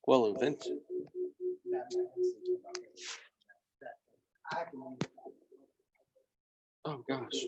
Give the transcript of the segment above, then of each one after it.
Well, invented. Oh gosh.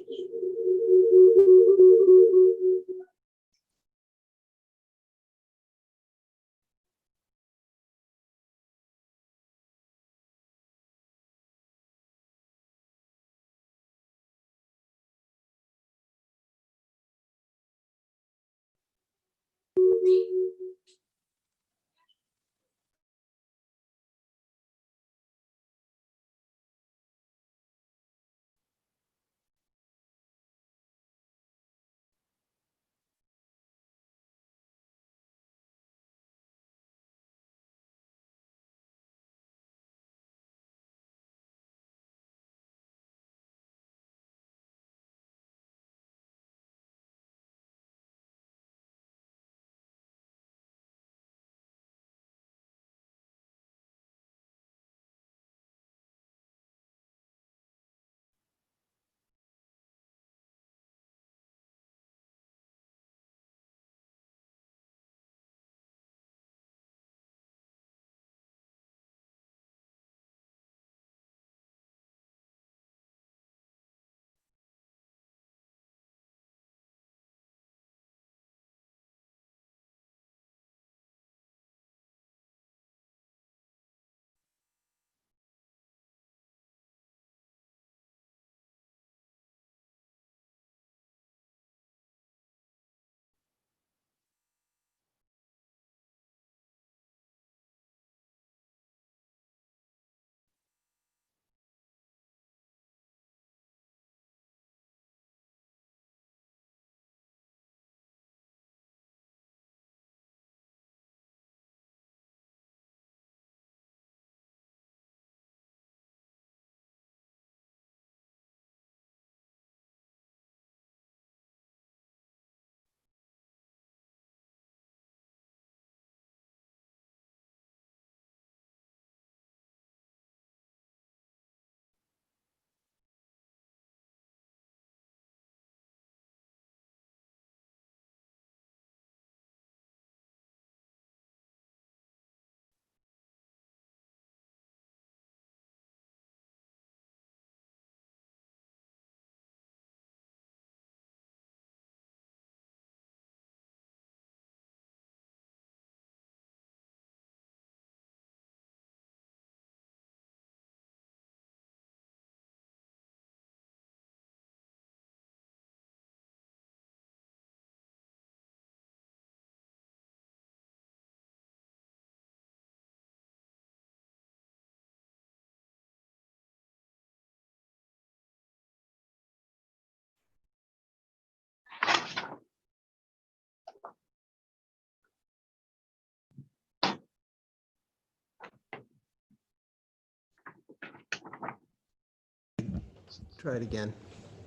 Try it again.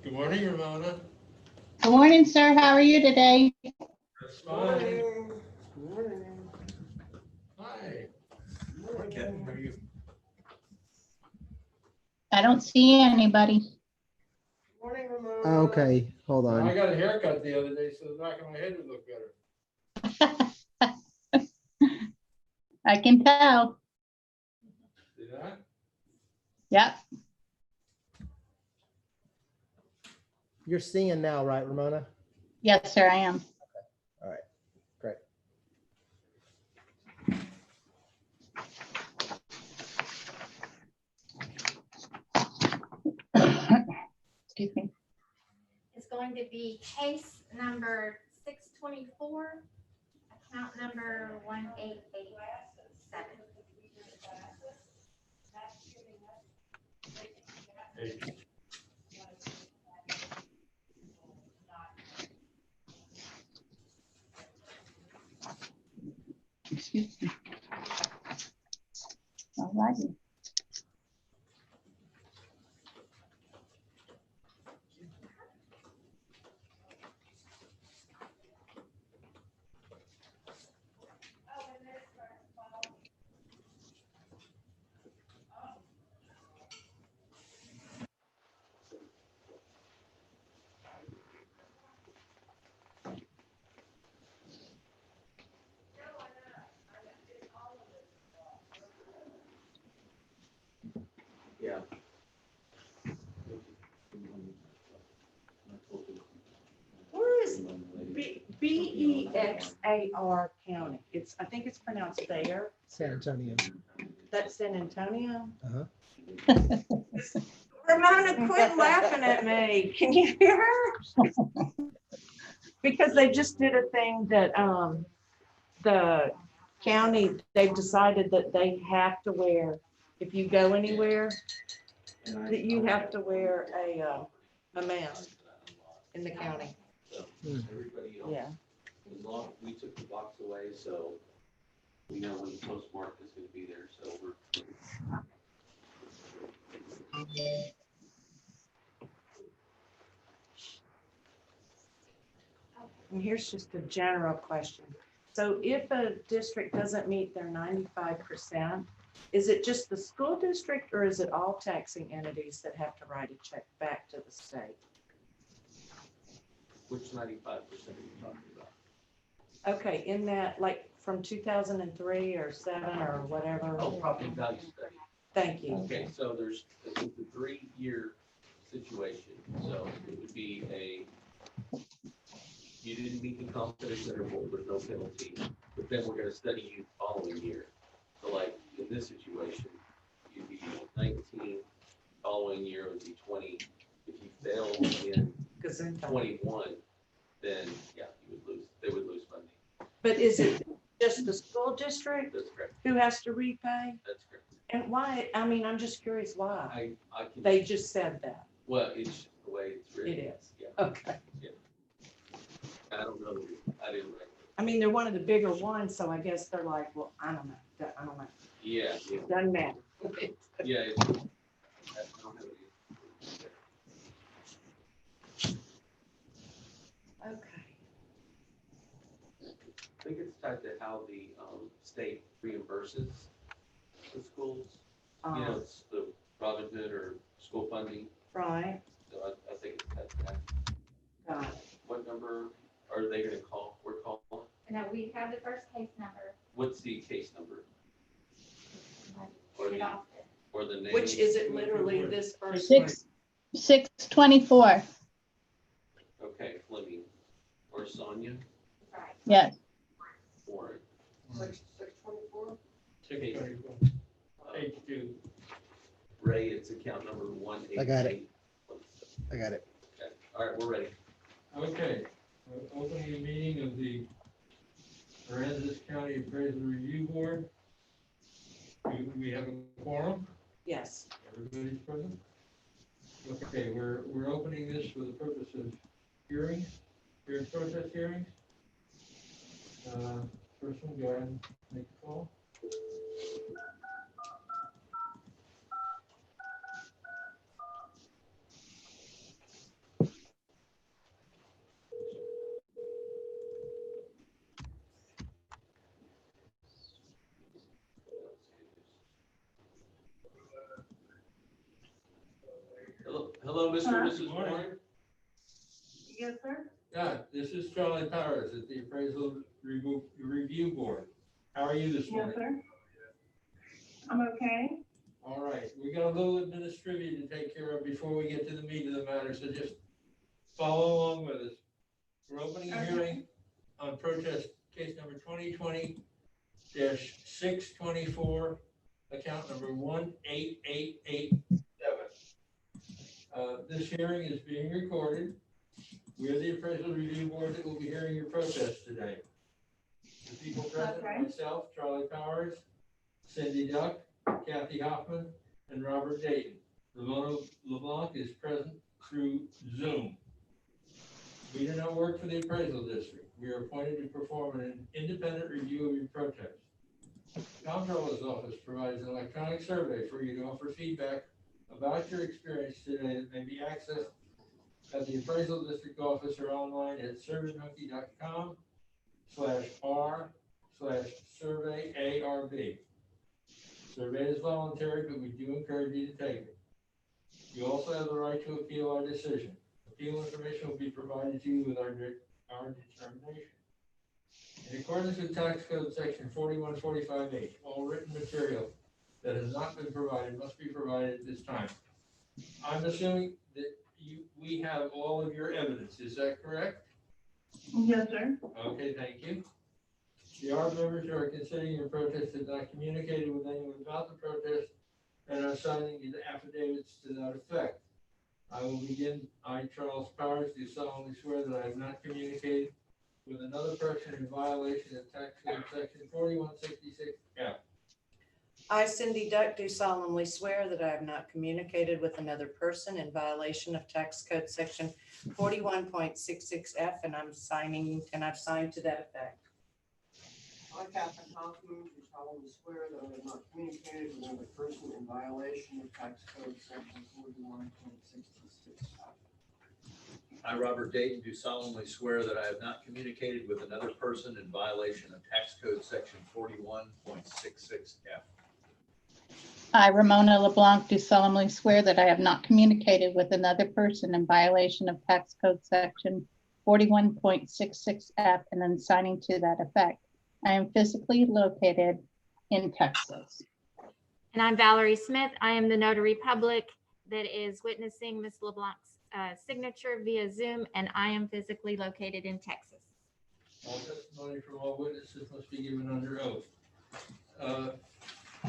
Good morning, Ramona. Good morning, sir. How are you today? That's fine. Hi. Morning, Ken. How are you? I don't see anybody. Morning, Ramona. Okay, hold Well, I on. got a haircut the other day, so the back of my head would look better. I can tell. See that? Yep. You're seeing now, right, Ramona? Yes, sir, I am. All right, great. Excuse me. Is going to be case number 624, account number 1887. Hey. Excuse me. All righty. CXAR County. I think it's pronounced Thayer. San Antonio. That's San Antonio. Ramona, quit laughing at me. Can you hear her? Because they just did a thing that, the county, they've decided that they have to wear, if you go anywhere, that you have to wear a mask in the county. Everybody else, Yeah. as long, we took the box away, so we know when the postmark is gonna be there, so we're. And here's just a general question. So if a district doesn't meet their 95%, is it just the school district or is it all taxing entities that have to write a check back to the state? Which 95% are you talking about? Okay, in that, like from 2003 or 7 or whatever. Oh, property value study. Thank you. Okay, so there's the 3-year situation, so it would be you didn't meet the competence interval, there's no penalty, but then we're gonna study you the following year. So like in this situation, you'd be 19, following year would be 20. If you fail in 21, then yeah, they would lose funding. But is it just the school district That's correct, who has to repay? that's correct. And why? I mean, I'm just curious why. I can, They just said that. well, it's the way it's written. It is. Yeah, Okay. I don't know, I didn't write it. I mean, they're one of the bigger ones, so I guess they're like, well, I don't know. I don't know. Yeah, Doesn't matter. yeah, I don't have any. Okay. I think it's tied to how the state reimburses the schools. You know, it's the Robin Hood or school funding, Right. so I think it's tied to that. Got it. What number are they gonna call? We're calling? No, we have the first case number. What's the case number Read it off. or the name? Which is it literally this first one? 624. Okay, Fleming or Sonia Right. Yes. Warren. 624? Case, 624. H2. Ray, it's account number 188. I got it. I got it. Okay. All right, we're ready. Okay, we're opening the meeting of the Aransas County Appraisal Review Board. We have a quorum, Yes. everybody's present. Okay, we're opening this for the purpose of hearings, process hearings. First one, go ahead and make a call. Hello, Mr. and Mrs. Morning. Warren. Yes, sir. Yeah, this is Charlie Powers at the Appraisal Review Board. How are you this morning? sir. I'm okay. All right, we got a little administrative to take care of before we get to the meat of the matter, so just follow along with us. We're opening a hearing on protest case number 2020-624, account number 18887. This hearing is being recorded. We are the Appraisal Review Board that will be hearing your protest today. The people present are myself, Charlie Powers, Cindy Duck, Kathy Hoffman, and Robert Dayton. Ramona LeBlanc is present through Zoom. We do not work for the appraisal district. We are appointed to perform an independent review of your protest. Comptroller's office provides an electronic survey for you to offer feedback about your experience today that may be accessed at the appraisal district office or online at surveymonkey.com/r/survey-ARB. Survey is voluntary, but we do encourage you to take it. You also have the right to appeal our decision. Appeal information will be provided to you with our determination. In accordance with Tax Code Section 4145H, all written material that has not been provided must be provided at this time. I'm assuming that we have all of your evidence. Is that correct? Yes, sir. Okay, thank you. The ARB members who are considering your protest have not communicated with anyone about the protest and are signing the affidavits to that effect. I will begin. I, Charles Powers, do solemnly swear that I have not communicated with another person in violation of tax code section 4166F. I, Cindy Duck, do solemnly swear that I have not communicated with another person in violation of tax code section 41.66F, and I've signed to that effect. I, Captain Hoffman, do solemnly swear that I have not communicated with another person in violation of tax code section 41.66. I, Robert Dayton, do solemnly swear that I have not communicated with another person in violation of tax code section 41.66F. I, Ramona LeBlanc, do solemnly swear that I have not communicated with another person in violation of tax code section 41.66F and am signing to that effect. I am physically located in Texas. And I'm Valerie Smith. I am the notary public that is witnessing Ms. LeBlanc's signature via Zoom, and I am physically located in Texas. All testimony from all witnesses must be given under oath.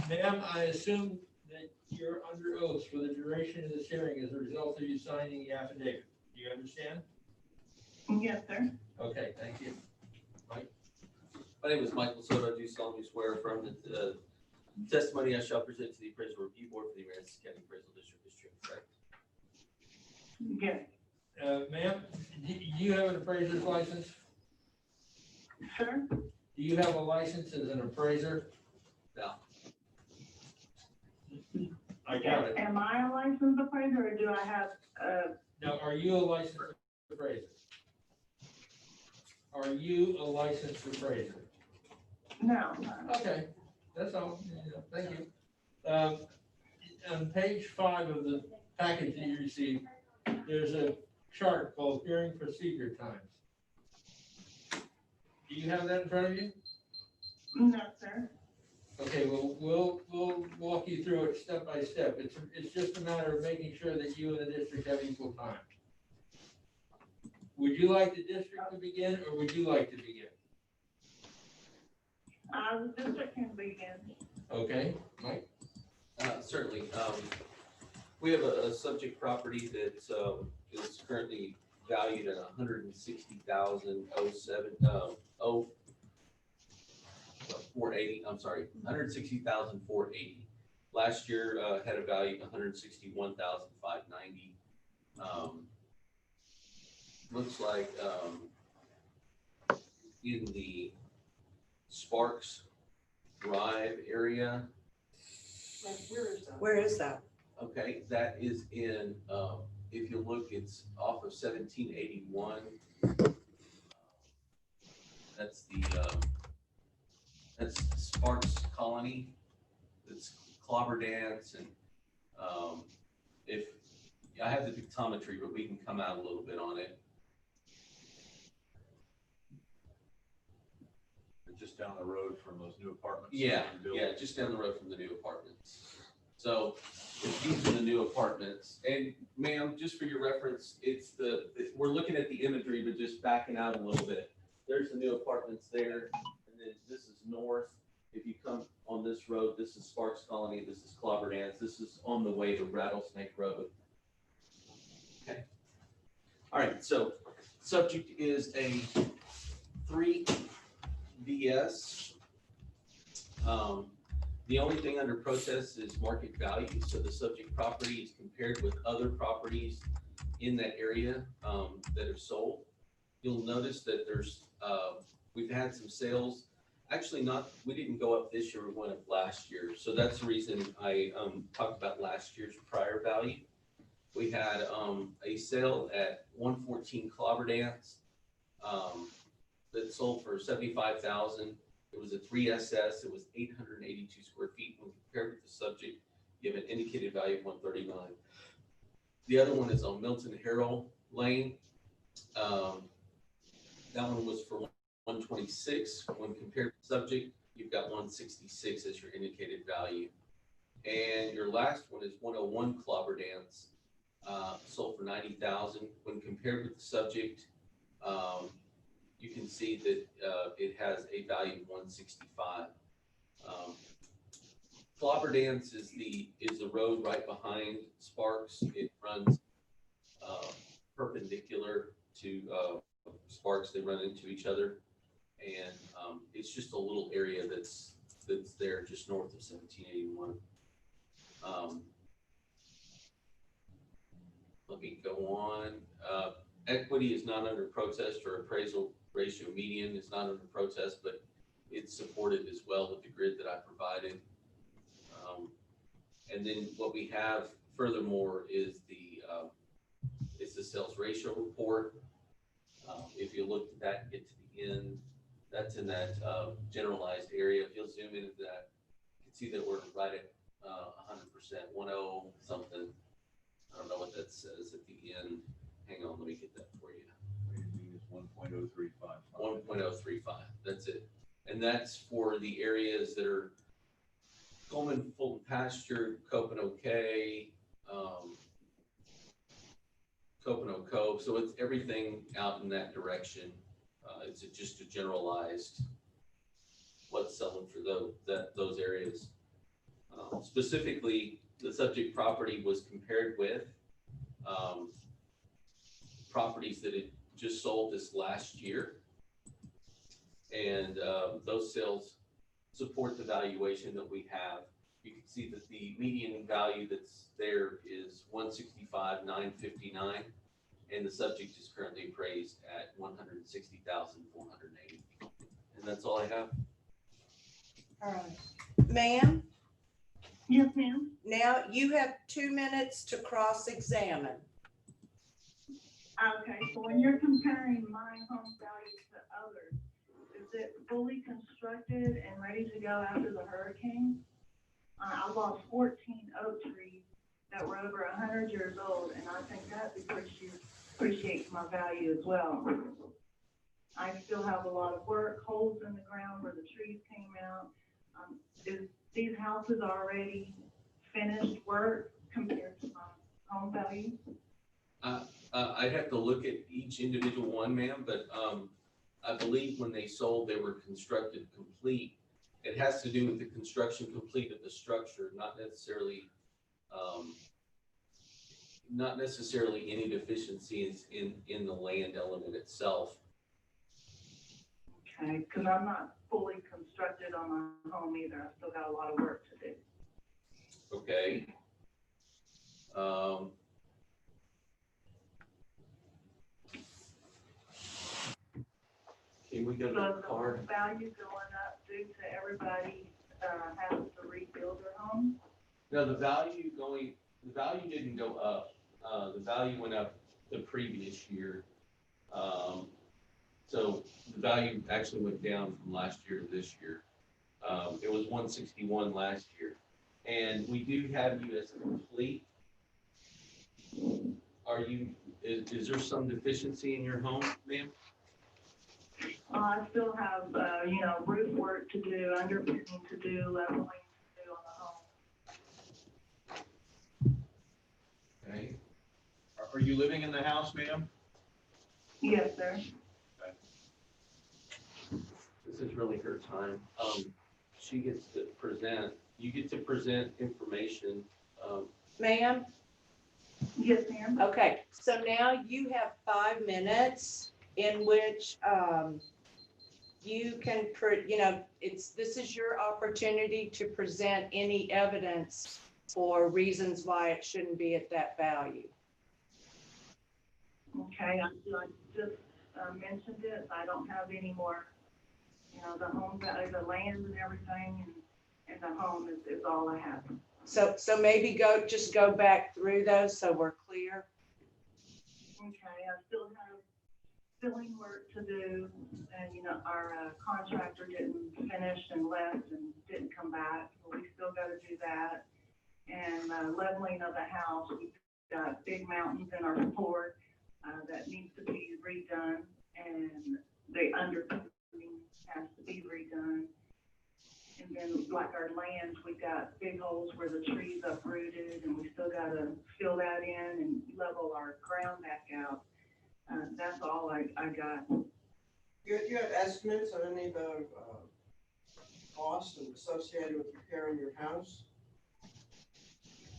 Ma'am, I assume that you're under oath for the duration of this hearing as a result of you signing the affidavit. Do you understand? Yes, sir. Okay, thank you. My name is Michael Soto. I do solemnly swear from the testimony I shall present to the appraisal review board for the Aransas County Appraisal District is true and correct. Yes. Ma'am, do you have an appraiser's license? Sure. Do you have a license as an appraiser? No. I got it. Am I a licensed appraiser or do I have Now, are you a licensed appraiser? Are you a licensed appraiser? no? Okay, that's all. Yeah, thank you. On page 5 of the package that you received, there's a chart called hearing procedure times. Do you have that in front of you? No, sir. Okay, well, we'll walk you through it step by step. It's just a matter of making sure that you and the district have equal time. Would you like the district to begin, or would you like to begin? The district can begin. Okay, Mike? Certainly. We have a subject property that is currently valued at $160,480. I'm sorry, $160,480. Last year had a value of $161,590. Looks like in the Sparks Drive area. Where is that? Okay, that is in, if you look, it's off of 1781. That's that's Sparks Colony. It's Clobber Dance, and if I have the pictometry, but we can come out a little bit on it. Just down the road from those new apartments. Yeah, just down the road from the new apartments. So if these are the new apartments, and ma'am, just for your reference, it's we're looking at the imagery, but just backing out a little bit. There's the new apartments there, and then this is north. If you come on this road, this is Sparks Colony, this is Clobber Dance, this is on the way to Rattlesnake Road. Okay. All right, so subject is a 3DS. The only thing under protest is market value. So the subject property is compared with other properties in that area that have sold. You'll notice that there's we've had some sales. Actually, we didn't go up this year. We went up last year. So that's the reason I talked about last year's prior value. We had a sale at 114 Clobber Dance that sold for $75,000. It was a 3SS. It was 882 square feet. When compared with the subject, you have an indicated value of 139. The other one is on Milton Harrell Lane. That one was for 126. When compared to the subject, you've got 166 as your indicated value. And your last one is 101 Clobber Dance, sold for $90,000. When compared with the subject, see that it has a value of 165. Clobber Dance is the road right behind Sparks. It runs perpendicular to Sparks. They run into each other, and it's just a little area that's there just north of 1781. Let me go on. Equity is not under protest, or appraisal ratio median is not under protest, but it's supported as well with the grid that I provided. And then what we have furthermore is the sales ratio report. If you look at that and get to the end, that's in that generalized area. If you'll zoom into that, you can see that we're right at 100%, 10 something. I don't know what that says at the end. Hang on, let me get that for you. It's 1.035. 1.035, that's it. And that's for the areas that are Coleman, Fulton Pasture, Copano K, Copano Cove. So it's everything out in that direction. It's just a generalized what's selling for those areas. Specifically, the subject property was compared with properties that had just sold this last year. And those sales support the valuation that we have. You can see that the median value that's there is 165,959, and the subject is currently appraised at 160,480. And that's all I have. All right. Ma'am, Yes, ma'am. now you have 2 minutes to cross-examine. Okay, so when you're comparing my home value to others, is it fully constructed and ready to go after the hurricane? I lost 14 oak trees that were over 100 years old, and I think that appreciates my value as well. I still have a lot of work, holes in the ground where the trees came out. Is these houses already finished work compared to my home value? I'd have to look at each individual one, ma'am, but I believe when they sold, they were constructed complete. It has to do with the construction complete of the structure, not necessarily any deficiencies in the land element itself. Okay, because I'm not fully constructed on my home either. I still got a lot of work to do. Okay. Can we go to So the the card? value going up due to everybody having to rebuild their home? No, the value didn't go up. The value went up the previous year. So the value actually went down from last year to this year. It was 161 last year. And we do have you as complete. Is there some deficiency in your home, ma'am? I still have, roof work to do, underpinning to do, leveling to do on the home. Okay. Are you living in the house, ma'am? Yes, sir. This is really her time. She gets to present. You get to present information. Ma'am? Yes, ma'am. Okay, so now you have 5 minutes in which you can, this is your opportunity to present any evidence or reasons why it shouldn't be at that value. Okay, I just mentioned it. I don't have any more, the home value, the land and everything, and the home is all I have. So maybe just go back through those so we're clear. Okay, I still have filling work to do, and our contractor didn't finish and left and didn't come back, so we still got to do that. And leveling of the house, we've got big mountains in our floor that needs to be redone, and the underpinning has to be redone. And then like our land, we got big holes where the trees uprooted, and we still got to fill that in and level our ground back out. That's all I got. Do you have estimates on any of the costs associated with repairing your house?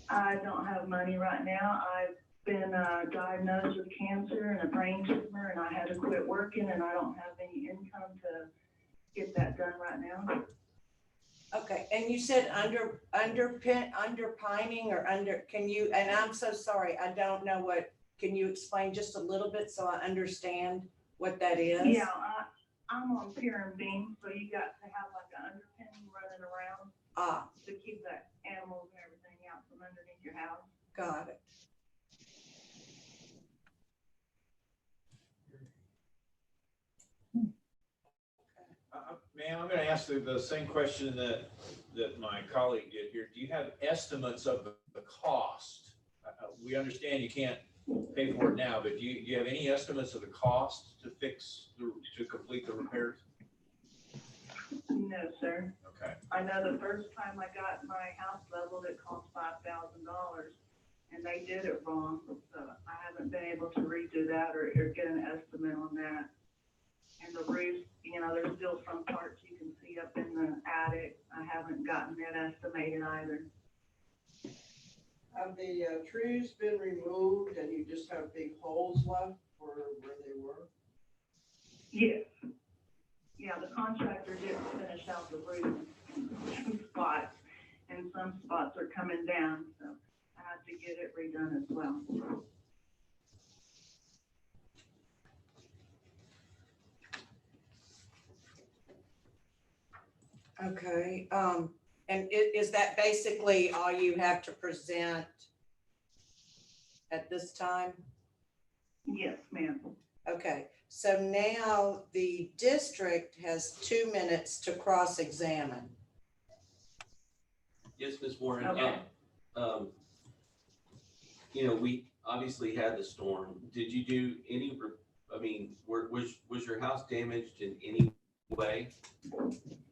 I don't have money right now. I've been diagnosed with cancer and a brain tumor, and I had to quit working, and I don't have any income to get that done right now. Okay, and you said underpining or can you, and I'm so sorry, I don't know can you explain just a little bit so I understand what that is? Yeah, I'm on pier and beam, so you got to have like an underpinning running around to keep the animals and everything out from underneath your house. Got it. Ma'am, I'm gonna ask the same question that my colleague did here. Do you have estimates of the cost? We understand you can't pay for it now, but do you have any estimates of the cost to complete the repairs? No, sir. Okay. I know the first time I got my house leveled, it cost $5,000, and they did it wrong, so I haven't been able to redo that or get an estimate on that. And the roof, there's still some parts you can see up in the attic. I haven't gotten that estimated either. Have the trees been removed and you just have big holes left where they were? Yes. Yeah, the contractor didn't finish out the roof in some spots, and some spots are coming down, so I have to get it redone as well. Okay, and is that basically all you have to present at this time? Yes, ma'am. Okay, so now the district has 2 minutes to cross-examine. Yes, Ms. Warren. Okay. We obviously had the storm. Did you do any, was your house damaged in any way?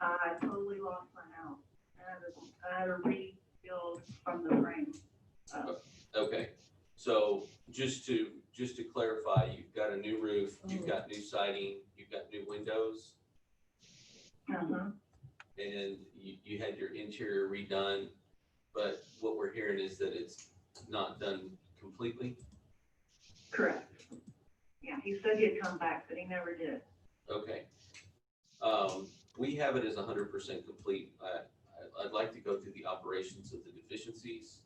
I totally lost my house. I had to rebuild from the frame. Okay, so just to clarify, you've got a new roof, you've got new siding, you've got new windows, Uh-huh. and you had your interior redone, but what we're hearing is that it's not done completely? Correct. Yeah, he said he'd come back, but he never did. Okay. We have it as 100% complete. I'd like to go through the operations of the deficiencies,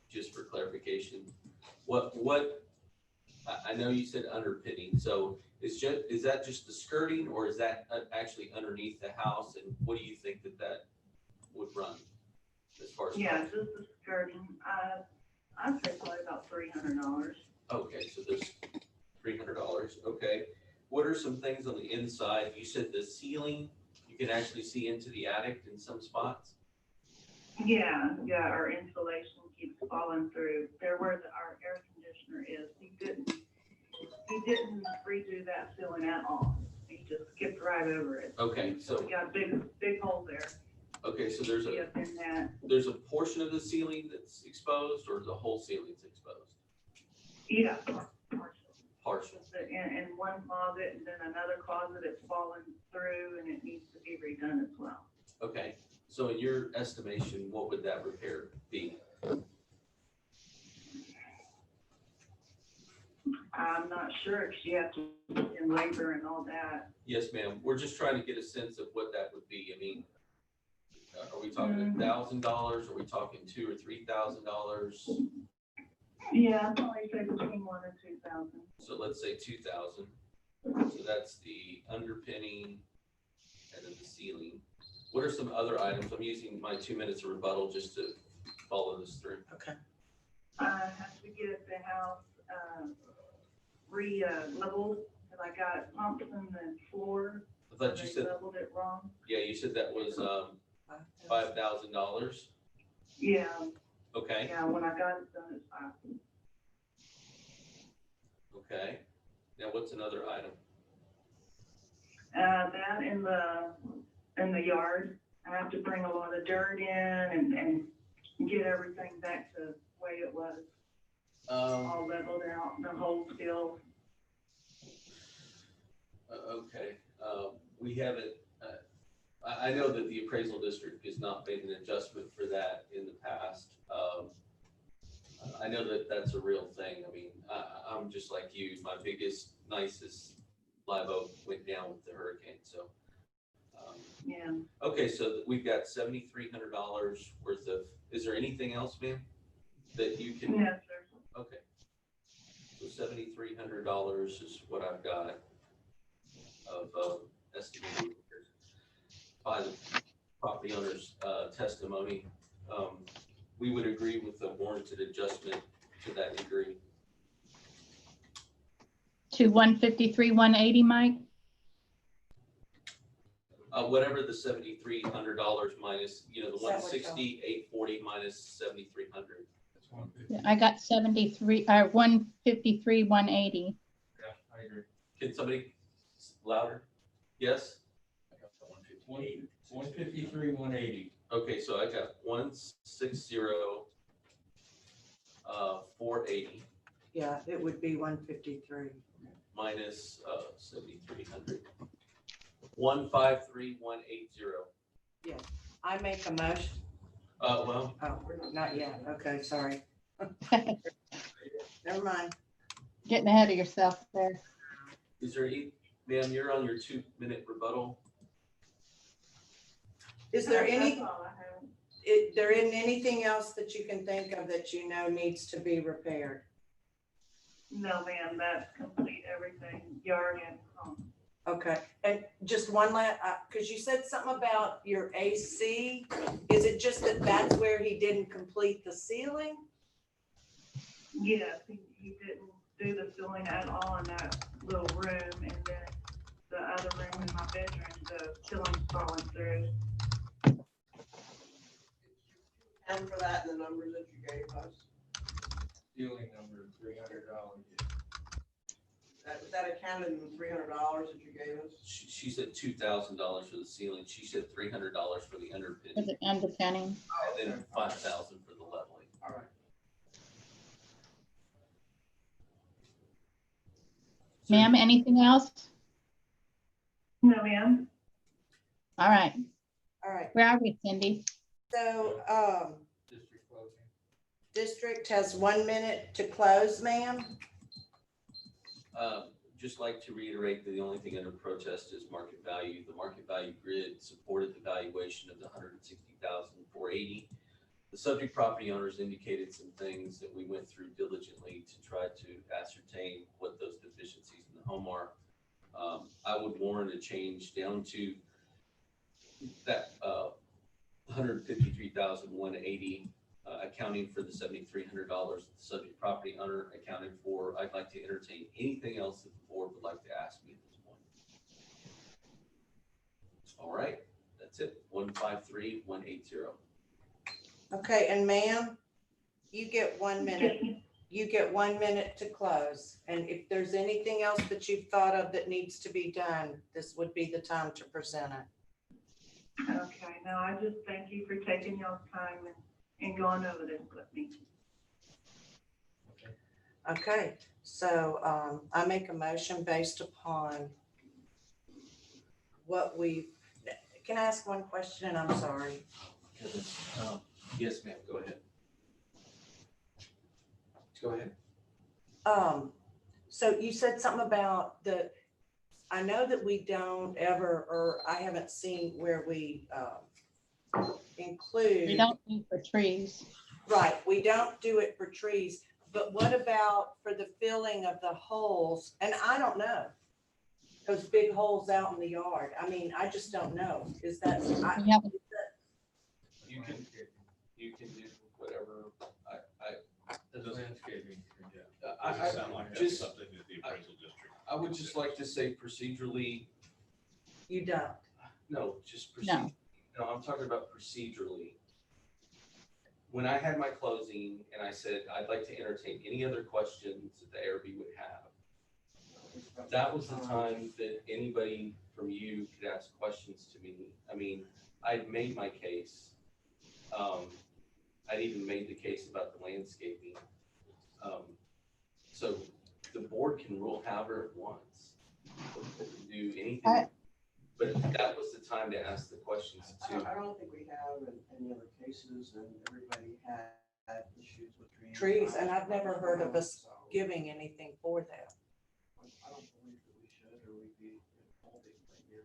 just for clarification. I know you said underpinning, so is that just the skirting, or is that actually underneath the house? And what do you think that would run as far as? Yeah, just the skirting. I'd say probably about $300. Okay, so there's $300. Okay. What are some things on the inside? You said the ceiling, you can actually see into the attic in some spots? Yeah, our insulation keeps falling through. There where our air conditioner is, he didn't redo that ceiling at all. He just skipped right over it. Okay, so We got a big hole there. okay, so there's Yep, in that. there's a portion of the ceiling that's exposed, or the whole ceiling's exposed? Yeah, Partial. in one closet, and then another closet, it's fallen through and it needs to be redone as well. Okay, so in your estimation, what would that repair be? I'm not sure, because you have to put in labor and all that. Yes, ma'am. We're just trying to get a sense of what that would be. I mean, are we talking $1,000? Are we talking $2,000 or $3,000? Yeah, I'd probably say between 1,000 and 2,000. So let's say 2,000. So that's the underpinning and then the ceiling. What are some other items? I'm using my 2 minutes of rebuttal just to follow this through. Okay. I have to get the house leveled, and I got pumps in the floor. I thought you They said, leveled it wrong. yeah, you said that was $5,000. Yeah, Okay, yeah, when I got it done, it's 5. okay. Now what's another item? That in the yard, I have to bring a lot of dirt in and get everything back to the way it was. All leveled out, the whole field. Okay. We haven't, I know that the appraisal district has not made an adjustment for that in the past. I know that that's a real thing. I mean, I'm just like you, my biggest, nicest live oak went down with the hurricane, so. Yeah. Okay, so we've got $7,300 worth of, is there anything else, ma'am, that you can? Yes, sir. Okay. So $7,300 is what I've got of estimated repairs by the property owner's testimony. We would agree with the warranted adjustment to that degree. To 153, 180, Mike? Whatever the $7,300 minus, you know, the Is that what y'all- 160,840 minus 7,300. That's 150. Yeah, I got 73, 153, 180. Yeah, I agree. Can somebody louder? Yes? 153, 180. Okay, so I got 160, 480 Yeah, it would be 153. minus 7,300. 153, 180. I make a motion. Well, Oh, not yet. Okay, sorry. Never mind. Getting ahead of yourself there. is there any, ma'am, you're on your 2-minute rebuttal. Is there That's any, all I have. there isn't anything else that you can think of that you know needs to be repaired? No, ma'am, that's complete, everything, yard and home. Okay, and just one last, because you said something about your AC. Is it just that that's where he didn't complete the ceiling? Yes, he didn't do the ceiling at all in that little room, and then the other room in my bedroom, the ceiling's falling through. And for that, the numbers that you gave us, Ceiling number $300. that accounted in the $300 that you gave us? She said $2,000 for the ceiling. She said $300 for the underpinning, For the underpinning. and then $5,000 for the leveling. All right. So- Ma'am, anything else? No, ma'am. All right. All right, Where are we, Cindy? so, District closing. district has 1 minute to close, ma'am. Just like to reiterate that the only thing under protest is market value. The market value grid supported the valuation of the 160,480. The subject property owners indicated some things that we went through diligently to try to ascertain what those deficiencies in the home are. I would warrant a change down to that 153,180. Accounting for the $7,300 the subject property owner accounted for. I'd like to entertain anything else that the board would like to ask me at this point. All right, that's it. 153, 180. Okay, and ma'am, you get 1 minute. You get 1 minute to close. And if there's anything else that you've thought of that needs to be done, this would be the time to present it. Okay, no, I just thank you for taking y'all's time and going over this with me. Okay, so I make a motion based upon what we, can I ask one question? And I'm sorry. Yes, ma'am, go ahead. Go ahead. So you said something about I know that we don't ever, or I haven't seen where we include. We don't do for trees. Right, we don't do it for trees, but what about for the filling of the holes? And I don't know. Those big holes out in the yard. I mean, I just don't know. Is that, We haven't, You can do whatever. That's landscaping. I Sound like that's just, something that the appraisal district. I would just like to say procedurally, you don't? no, just No. procedurally. No, I'm talking about procedurally. When I had my closing and I said, I'd like to entertain any other questions that the ARB would have, that was the time that anybody from you could ask questions to me. I mean, I'd made my case. I'd even made the case about the landscaping. So the board can rule however it wants. Do anything. But that was the time to ask the questions too. I don't think we have in any other cases, and everybody had issues with trees. Trees, and I've never heard of us So, giving anything for that. I don't believe that we should, or we'd be involving right here.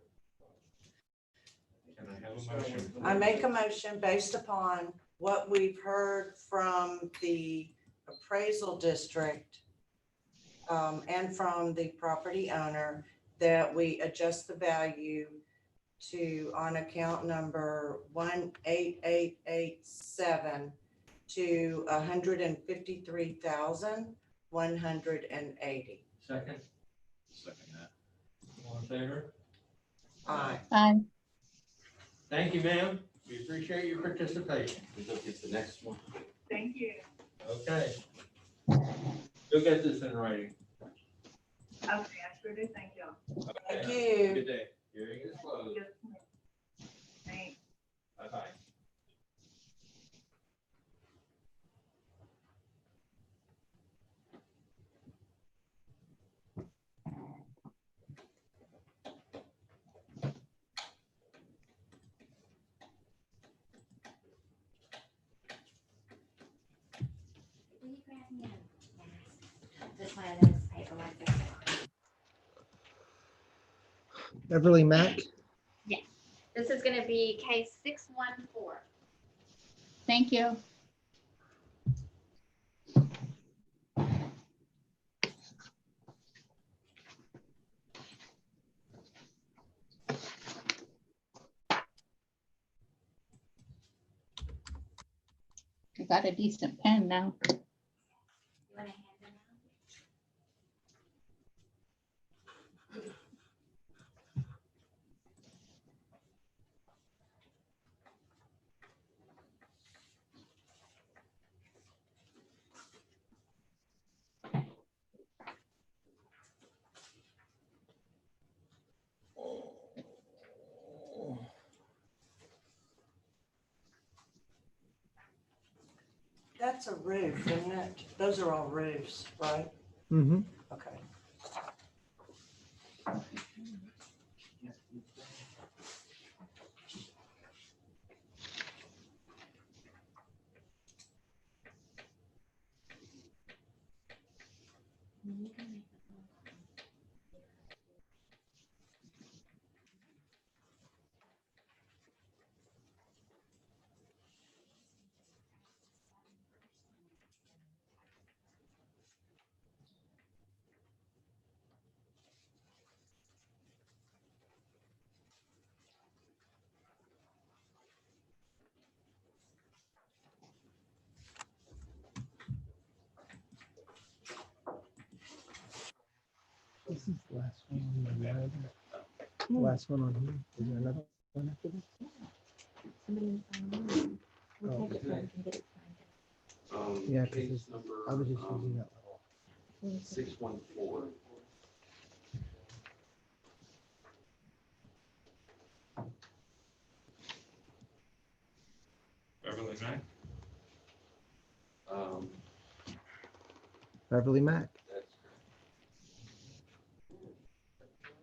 Can I have a motion? I make a motion based upon what we've heard from the appraisal district and from the property owner, that we adjust the value to, on account number 18887 to 153,180. Second, Second that. all in favor? Aye. Aye. Thank you, ma'am. We appreciate your participation. We go get the next one. Thank you. Okay. You'll get this in writing. Okay, I sure do. Thank you. Thank Okay. you. Good day. Hearing is closed. Yes, ma'am. Thanks. Bye-bye. Will you grab me a- This one of those paper like this? Beverly Mack. This is gonna be case 614. Thank you. I got a decent pen now. You wanna hand them out? That's a roof, isn't it? Those are all roofs, right? Mm-hmm. Okay. You can make the phone call. This is the last one on the red. Last one on here. Is there another one after this? Somebody, we'll take it so we can get it signed. Yeah, 'cause Case it's- number I was just using that one. 614. Beverly Mack? Beverly Mack. That's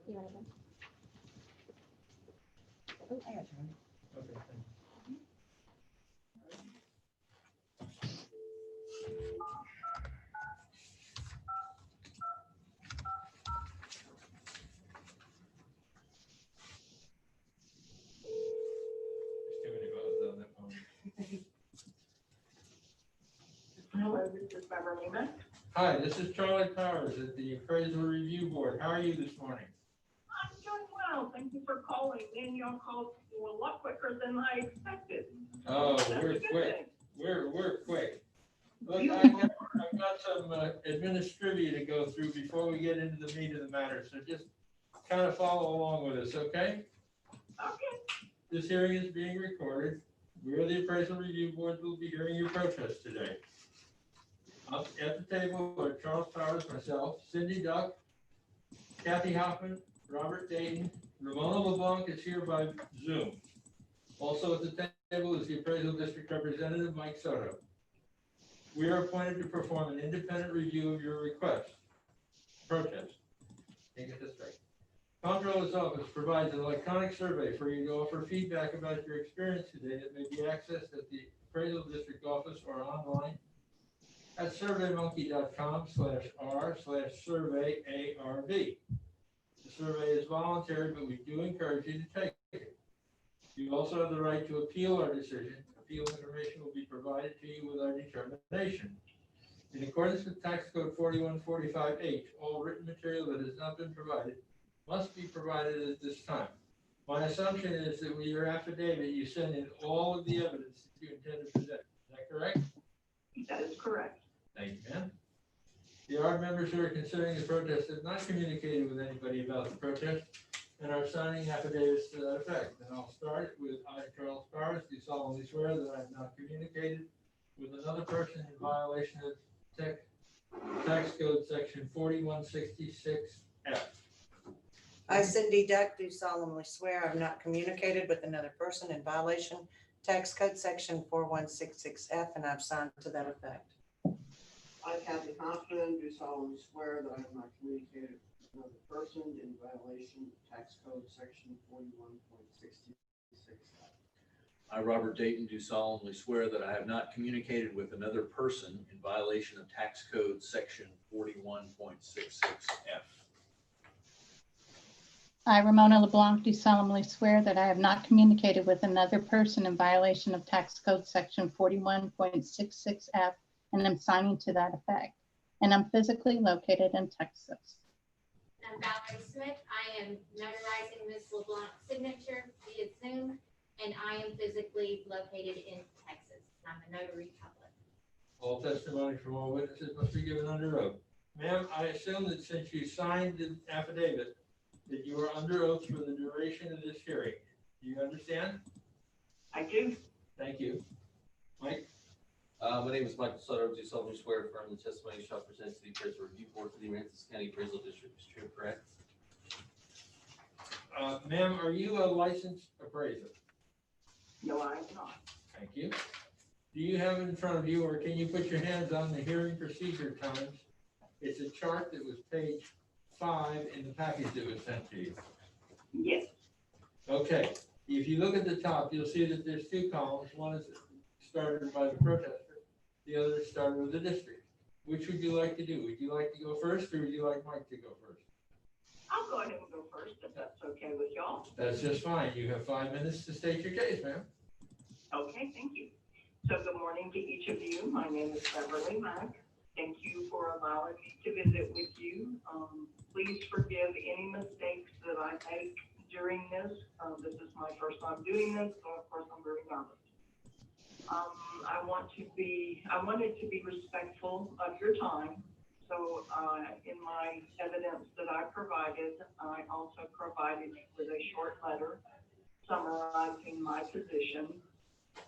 You want it? Okay, thank you. There's too many buttons on that phone. Hello, this is Beverly Mack. Hi, this is Charlie Powers at the Appraisal Review Board. How are you this morning? I'm doing well. Thank you for calling. And y'all called a lot quicker than I expected. Oh, That's a we're good quick. thing. We're quick. Look, You- I've got some administrivia to go through before we get into the meat of the matter, so just kind of follow along with us, okay? Okay. This hearing is being recorded. We are the Appraisal Review Board, will be hearing your protest today. Up at the table are Charles Powers, myself, Cindy Duck, Kathy Hoffman, Robert Dayton, Ramona LeBlanc is here by Zoom. Also at the table is the Appraisal District Representative, Mike Soto. We are appointed to perform an independent review of your request, protest. Can you get this right? Comptroller's office provides an electronic survey for you to offer feedback about your experience today that may be accessed at the appraisal district office or online at surveymonkey.com/r/survey-ARB. The survey is voluntary, but we do encourage you to take it. You also have the right to appeal our decision. Appeal information will be provided to you with our determination. In accordance with Tax Code 4145H, all written material that has not been provided must be provided at this time. My assumption is that with your affidavit, you send in all of the evidence that you intend to present. Is that correct? That is correct. Thank you, ma'am. The ARB members who are considering the protest have not communicated with anybody about the protest and are signing affidavits to that effect. And I'll start with I, Charles Powers, do solemnly swear that I have not communicated with another person in violation of Tax Code Section 4166F. I, Cindy Duck, do solemnly swear I've not communicated with another person in violation Tax Code Section 4166F, and I've signed to that effect. I, Kathy Hoffman, do solemnly swear that I have not communicated with another person in violation of Tax Code Section 41.66. I, Robert Dayton, do solemnly swear that I have not communicated with another person in violation of Tax Code Section 41.66F. I, Ramona LeBlanc, do solemnly swear that I have not communicated with another person in violation of Tax Code Section 41.66F, and am signing to that effect. And I'm physically located in Texas. I'm Valerie Smith. I am notarizing Ms. LeBlanc's signature via Zoom, and I am physically located in Texas. I'm a notary public. All testimony from all witnesses must be given under oath. Ma'am, I assume that since you signed the affidavit, that you are under oath for the duration of this hearing. Do you understand? I do. Thank you. Mike? My name is Michael Sutter. I do solemnly swear affirm the testimony you shall present to the appraisal review board for the Aransas County Appraisal District is true, correct? Ma'am, are you a licensed appraiser? No, I'm not. Thank you. Do you have in front of you, or can you put your hands on the hearing procedure times? It's a chart that was page 5 in the package that was sent to you. Yes. Okay, if you look at the top, you'll see that there's 2 columns. One is started by the protester, the other is started with the district. Which would you like to do? Would you like to go first, or would you like Mike to go first? I'll go ahead and go first if that's okay with y'all. That's just fine. You have 5 minutes to state your case, ma'am. Okay, thank you. So good morning to each of you. My name is Beverly Mack. Thank you for allowing me to visit with you. Please forgive any mistakes that I make during this. This is my first time doing this, so of course I'm very nervous. I wanted to be respectful of your time. So in my evidence that I provided, I also provided you with a short letter summarizing my position.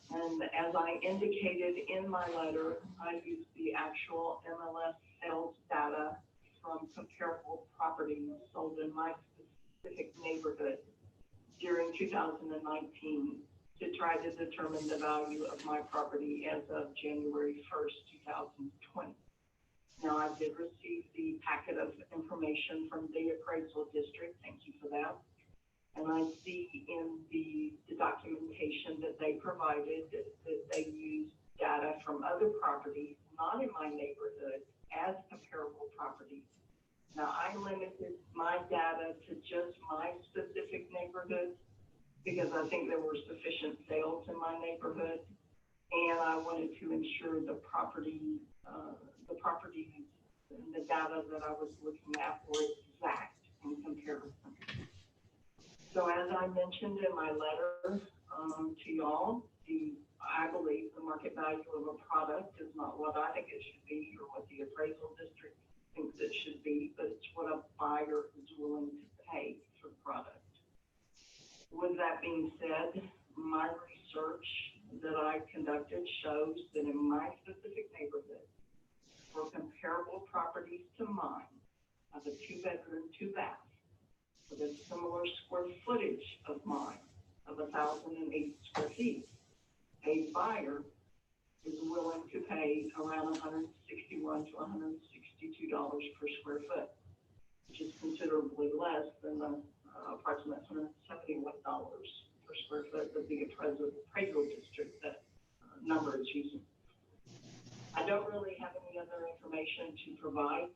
And as I indicated in my letter, I used the actual MLS sales data from comparable properties sold in my specific neighborhood during 2019 to try to determine the value of my property as of January 1st, 2020. Now, I did receive the packet of information from the appraisal district. Thank you for that. And I see in the documentation that they provided that they used data from other properties, not in my neighborhood, as comparable properties. Now, I limited my data to just my specific neighborhood because I think there were sufficient sales in my neighborhood, and I wanted to ensure the properties and the data that I was looking at were exact in comparison. So as I mentioned in my letter to y'all, I believe the market value of a product is not what I think it should be or what the appraisal district thinks it should be, but it's what a buyer is willing to pay for the product. With that being said, my research that I conducted shows that in my specific neighborhood, for comparable properties to mine, of a 2-bedroom, 2-bath, with a similar square footage of mine, of 1,008 square feet, a buyer is willing to pay around $161 to $162 per square foot, which is considerably less than the approximately $171 per square foot of the appraisal district that number is using. I don't really have any other information to provide,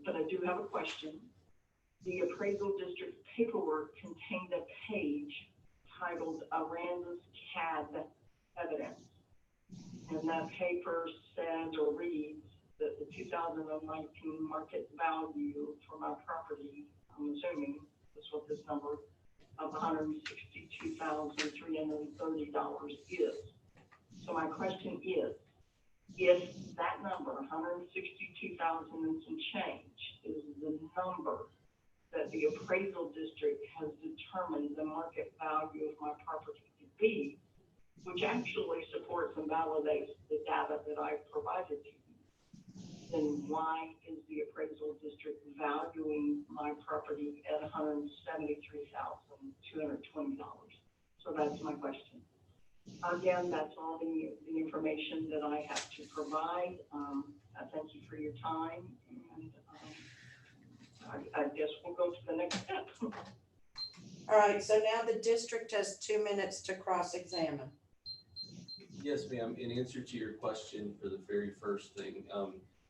but I do have a question. The appraisal district paperwork contained a page titled Aransas CAD Evidence. And that paper says or reads that the 2019 market value for my property, I'm assuming that's what this number of $162,330 is. So my question is, if that number, 162,000 and some change, is the number that the appraisal district has determined the market value of my property to be, which actually supports and validates the data that I've provided to you, then why is the appraisal district valuing my property at $173,220? So that's my question. Again, that's all the information that I have to provide. I thank you for your time, and I guess we'll go to the next step. All right, so now the district has 2 minutes to cross-examine. Yes, ma'am. In answer to your question for the very first thing,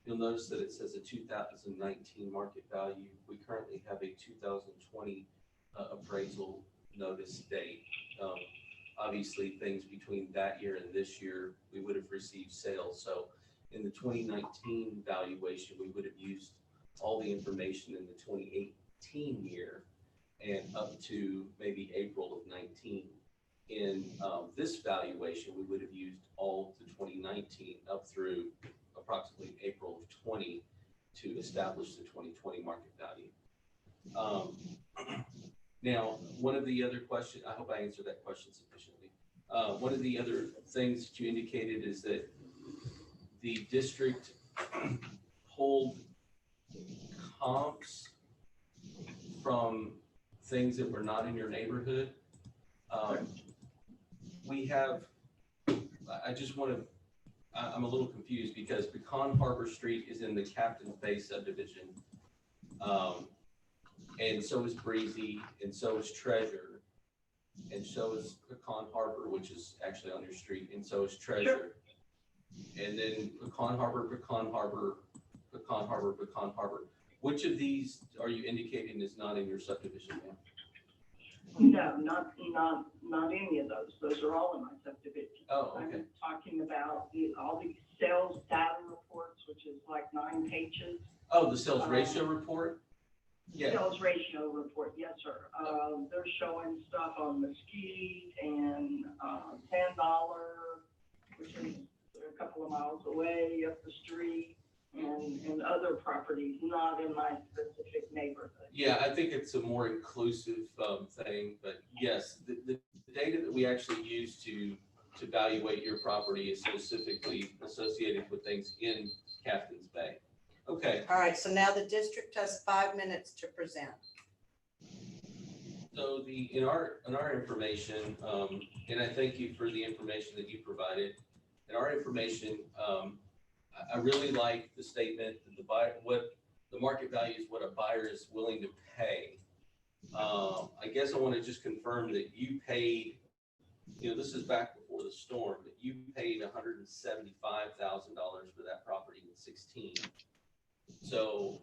you'll notice that it says a 2019 market value. We currently have a 2020 appraisal notice date. Obviously, things between that year and this year, we would have received sales. So in the 2019 valuation, we would have used all the information in the 2018 year and up to maybe April of 19. In this valuation, we would have used all to 2019 up through approximately April of 20 to establish the 2020 market value. Now, one of the other questions, I hope I answered that question sufficiently. One of the other things that you indicated is that the district pulled comps from things that were not in your neighborhood. We have, I just want to, I'm a little confused because Pecan Harbor Street is in the Captain's Bay subdivision. And so is Breezy, and so is Treasure, and so is Pecan Harbor, which is actually on your street, and so is Treasure. Sure. And then Pecan Harbor, Pecan Harbor, Pecan Harbor, Pecan Harbor. Which of these are you indicating is not in your subdivision now? No, not any of those. Those are all in my subdivision. Oh, okay. I'm talking about all the sales data reports, which is like 9 pages. Oh, the sales ratio report? Yeah. Sales ratio report, yes, sir. They're showing stuff on Mesquite and $10, which is a couple of miles away up the street, and other properties not in my specific neighborhood. Yeah, I think it's a more inclusive thing, but yes, the data that we actually use to evaluate your property is specifically associated with things in Captain's Bay. Okay. All right, so now the district has 5 minutes to present. So in our information, and I thank you for the information that you provided. In our information, I really like the statement that what the market value is what a buyer is willing to pay. I guess I want to just confirm that you paid, this is back before the storm, that you paid $175,000 for that property in 2016. So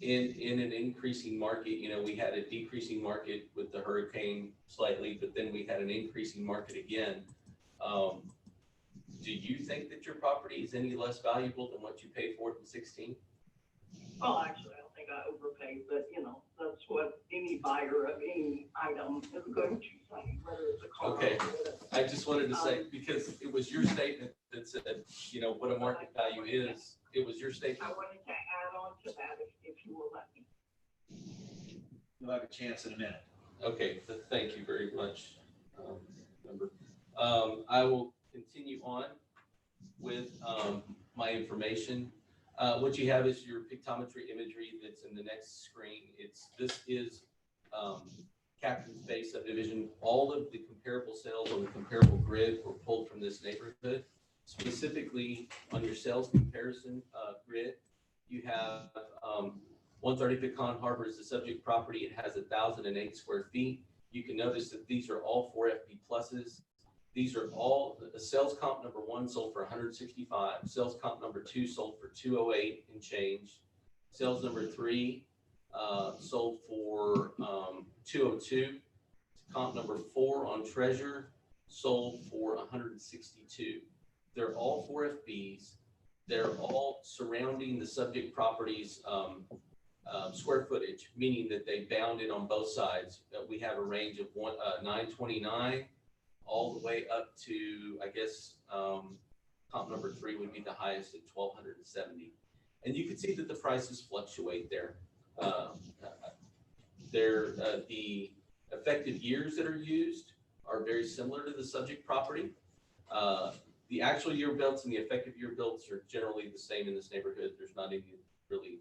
in an increasing market, we had a decreasing market with the hurricane slightly, but then we had an increasing market again. Do you think that your property is any less valuable than what you paid for it in 2016? Well, actually, I don't think I overpaid, but that's what any buyer of any item is going to say, whether it's a car. Okay, I just wanted to say, because it was your statement that said, what a market value is. It was your statement. I wanted to add on to that if you will let me. You'll have a chance in a minute. Okay, thank you very much, member. I will continue on with my information. What you have is your pictometry imagery that's in the next screen. This is Captain's Bay subdivision. All of the comparable sales on the comparable grid were pulled from this neighborhood. Specifically on your sales comparison grid, you have 130 Pecan Harbor is the subject property. It has 1,008 square feet. You can notice that these are all 4FB pluses. These are all, the sales comp number 1 sold for 165. Sales comp number 2 sold for 208 and change. Sales number 3 sold for 202. Comp number 4 on Treasure sold for 162. They're all 4FBs. They're all surrounding the subject properties square footage, meaning that they bounded on both sides. We have a range of 929 all the way up to, I guess, comp number 3 would be the highest at 1,270. And you can see that the prices fluctuate there. The effective years that are used are very similar to the subject property. The actual year builds and the effective year builds are generally the same in this neighborhood. There's not any really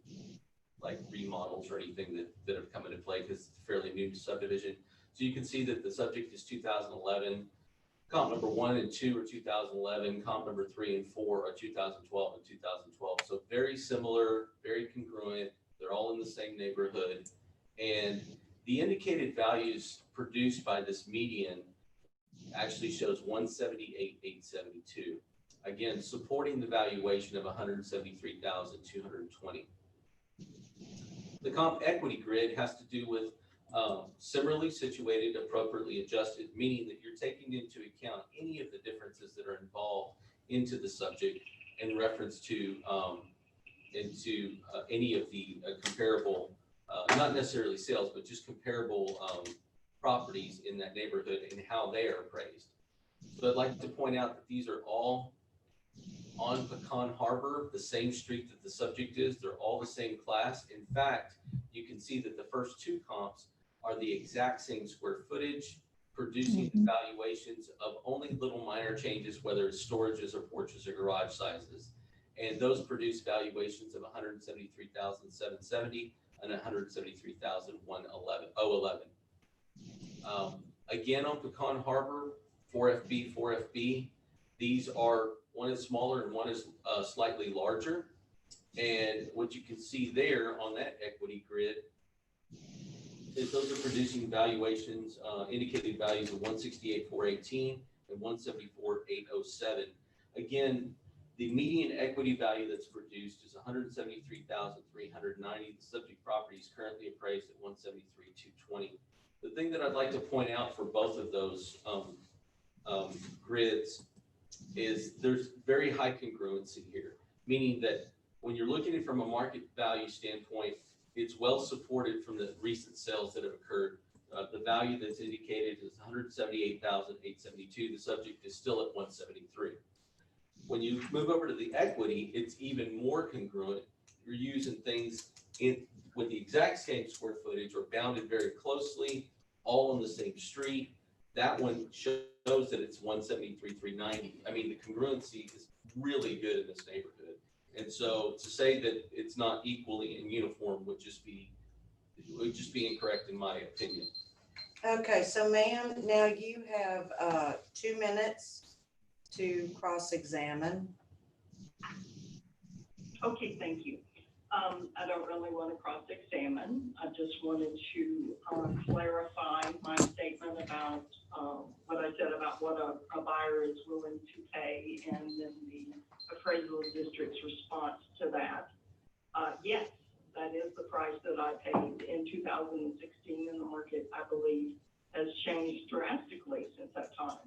like remodels or anything that have come into play because it's a fairly new subdivision. So you can see that the subject is 2011. Comp number 1 and 2 are 2011. Comp number 3 and 4 are 2012 and 2012. So very similar, very congruent. They're all in the same neighborhood. And the indicated values produced by this median actually shows 178,872. Again, supporting the valuation of 173,220. The comp equity grid has to do with similarly situated, appropriately adjusted, meaning that you're taking into account any of the differences that are involved into the subject in reference to any of the comparable, not necessarily sales, but just comparable properties in that neighborhood and how they are appraised. So I'd like to point out that these are all on Pecan Harbor, the same street that the subject is. They're all the same class. In fact, you can see that the first 2 comps are the exact same square footage, producing valuations of only little minor changes, whether it's storages or porches or garage sizes. And those produce valuations of 173,770 and 173,011. Again, on Pecan Harbor, 4FB. These are, one is smaller and one is slightly larger. And what you can see there on that equity grid is those are producing valuations, indicated values of 168,418 and 174,807. Again, the median equity value that's produced is 173,390. The subject property is currently appraised at 173,220. The thing that I'd like to point out for both of those grids is there's very high congruency here, meaning that when you're looking at it from a market value standpoint, it's well supported from the recent sales that have occurred. The value that's indicated is 178,872. The subject is still at 173. When you move over to the equity, it's even more congruent. You're using things with the exact same square footage or bounded very closely, all on the same street. That one shows that it's 173,390. I mean, the congruency is really good in this neighborhood. And so to say that it's not equally and uniform would just be incorrect in my opinion. Okay, so ma'am, now you have 2 minutes to cross-examine. Okay, thank you. I don't really want to cross-examine. I just wanted to clarify my statement about what I said about what a buyer is willing to pay and then the appraisal district's response to that. Yes, that is the price that I paid in 2016, and the market, I believe, has changed drastically since that time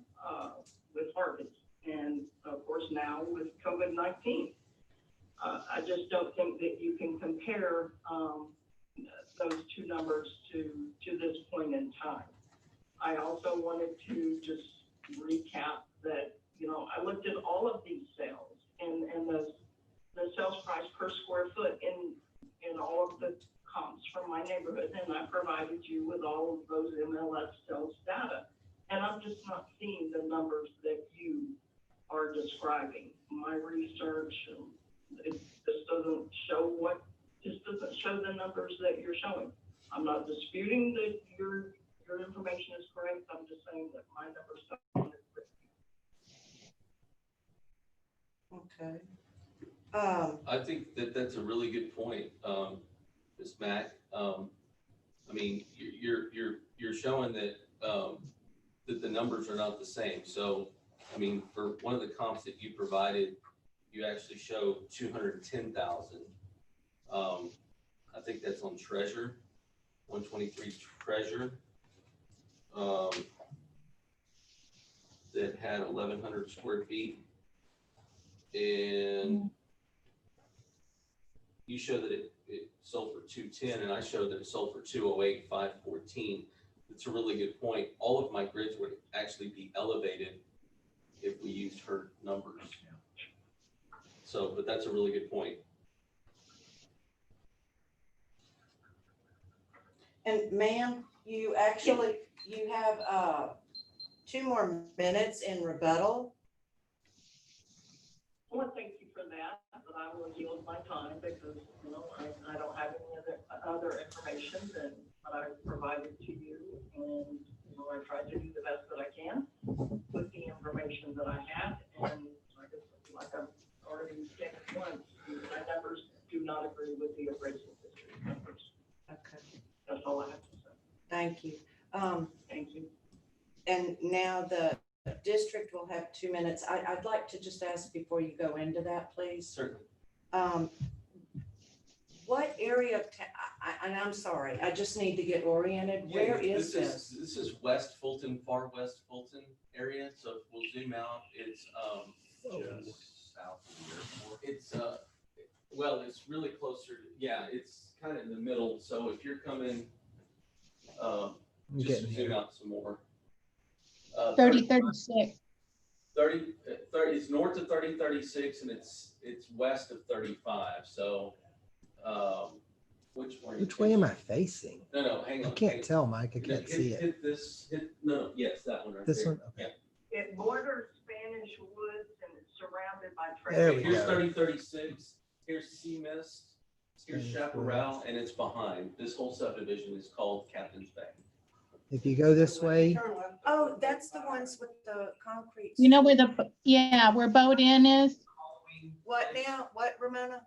with harvest. And of course now with COVID-19. I just don't think that you can compare those 2 numbers to this point in time. I also wanted to just recap that, you know, I looked at all of these sales and the sales price per square foot in all of the comps from my neighborhood, and I provided you with all of those MLS sales data. And I'm just not seeing the numbers that you are describing. My research, it just doesn't show the numbers that you're showing. I'm not disputing that your information is correct. I'm just saying that my numbers don't. Okay. I think that that's a really good point. Ms. Mack. I mean, you're showing that, that the numbers are not the same. So, I mean, for one of the comps that you provided, you actually show 210,000. I think that's on Treasure, 123 Treasure. That had 1,100 square feet. And you show that it sold for 210, and I showed that it sold for 208, 514. It's a really good point. All of my grids would actually be elevated if we used her numbers. So, but that's a really good point. And ma'am, you actually, you have 2 more minutes in rebuttal. Well, thank you for that, but I will yield my time because, you know, I don't have any other information than what I've provided to you. And, you know, I tried to do the best that I can with the information that I have. And like I've already stated once, my numbers do not agree with the appraisal district numbers. Okay. That's all I have to say. Thank you. Thank you. And now the district will have 2 minutes. I'd like to just ask before you go into that, please. Certainly. What area of town, and I'm sorry, I just need to get oriented. Where is this? This is West Fulton, far West Fulton area. So if we'll zoom out, it's just south of the airport. It's well, it's really closer. Yeah, it's kind of in the middle. So if you're coming, just zoom out some more. 3036. 30, it's north of 3036, and it's west of 35. So, Which way am I facing? No, hang on. I can't tell, Mike. I can't see it. Hit this. Yes, that one right This there. one? Okay. Yeah. It borders Spanish Woods and it's surrounded by There trees. we Here's go. 3036. Here's Seamist. Here's Spanish Chaparral, and it's behind. This whole subdivision is called Captain's Bay. If you go this way, Turn left. Oh, that's the ones with the concrete. You know where where Boat Inn is? What now? What, Ramona?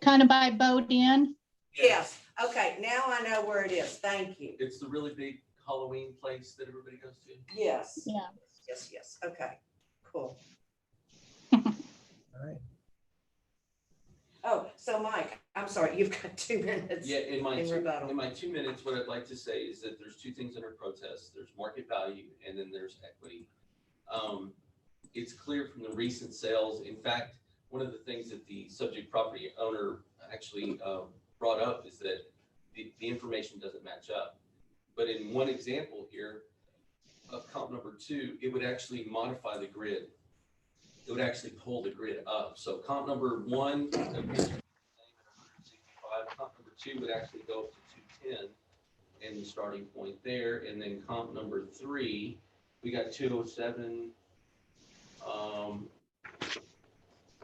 Kind of by Boat Inn. Yes. Okay, now I know where it is. Thank you. It's the really big Halloween place that everybody goes to. Yes. Yeah. Yes. Okay, cool. all right. Oh, so Mike, I'm sorry, you've got 2 minutes. Yeah, in my In rebuttal. 2 minutes, what I'd like to say is that there's 2 things under protest. There's market value, and then there's equity. It's clear from the recent sales. In fact, one of the things that the subject property owner actually brought up is that the information doesn't match up. But in one example here of comp number 2, it would actually modify the grid. It would actually pull the grid up. So comp number 1 appears to be the same at 165. Comp number 2 would actually go up to 210 and the starting point there. And then comp number 3, we got 207.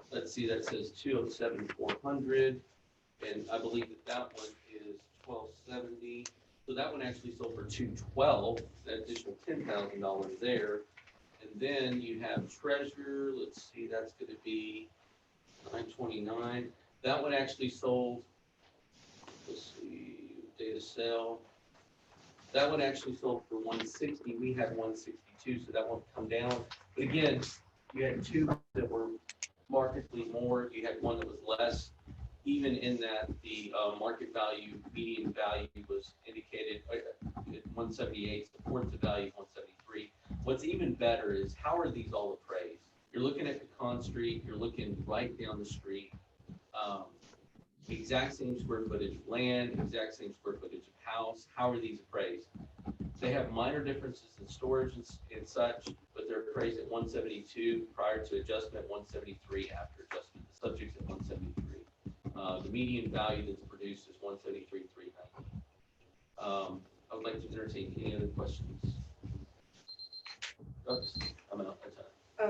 Let's see, that says 207 400, and I believe that one is 1270. So that one actually sold for 212. That additional $10,000 there. And then you have Treasure. Let's see, that's going to be 929. That one actually sold. Let's see, data sale. That one actually sold for 160. We had 162, so that one come down. But again, you had 2 that were markedly more. You had one that was less. Even in that, the market value, median value was indicated at 178. Supports the value of 173. What's even better is how are these all appraised? You're looking at Pecan Street. You're looking right down the street. The exact same square footage of land, exact same square footage of house. How are these appraised? They have minor differences in storage and such, but they're appraised at 172 prior to adjustment, 173 after adjustment. The subject's at 173. The median value that's produced is 173,390. I would like to entertain any other questions. Oops, I'm out of time.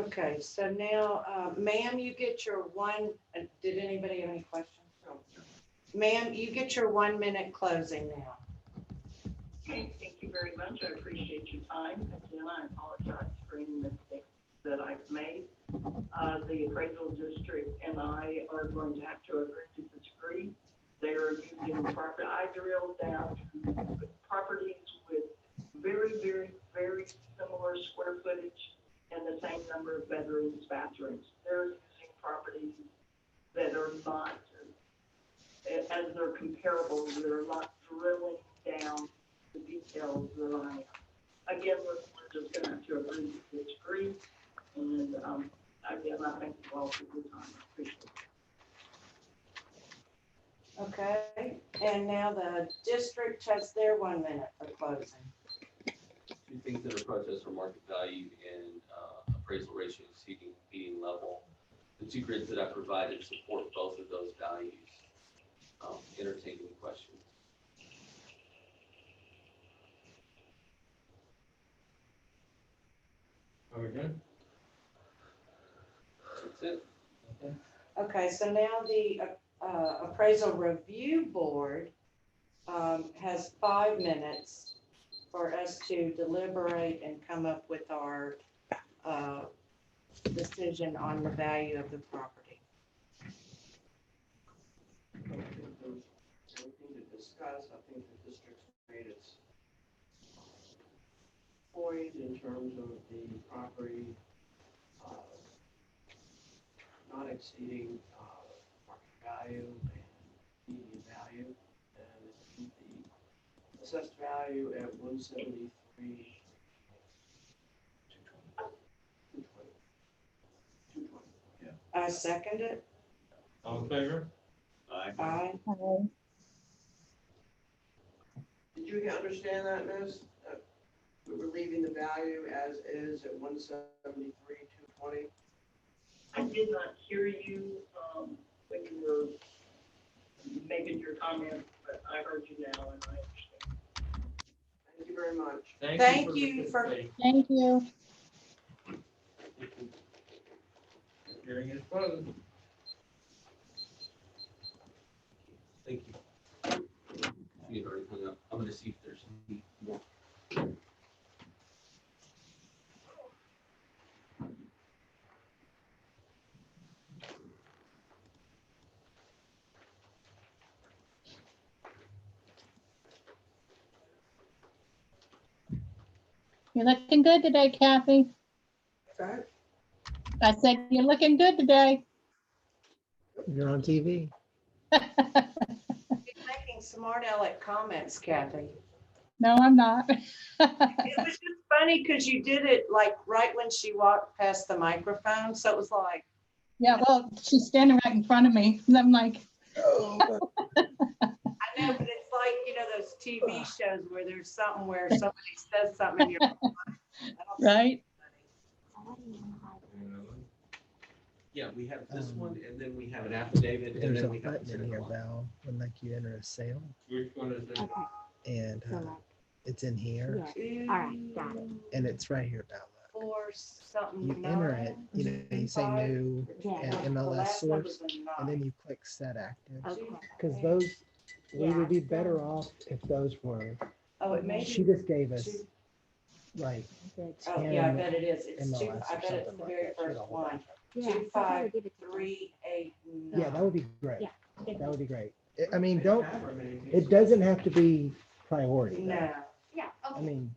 Okay, so now, ma'am, you get your did anybody have any questions? No. Ma'am, you get your 1 minute closing now. Okay, thank you very much. I appreciate your time. Again, I apologize for any mistakes that I've made. The appraisal district and I are going to have to agree to disagree. They're using property. details down to properties with very, very, very similar square footage and the same number of bedrooms, bathrooms. They're using properties that are not, as they're comparable, they're not drilling down the details that I am. Again, we're just gonna have to agree to disagree. And, again, I thank you all for your time. I appreciate it. Okay, and now the district has their 1 minute for closing. Two things that are processed for market value and appraisal ratio exceeding median level. The two grids that I provided support both of those values. Entertain any questions. Are we good? That's it. Okay, so now the appraisal review board has 5 minutes for us to deliberate and come up with our decision on the value of the property. I don't think there's anything to discuss. I think the district's made its point in terms of the property not exceeding market value and median value, and keep the assessed value at 173. 220. Yeah. I second it. All in favor? Aye. Did you understand that, Miss? We were leaving the value as is at 173, 220. I did not hear you, when you were making your comments, but I heard you now and I understand. Thank you very much. Thank you for- participating. Thank you. Hearing is closed. Thank you. You already hung up. I'm gonna see if there's any more. You're looking good today, Kathy. Okay. I said, you're looking good today. You're on TV. You're making smart aleck comments, Kathy. No, I'm not. It was just funny because you did it like right when she walked past the microphone. So it was like, Yeah, well, she's standing right in front of me. And I'm like, I know, but it's like, you know, those TV shows where there's something where somebody says something and you're like, I don't see right? Yeah, we have this one, and then we have an affidavit, and There's a then we have. button in here, Val, when like you enter a sale, Which one is it? and it's in here, it. All right, got it. and it's right here, Val. Or something. You enter it, you know, you say new Yeah, and The MLS last source, number's a and then nine. you click set active. okay. Because those, we Yeah, would be I better saw. off if those were, Oh, it may she be. just gave us two- like, Good. Oh, yeah, I 10 bet it is. It's two, MLS I or bet it's something the like very that. She had first a whole one. bunch of Yeah, Two, I'll probably five, give it to them. 3, 8, 9. them. Yeah, that would be great. Yeah. Good. That would be great. I mean, don't, it doesn't have to be priority. though. No. Yeah, I okay, mean,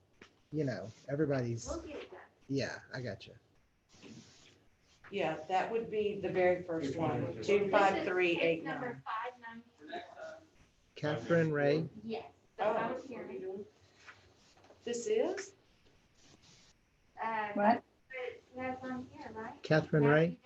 you know, everybody's, we'll get it done. yeah, I got you. Yeah, that would be the very first Which one one. is it? 2, 5, 3, It's 8, number 9. 590. Catherine Ray, Yes, that's what I Oh. was hearing. This is? What? That's on here, right? Catherine Ray.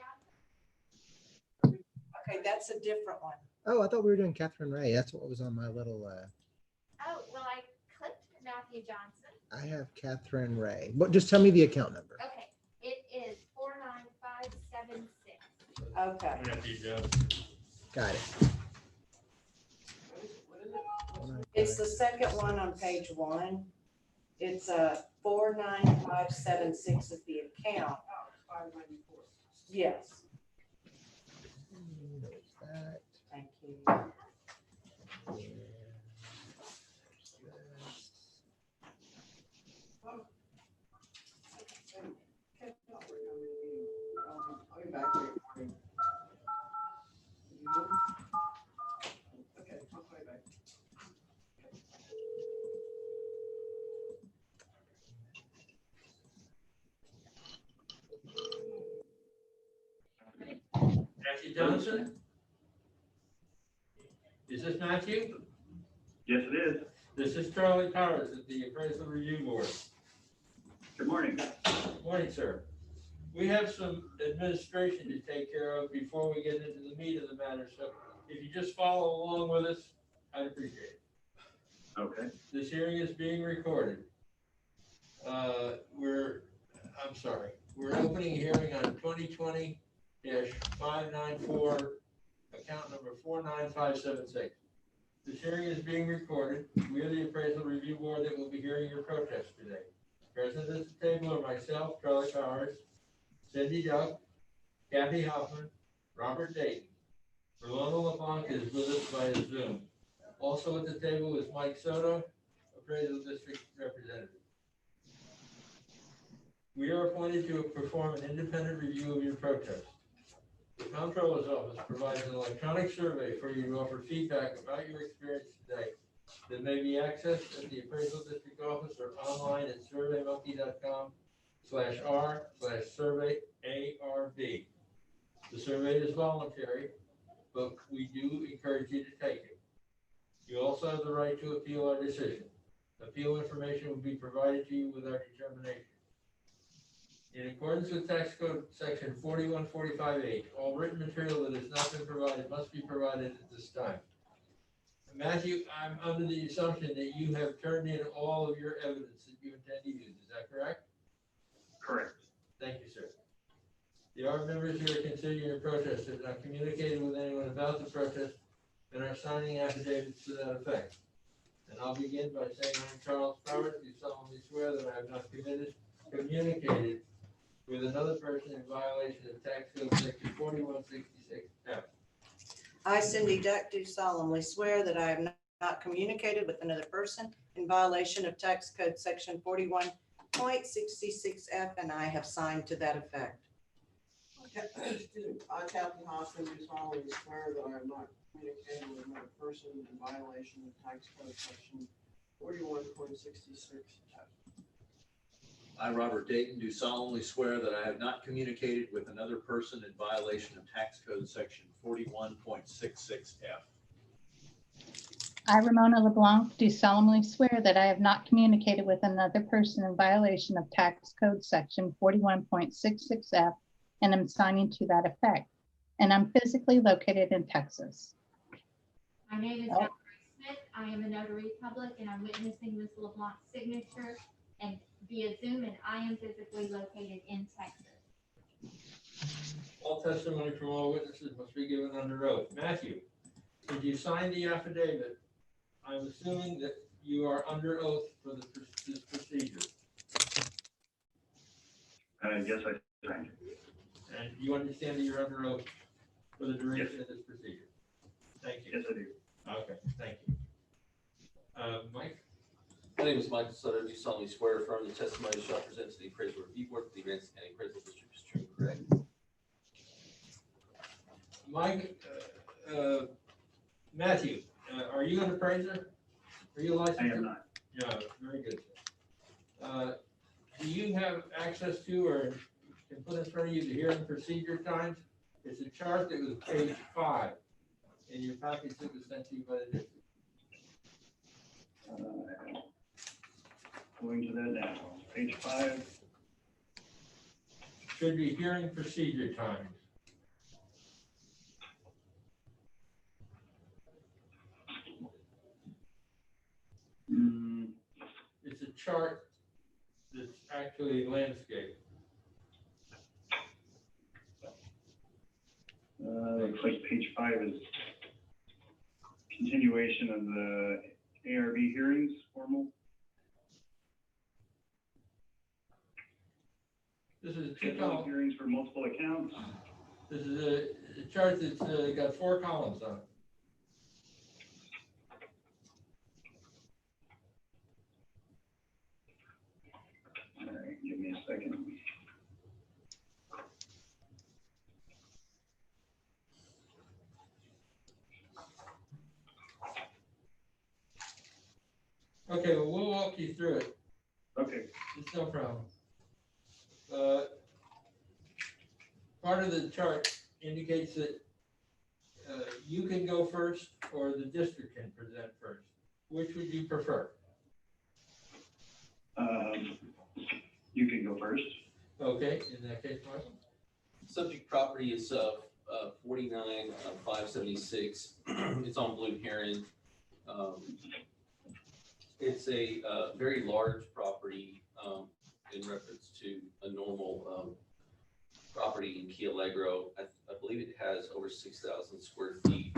Okay, that's a different one. Oh, I thought we were doing Catherine Ray. That's what was on my little, Oh, well, I clicked Matthew Johnson. I have Catherine Ray. But just tell me the account number. Okay, it is 49576. Okay. Matthew Jones. Got it. It's the second one on page 1. It's 49576 is the account. 594. Yes, There's that. thank you. There's this. I'll be back later. Okay, I'll call you back. Matthew Johnson? Is this Matthew? Yes, it is. This is Charlie Powers at the Appraisal Review Board. Good morning. Morning, sir. We have some administration to take care of before we get into the meat of the matter, so if you just follow along with us, I'd appreciate it. Okay. This hearing is being recorded. We're opening a hearing on 2020-594, account number 49576. This hearing is being recorded. We are the Appraisal Review Board that will be hearing your protest today. Present at the table are myself, Charlie Powers, Cindy Duck, Kathy Hoffman, Robert Dayton. Rolando LeBlanc is with us via Zoom. Also at the table is Mike Soto, Appraisal District Representative. We are appointed to perform an independent review of your protest. The Comptroller's Office provides an electronic survey for you to offer feedback about your experience today that may be accessed at the Appraisal District Office or online at surveymonkey.com/r/survey-ARB. The survey is voluntary, but we do encourage you to take it. You also have the right to appeal our decision. Appeal information will be provided to you with our determination. In accordance with Tax Code Section 4145H, all written material that has not been provided must be provided at this time. Matthew, I'm under the assumption that you have turned in all of your evidence that you intend to use. Is that correct? Correct. Thank you, sir. The ARB members who are considering your protest have not communicated with anyone about the protest and are signing affidavits to that effect. And I'll begin by saying I'm Charles Powers. Do solemnly swear that I have not communicated with another person in violation of Tax Code Section 4166F. I, Cindy Duck, do solemnly swear that I have not communicated with another person in violation of Tax Code Section 41.66F, and I have signed to that effect. I, Kathy Hoffman, do solemnly swear that I have not communicated with another person in violation of Tax Code Section 41.66F. I, Robert Dayton, do solemnly swear that I have not communicated with another person in violation of Tax Code Section 41.66F. I, Ramona LeBlanc, do solemnly swear that I have not communicated with another person in violation of Tax Code Section 41.66F, and am signing to that effect. And I'm physically located in Texas. My name is Valerie Smith. I am a notary public and I'm witnessing Ms. LeBlanc's signature and via Zoom, and I am physically located in Texas. All testimony from all witnesses must be given under oath. Matthew, did you sign the affidavit? I'm assuming that you are under oath for this procedure. Yes, I signed it. And you understand that you're under oath for the duration of this procedure? Thank you. Yes, I do. Okay, thank you. Mike? My name is Michael Sutter. Do solemnly swear or affirm the testimony shall present to the Appraisal Review Board that the events and Appraisal District is true and correct. Mike, Matthew, are you an appraiser? Are you a licensed? I am not. Yeah, very good. Do you have access to or can put in front of you the hearing procedure times? It's a chart that was page 5 in your package that was sent to you by the district. Going to that now. Page 5. Should be hearing procedure times. It's a chart that's actually landscape. Looks like page 5 is continuation of the ARB hearings formal. This is a Scheduled hearings for multiple accounts. This is a chart that's got 4 columns on it. All right, give me a second. Okay, well, we'll walk you through it. Okay. It's no problem. Part of the chart indicates that you can go first or the district can present first. Which would you prefer? You can go first. Okay, in that case, Michael? Subject property is 49,576. It's on Blue Heron. It's a very large property in reference to a normal property in Key Allegro. I believe it has over 6,000 square feet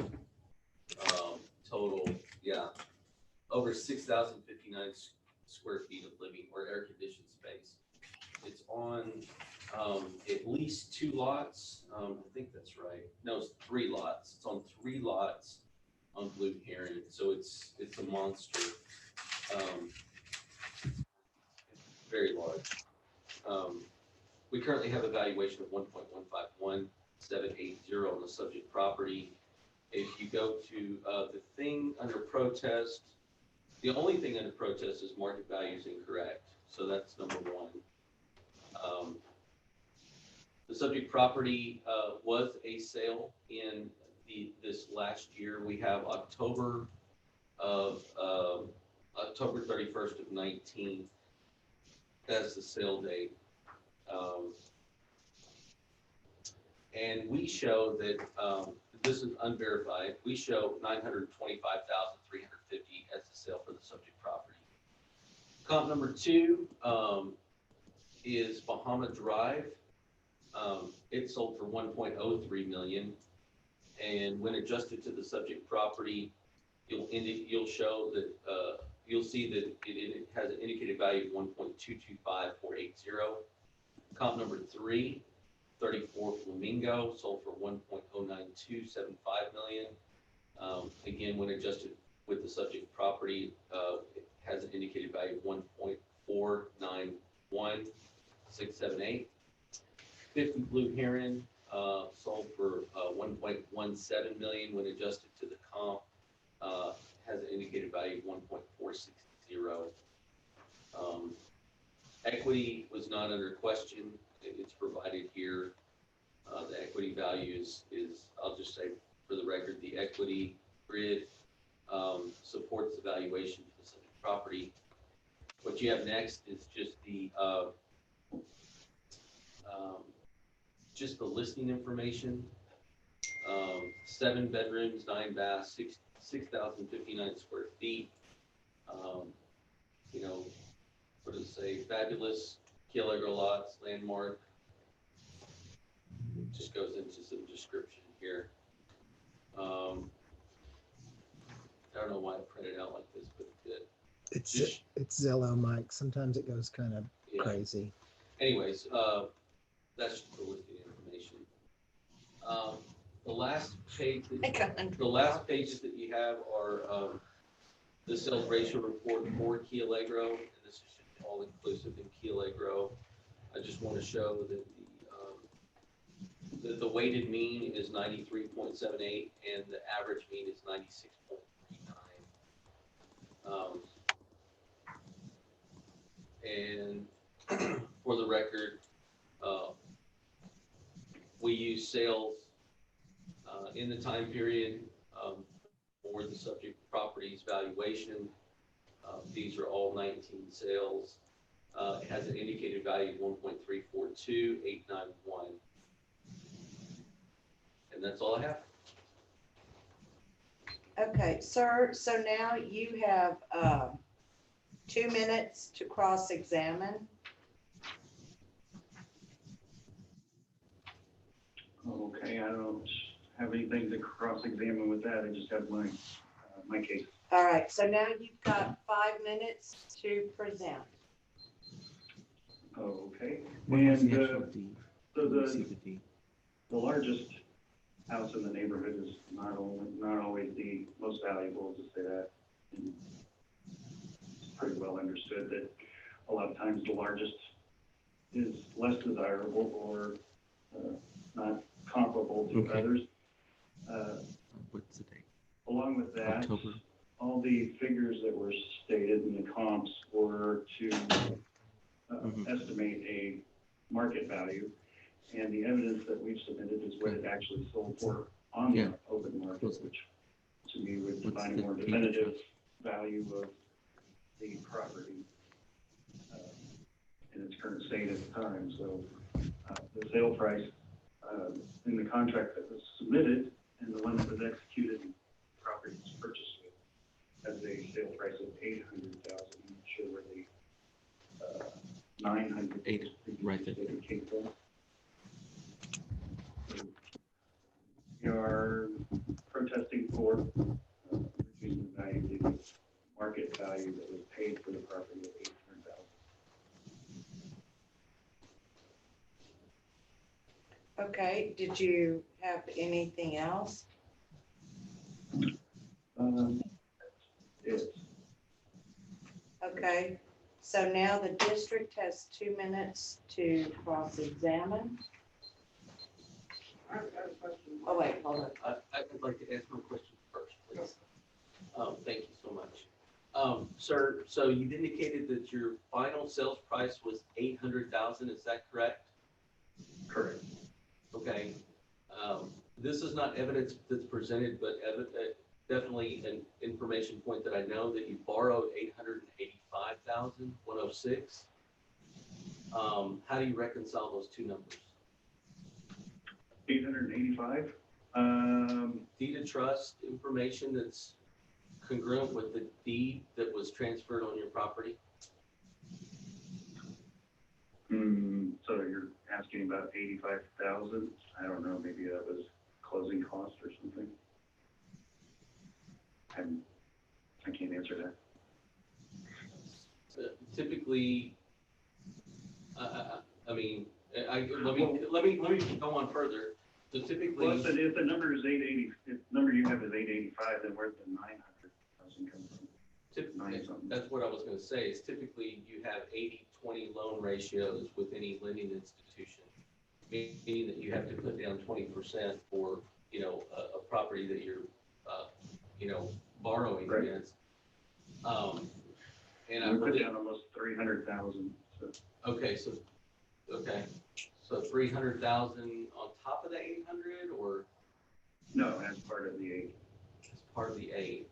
total. Yeah, over 6,059 square feet of living or air conditioned space. It's on at least 2 lots. I think that's right. No, it's 3 lots. It's on 3 lots on Blue Heron. So it's a monster. Very large. We currently have a valuation of 1.151780 on the subject property. If you go to the thing under protest, the only thing under protest is market value is incorrect. So that's number 1. The subject property was a sale in this last year. We have October 31st of 19. That's the sale date. And we show that this is unverified. We show 925,350 as the sale for the subject property. Comp number 2 is Bahama Drive. It sold for 1.03 million. And when adjusted to the subject property, you'll show that you'll see that it has an indicated value of 1.225480. Comp number 3, 34 Flamingo, sold for 1.09275 million. Again, when adjusted with the subject property, it has an indicated value of 1.491678. 50 Blue Heron sold for 1.17 million. When adjusted to the comp, has an indicated value of 1.460. Equity was not under question. It's provided here. The equity value is, I'll just say for the record, the equity grid supports the valuation for the subject property. What you have next is just the listing information. 7 bedrooms, 9 baths, 6,059 square feet. What does it say? Fabulous Key Allegro lots, landmark. Just goes into some description here. I don't know why I printed out like this, but it did. It's Zillow, Mike. Sometimes it goes kind of crazy. Anyways, that's just the listing information. The last pages that you have are the sales ratio report for Key Allegro, and this is all inclusive in Key Allegro. I just want to show that the weighted mean is 93.78 and the average mean is 96.39. And for the record, we use sales in the time period for the subject property's valuation. These are all 19 sales. It has an indicated value of 1.342891. And that's all I have. Okay, sir, so now you have 2 minutes to cross-examine. Okay, I don't have anything to cross-examine with that. I just have my case. All right, so now you've got 5 minutes to present. Okay, When was and the actual deed? so When did you see the deed? the largest house in the neighborhood is not always the most valuable, to say that. And it's pretty well understood that a lot of times the largest is less desirable or not comparable to others. What's the date? Along with that, October. all the figures that were stated in the comps were to estimate a market value. And the evidence that we've submitted is what it actually sold for on Yeah. the open market, which to me would What's define a the more deed of definitive value of the property in its current state at the time. So the sale price in the contract that was submitted and the one that was executed and property was purchased with has a sale price of $800,000. I'm not sure where the 900 right there. came from. We are protesting for reducing the value, the market value that was paid for the property of $800,000. Okay, did you have anything else? Yes. Okay, so now the district has 2 minutes to cross-examine. I have a question. Oh, wait, hold on. I'd like to ask my question first, please. Thank you so much. Sir, so you indicated that your final sales price was 800,000, is that correct? Correct. Okay. This is not evidence that's presented, but definitely an information point that I know that you borrowed 885,106. How do you reconcile those two numbers? 885. Deed of trust information that's congruent with the deed that was transferred on your property? So you're asking about 85,000? I don't know, maybe that was closing cost or something. I can't answer that. Typically, let me go on further. So typically, Well, if the number is 880, if the number you have is 885, then where's the 900,000 come from? that's what I was going to say. Is typically you have 80-20 loan ratios with any lending institution, meaning that you have to put down 20% for a property that you're borrowing Right. against. And I We put believe, down almost 300,000. So okay, so 300,000 on top of the 800, or no, as part of the 8. as part of the 8?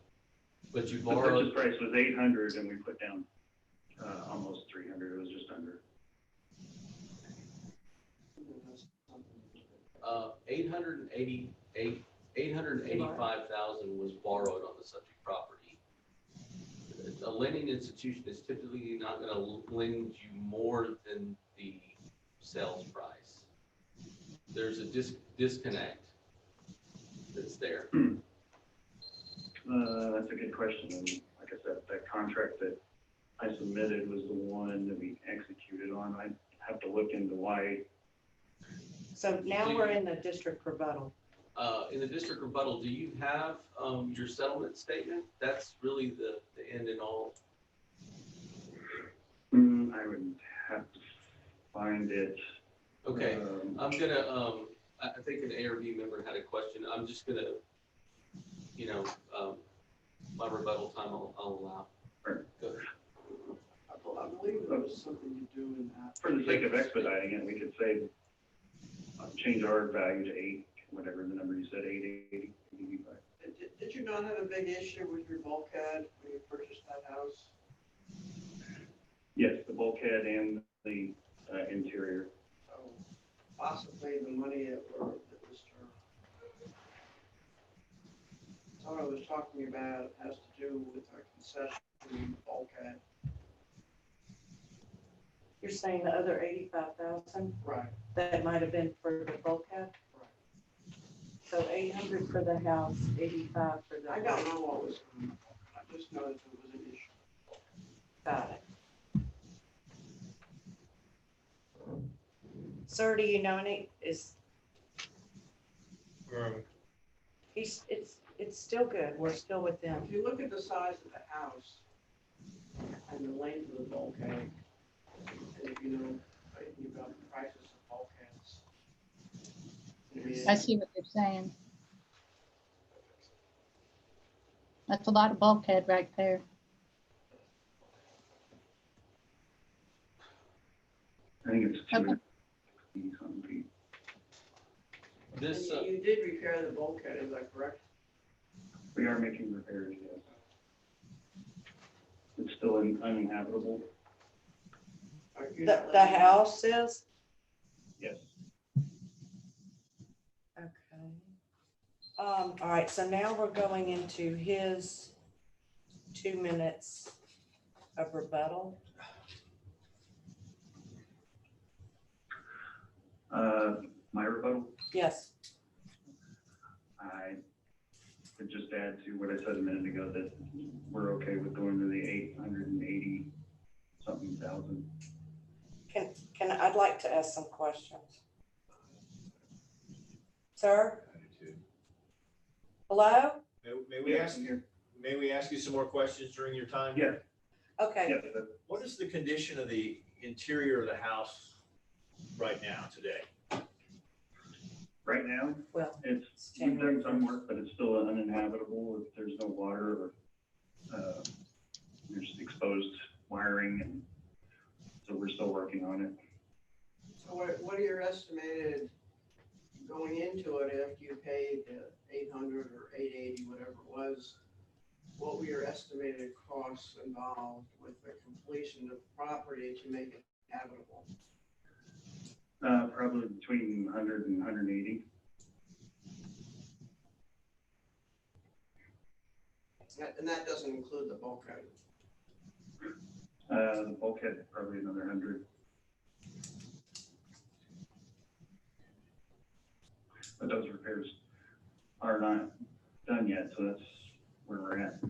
But you The borrowed. purchase price was 800, and we put down almost 300. It was just under. 885,000 was borrowed on the subject property. A lending institution is typically not going to lend you more than the sales price. There's a disconnect that's there. That's a good question. And like I said, that contract that I submitted was the one that we executed on. I have to look into why. So now we're in the district rebuttal. In the district rebuttal, do you have your settlement statement? That's really the end and all. I would have to find it. Okay, I'm gonna, I think an ARB member had a question. I'm just gonna, my rebuttal time I'll allow. Sure. Go ahead. I believe it was something you do in that. For the sake of expediting it, we could say, change our value to 8, whatever the number you said, 880, 85. Did you not have a big issue with your bulkhead when you purchased that house? Yes, the bulkhead and the interior. So possibly the money that was what I was talking about has to do with our concession bulkhead. You're saying the other 85,000 Right. that might have been for the bulkhead? Right. So 800 for the house, 85 for the. I don't know what was going on. I just know that there was an issue. Got it. Sir, do you know any, it's still good. We're still with them. If you look at the size of the house and the length of the bulkhead, and if you know, you've got the prices of bulkheads. I see what you're saying. That's a lot of bulkhead right there. I think it's Okay. 260 something feet. This, And you did repair the bulkhead, is that correct? We are making repairs, yes. It's still uninhabitable, Are you The, not the letting- house is? yes. Okay. All right, so now we're going into his 2 minutes of rebuttal. My rebuttal, Yes, I would just add to what I said a minute ago, that we're okay with going to the 880 something thousand. I'd like to ask some questions. Sir? Hello? May we ask you, may we ask you some more questions during your time? Yeah. Okay, Yes, What is the condition of the interior of the house right now, today? right now, well, it's, we've done some work, but it's still uninhabitable. If there's no water or, there's exposed wiring, and so we're still working on it. So what are your estimated going into it after you paid 800 or 880, whatever it was? What were your estimated costs involved with the completion of the property to make it habitable? Probably between 100 and 180. And that doesn't include the bulkhead. The bulkhead, probably another 100. But those repairs are not done yet, so that's where we're at.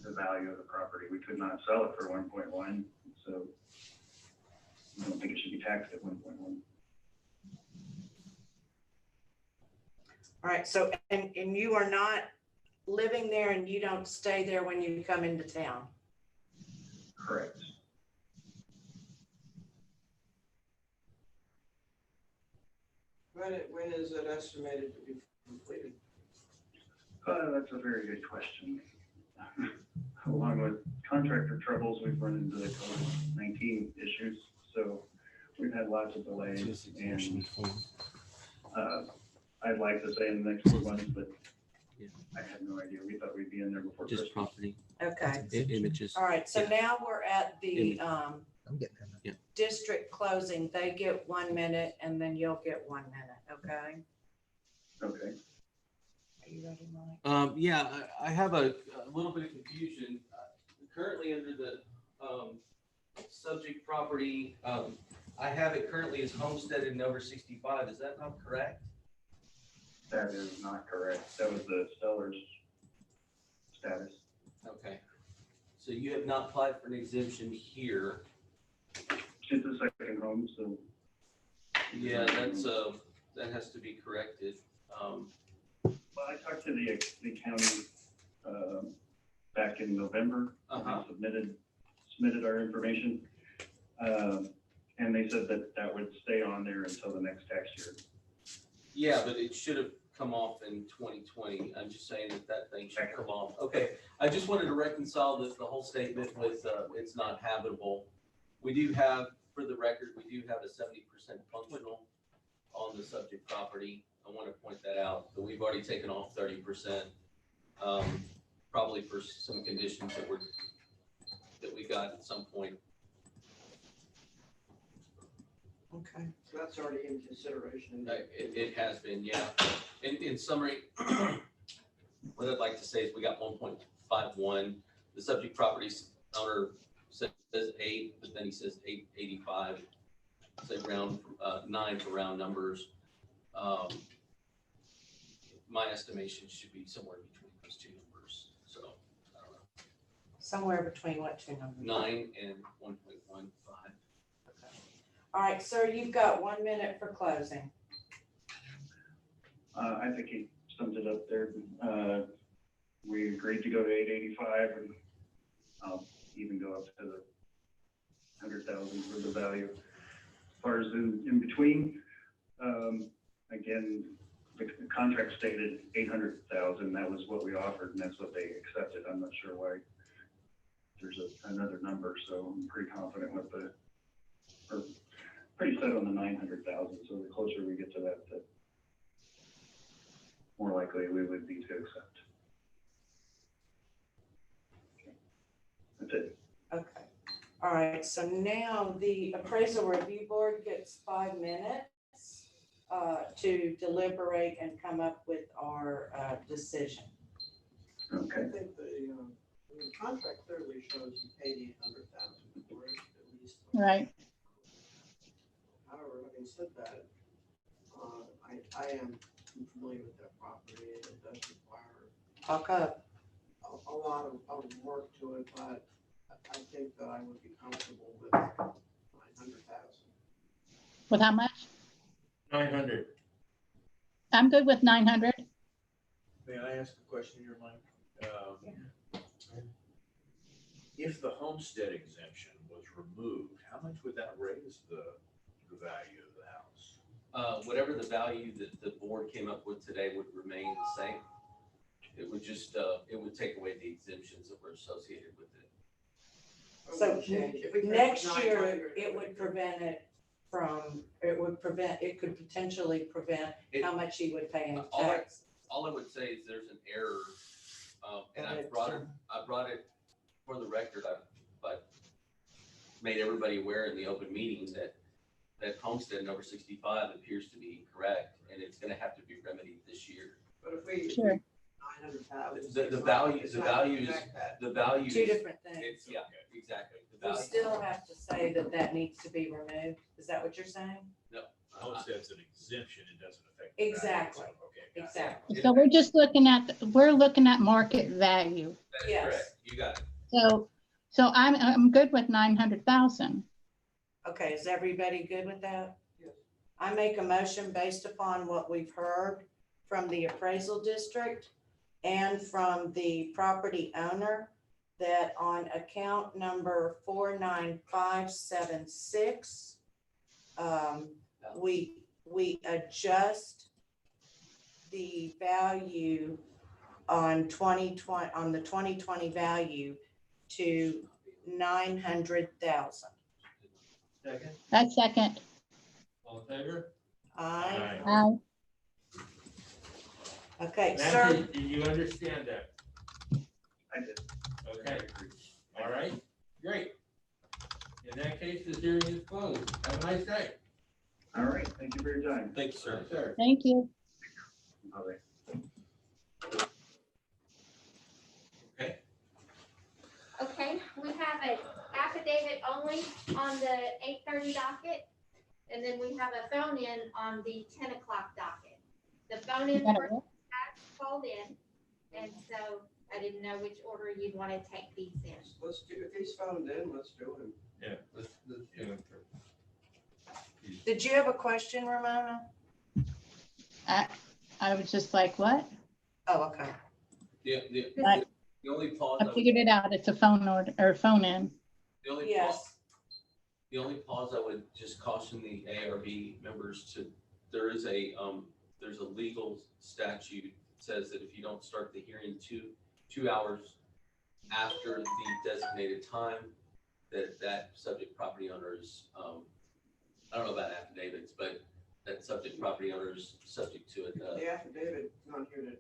The value of the property, we could not sell it for 1.1, so I don't think it should be taxed at 1.1. all right, so, and you are not living there and you don't stay there when you come into town? Correct. When is it estimated to be completed? That's a very good question. Along with contractor troubles, we've run into the COVID-19 issues, so we've had lots of delays. And I'd like to say in the next few months, but I have no idea. We thought we'd be in there before Just Christmas. property, Okay, images. all right, so now we're at the I'm getting that. district closing. They get 1 minute and then you'll get 1 minute, okay? Okay. Are you ready, Mike? Yeah, I have a little bit of confusion. Currently under the subject property, I have it currently as homesteaded and over 65. Is that not correct? That is not correct. That was the seller's status. Okay. So you have not applied for an exemption here. It's a second home, so. Yeah, that's that has to be corrected. Well, I talked to the county back in November. Uh-huh. We submitted our information. And they said that would stay on there until the next tax year. Yeah, but it should have come off in 2020. I'm just saying that thing should come off. Okay, I just wanted to reconcile the whole statement with it's not habitable. We do have, for the record, we do have a 70% functional on the subject property. I want to point that out, but we've already taken off 30%, probably for some conditions that we got at some point. Okay. So that's already in consideration. It has been, yeah. In summary, what I'd like to say is we got 1.51. The subject property's owner says 8, but then he says 885. Say round 9 for round numbers. My estimation should be somewhere between those two numbers. So I don't know, Somewhere between what two numbers? 9 and 1.15. All right, sir, you've got 1 minute for closing. I think he summed it up there. We agreed to go to 885, and I'll even go up to the 100,000 for the value. As far as in between, again, the contract stated 800,000. That was what we offered, and that's what they accepted. I'm not sure why there's another number, so I'm pretty confident with pretty set on the 900,000, so the closer we get to that, the more likely we would be to accept. That's it. Okay. All right, so now the appraisal review board gets 5 minutes to deliberate and come up with our decision. Okay. I think the contract clearly shows you paid 800,000 for it at least. Right. However, having said that, I am familiar with that property and it does require Talk up. a lot of work to it, but I think that I would be comfortable with 900,000. With how much? 900. I'm good with 900. May I ask a question here, Mike? If the homestead exemption was removed, how much would that raise the value of the house? Whatever the value that the board came up with today would remain the same. It would just, it would take away the exemptions that were associated with it. So If we kept next 900, year, it would prevent it from, it could potentially prevent how much he would pay in tax. All I would say is there's an error, and I And brought it for the record. I've made everybody aware in the open meeting that homestead number 65 appears to be incorrect, and it's going to have to be remedied this year. But if we, Sure. 900,000. The value is Two different things. It's, yeah, exactly. The We value. still have to say that that needs to be removed. Is that what you're saying? No. Homestead's an exemption, it doesn't affect. the value, Exactly. so, okay, got it. Exactly. So we're looking at market value. That is Yes. correct. You got it. So I'm good with 900,000. Okay, is everybody good with that? Yes. I make a motion based upon what we've heard from the appraisal district and from the property owner that on account number 49576, we adjust the value on the 2020 value to 900,000. Second. That's second. All in favor? Aye. Aye. Okay, sir. Nancy, do you understand that? I did. Okay, all right, great. In that case, the hearing is closed. Have a nice day. All right. Thank you for your time. Thank you, sir. Sir. Thank you. Bye-bye. Okay, we have an affidavit only on the 8:30 docket, and then we have a phone in on the 10 o'clock docket. The phone in Got it. person has called in, and so I didn't know which order you'd want to take these in. Let's do, if he's phoned in, let's do him. Yeah, let's do it. Did you have a question, Ramona? I was just like, what? Oh, okay. The only pause, I figured it out. It's a phone order or phone in. the only pause, Yes. the only pause I would just caution the ARB members to, there's a legal statute that says that if you don't start the hearing two hours after the designated time, that subject property owner is, I don't know about affidavits, but that subject property owner is subject to it. The affidavit is not here to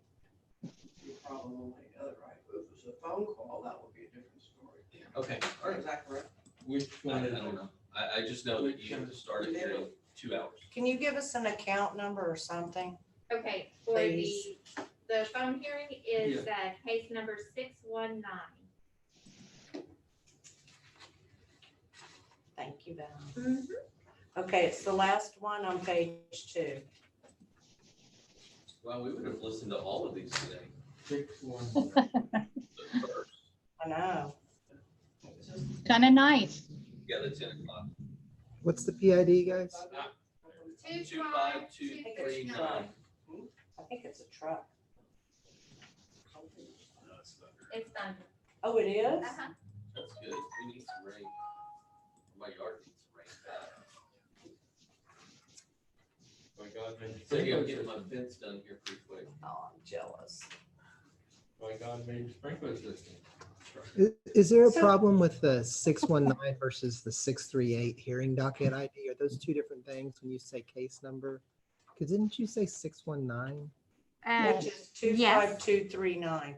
be a problem only the other, right? If it was a phone call, that would be a different story. Okay, all right. Is that correct? Which I one don't is it? know. I just know that you have to start a hearing 2 hours. Can you give us an account number or something? Okay, for Please. the phone hearing is case number 619. Thank you, Val. Okay, it's the last one on page 2. Well, we would have listened to all of these today. 6-1. The first. I know. Kind of nice. Yeah, the 10 o'clock. What's the PID, guys? 25239. I think it's a truck. No, it's thunder. It's done. Oh, it is? Uh-huh. That's good. We need some rain. My yard needs some rain. My God, made the So yeah, I'm sprinkler getting my system. fence done here pretty quick. Oh, I'm jealous. My God, made the sprinkler system. Is there a So- problem with the 619 versus the 638 hearing docket ID? Are those two different things when you say case number? Because didn't you say 619? Which is 25239.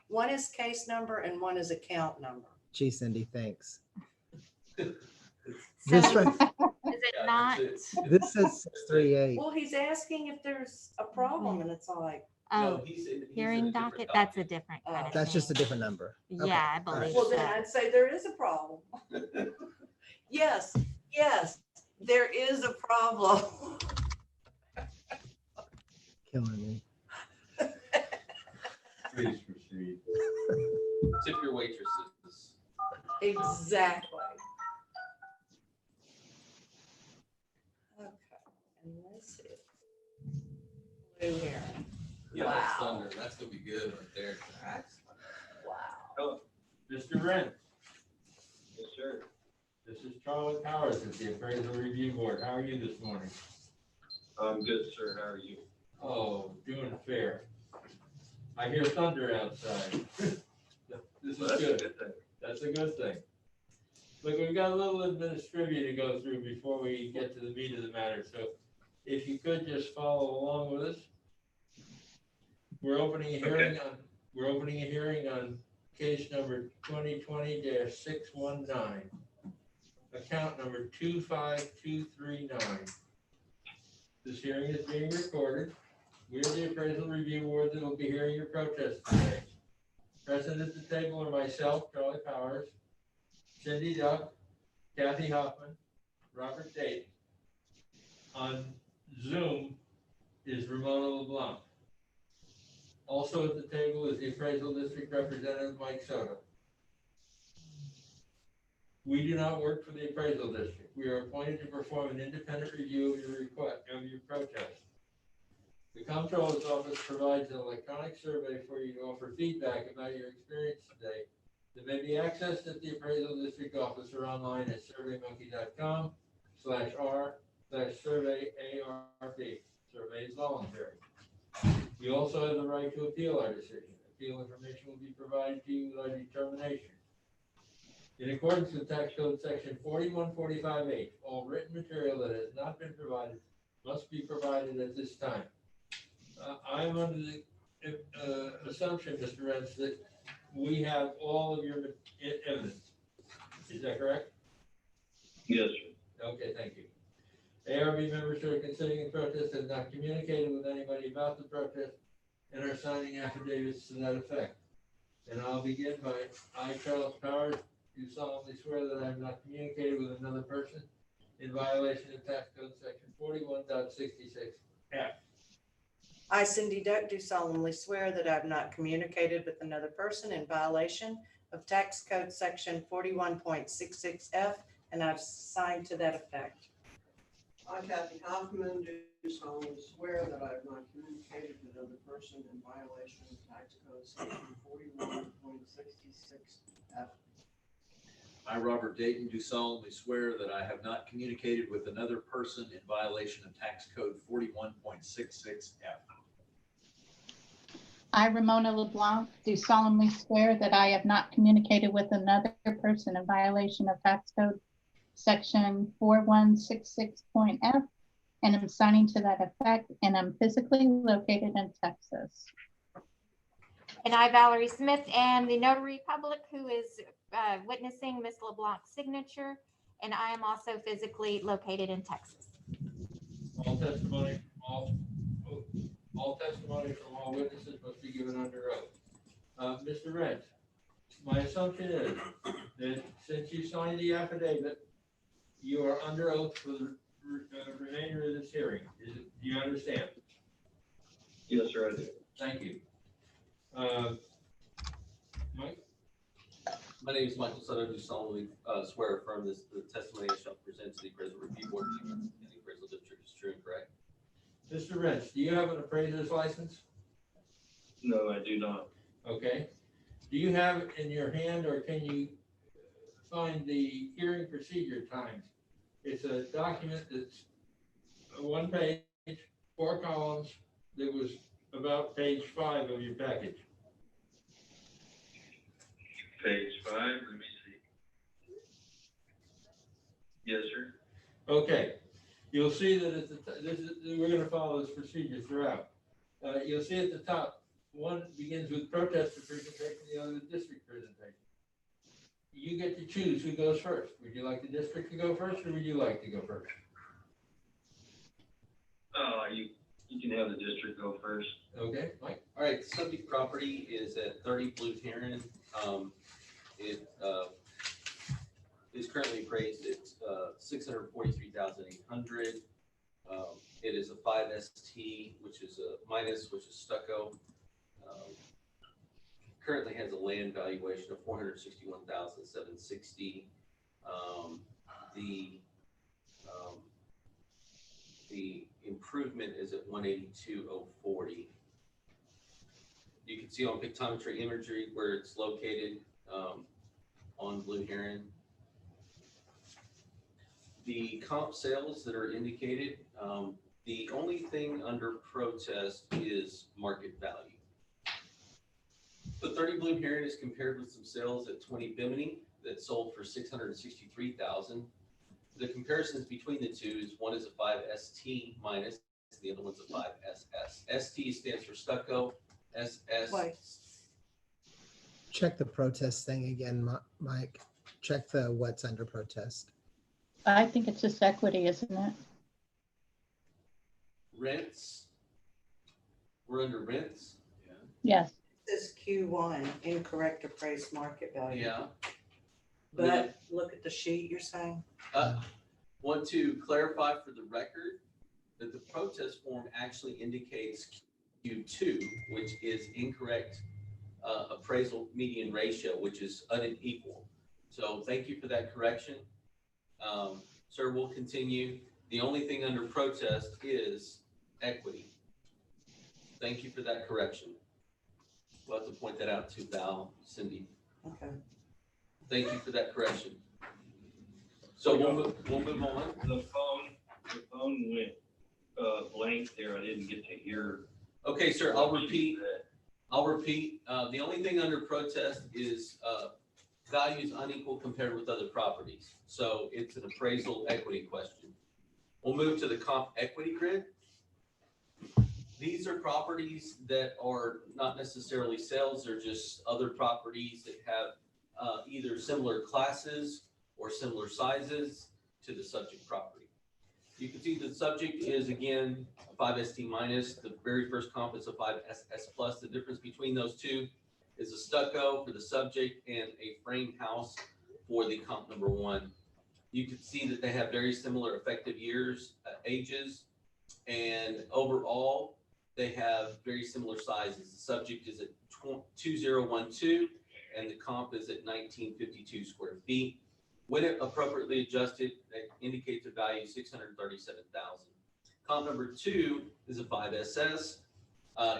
One is case number and one is account number. Gee, Cindy, thanks. So This right, is it Yeah, not? that's this says 638. Well, he's asking if there's a problem and it's like, No, Oh, he said- he said a hearing different docket, that's a docket. different kind of That's just a thing. different number. Okay, Yeah, I all right. believe well, then so. I'd say there is a problem. Yes, yes, there is a problem. Killing me. Please proceed. Tip your waitresses. Exactly. Okay, and this is blue heron. Yeah, Wow. that's thunder. That's gonna be good right there. Wow. Mr. Rent, Yes, sir. this is Charlie Powers at the Appraisal Review Board. How are you this morning? I'm good, sir. How are you? Oh, doing fair. I hear thunder outside. This is good. thing. That's a good thing. Look, we've got a little administrivia to go through before we get to the meat of the matter, so if you could just follow along with us. We're opening a hearing on case number 2020-619, account number 25239. This hearing is being recorded. We are the Appraisal Review Board that will be hearing your protest today. Present at the table are myself, Charlie Powers, Cindy Duck, Kathy Hoffman, Robert Dayton. On Zoom is Ramona LeBlanc. Also at the table is the Appraisal District Representative Mike Soto. We do not work for the Appraisal District. We are appointed to perform an independent review of your request, of your protest. The Comptroller's Office provides an electronic survey for you to offer feedback about your experience today that may be accessed at the Appraisal District Office or online at surveymonkey.com/r/survey-ARB. Survey is voluntary. You also have the right to appeal our decision. Appeal information will be provided to you with our determination. In accordance with Tax Code Section 4145H, all written material that has not been provided must be provided at this time. I'm under the assumption, Mr. Rentz, that we have all of your evidence. Is that correct? Yes, sir. Okay, thank you. ARB members who are considering the protest have not communicated with anybody about the protest and are signing affidavits to that effect. And I'll begin by, I, Charles Powers, do solemnly swear that I have not communicated with another person in violation of Tax Code Section 41.66F. I, Cindy Duck, do solemnly swear that I have not communicated with another person in violation of Tax Code Section 41.66F, and I've signed to that effect. I, Kathy Hoffman, do solemnly swear that I have not communicated with another person in violation of Tax Code Section 41.66F. I, Robert Dayton, do solemnly swear that I have not communicated with another person in violation of Tax Code 41.66F. I, Ramona LeBlanc, do solemnly swear that I have not communicated with another person in violation of Tax Code Section 4166.f, and am signing to that effect, and I'm physically located in Texas. And I, Valerie Smith, am the notary public who is witnessing Ms. LeBlanc's signature, and I am also physically located in Texas. All testimony from all witnesses must be given under oath. Mr. Rent, my assumption is that since you signed the affidavit, you are under oath for the remainder of this hearing. Do you understand? Yes, sir, I do. Thank you. Mike? My name is Michael Sutter. Do solemnly swear or affirm this, the testimony I shall present to the Appraisal Review Board and the Appraisal District is true and correct. Mr. Rentz, do you have an appraiser's license? No, I do not. Okay. Do you have in your hand, or can you find the hearing procedure times? It's a document that's one page, 4 columns, that was about page 5 of your package. Page 5, let me see. Yes, sir. Okay, you'll see that at the, we're gonna follow this procedure throughout. You'll see at the top, one begins with protester presentation, the other with district presentation. You get to choose who goes first. Would you like the district to go first, or would you like to go first? You can have the district go first. Okay, Mike? All right, the subject property is at 30 Blue Heron. It is currently appraised at $643,800. It is a 5 ST, which is a minus, which is stucco. Currently has a land valuation of $461,760. The improvement is at $182,040. You can see on pictometry imagery where it's located on Blue Heron. The comp sales that are indicated, the only thing under protest is market value. The 30 Blue Heron is compared with some sales at 20 Bimini that sold for $663,000. The comparisons between the two is one is a 5 ST minus, the other one's a 5 SS. ST stands for stucco, SS. Wait. Check the protest thing again, Mike. Check the what's under protest. I think it's just equity, isn't it? Rents. We're under rents. Yes. This Q1, incorrect appraised market value. Yeah. But look at the sheet you're saying. Want to clarify for the record that the protest form actually indicates Q2, which is incorrect appraisal median ratio, which is unequal. So thank you for that correction. Sir, we'll continue. The only thing under protest is equity. Thank you for that correction. We'll have to point that out to Val, Cindy. Okay. Thank you for that correction. So we'll move on. The phone went blank there. I didn't get to hear. Okay, sir, I'll repeat. The only thing under protest is values unequal compared with other properties. So it's an appraisal equity question. We'll move to the comp equity grid. These are properties that are not necessarily sales, they're just other properties that have either similar classes or similar sizes to the subject property. You can see the subject is again a 5 ST minus. The very first comp is a 5 SS plus. The difference between those two is a stucco for the subject and a frame house for the comp number 1. You can see that they have very similar effective years, ages, and overall they have very similar sizes. The subject is at 2012 and the comp is at 1952 square feet. When it appropriately adjusted, that indicates a value of $637,000. Comp number 2 is a 5 SS.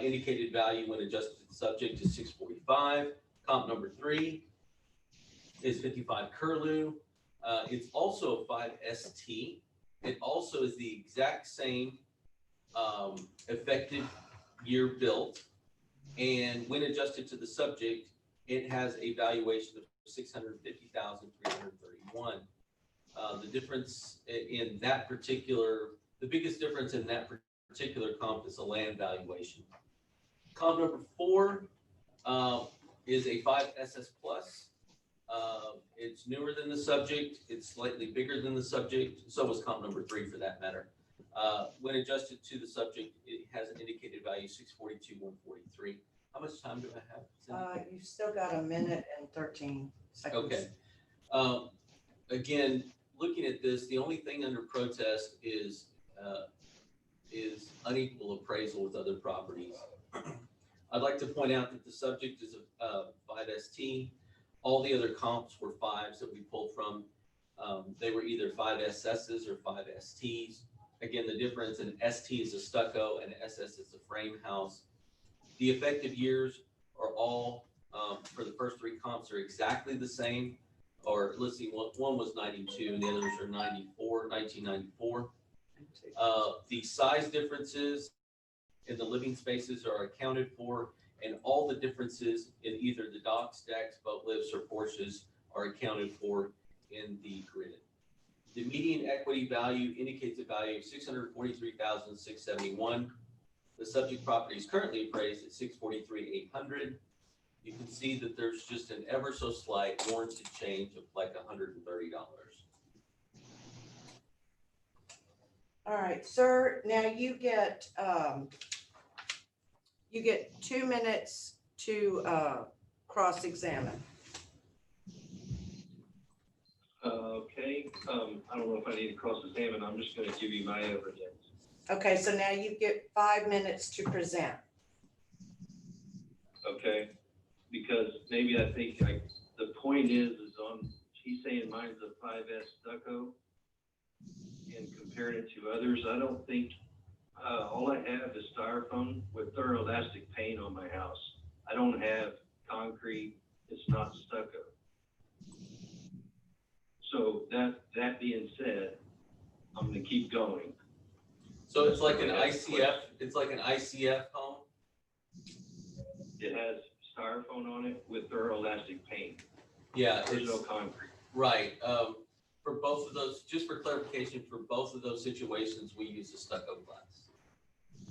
Indicated value when adjusted to the subject is $645. Comp number 3 is 55 Curlew. It's also a 5 ST. It also is the exact same effective year built. And when adjusted to the subject, it has a valuation of $650,331. The difference in that particular, the biggest difference in that particular comp is a land valuation. Comp number 4 is a 5 SS plus. It's newer than the subject. It's slightly bigger than the subject. So was comp number 3 for that matter. When adjusted to the subject, it has an indicated value 642,143. How much time do I have, Cindy? You've still got a minute and 13 seconds. Okay. Again, looking at this, the only thing under protest is unequal appraisal with other properties. I'd like to point out that the subject is a 5 ST. All the other comps were 5s that we pulled from. They were either 5 SSs or 5 STs. Again, the difference in ST is a stucco and SS is a frame house. The effective years are all, for the first 3 comps, are exactly the same. Or let's see, one was 92 and the others are 1994. The size differences in the living spaces are accounted for and all the differences in either the docks, decks, boat lifts, or porches are accounted for in the grid. The median equity value indicates a value of $643,671. The subject property is currently appraised at $643,800. You can see that there's just an ever so slight warranted change of like $130. All right, sir, now you get 2 minutes to cross-examine. Okay, I don't know if I need to cross-examine, I'm just gonna give you my evidence. Okay, so now you get 5 minutes to present. Okay, because maybe I think the point is on, he's saying mine's a 5S stucco and comparing it to others, I don't think, all I have is styrofoam with thorough elastic paint on my house. I don't have concrete, it's not stucco. So that being said, I'm gonna keep going. So it's like an ICF home? It has styrofoam on it with thorough elastic paint. Yeah, There's it's no concrete. right. For both of those, just for clarification, for both of those situations, we use a stucco glass.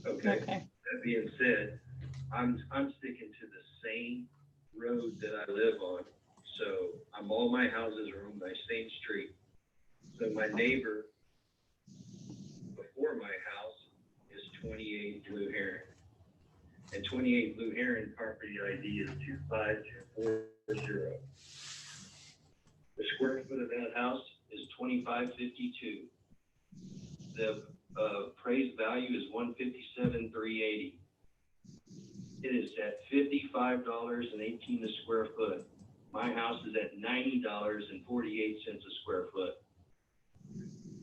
Okay, Okay. that being said, I'm sticking to the same road that I live on. So all my houses are on my same street. So my neighbor before my house is 28 Blue Heron. And 28 Blue Heron property ID is 25240. The square foot of that house is 2552. The appraised value is 157,380. It is at $55.18 a square foot. My house is at $90.48 a square foot.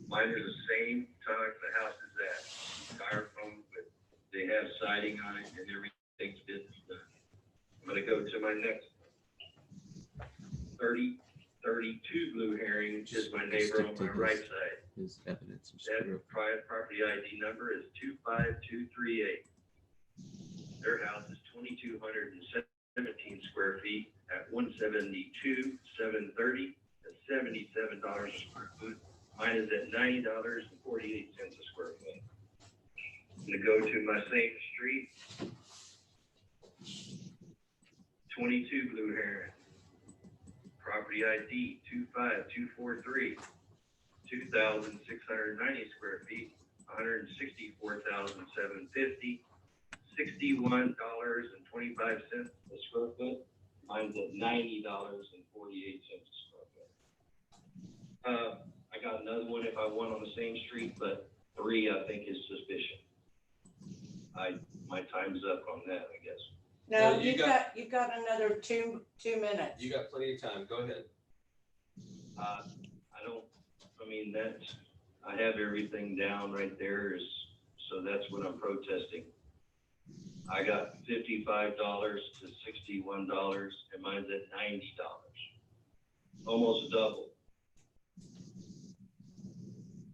Mine is the same type of house as that. Styrofoam, but they have siding on it and everything's been done. I'm gonna go to my next one. 3032 Blue Heron is my neighbor on my right side. Is evidence. That private property ID number is 25238. Their house is 2,217 square feet at 172,730 at $77 a square foot. Mine is at $90.48 a square foot. I'm gonna go to my same street. 22 Blue Heron. Property ID 25243. 2,690 square feet, 164,750, $61.25 a square foot. Mine's at $90.48 a square foot. I got another one if I want on the same street, but 3 I think is sufficient. My time's up on that, I guess. No, No, you've got another two minutes. You got plenty of time. Go ahead. I have everything down right there, so that's what I'm protesting. I got $55 to $61 and mine's at $90. Almost double.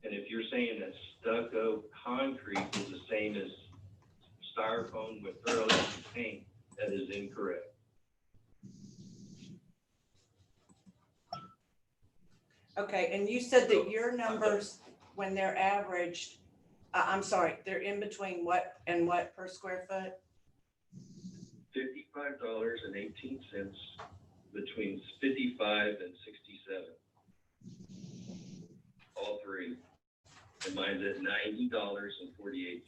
And if you're saying that stucco concrete is the same as styrofoam with thorough elastic paint, that is incorrect. Okay, and you said that your numbers, when they're averaged, I'm sorry, they're in between what and what per square foot? $55.18 between 55 and 67. All 3. And mine's at $90.48.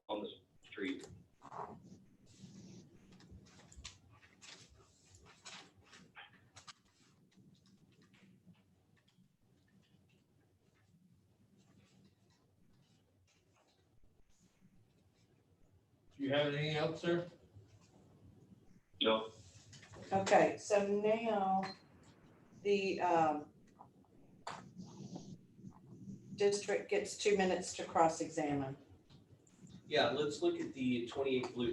On the street. Do you have anything else, sir? No. Okay, so now the district gets 2 minutes to cross-examine. Yeah, let's look at the 28 Blue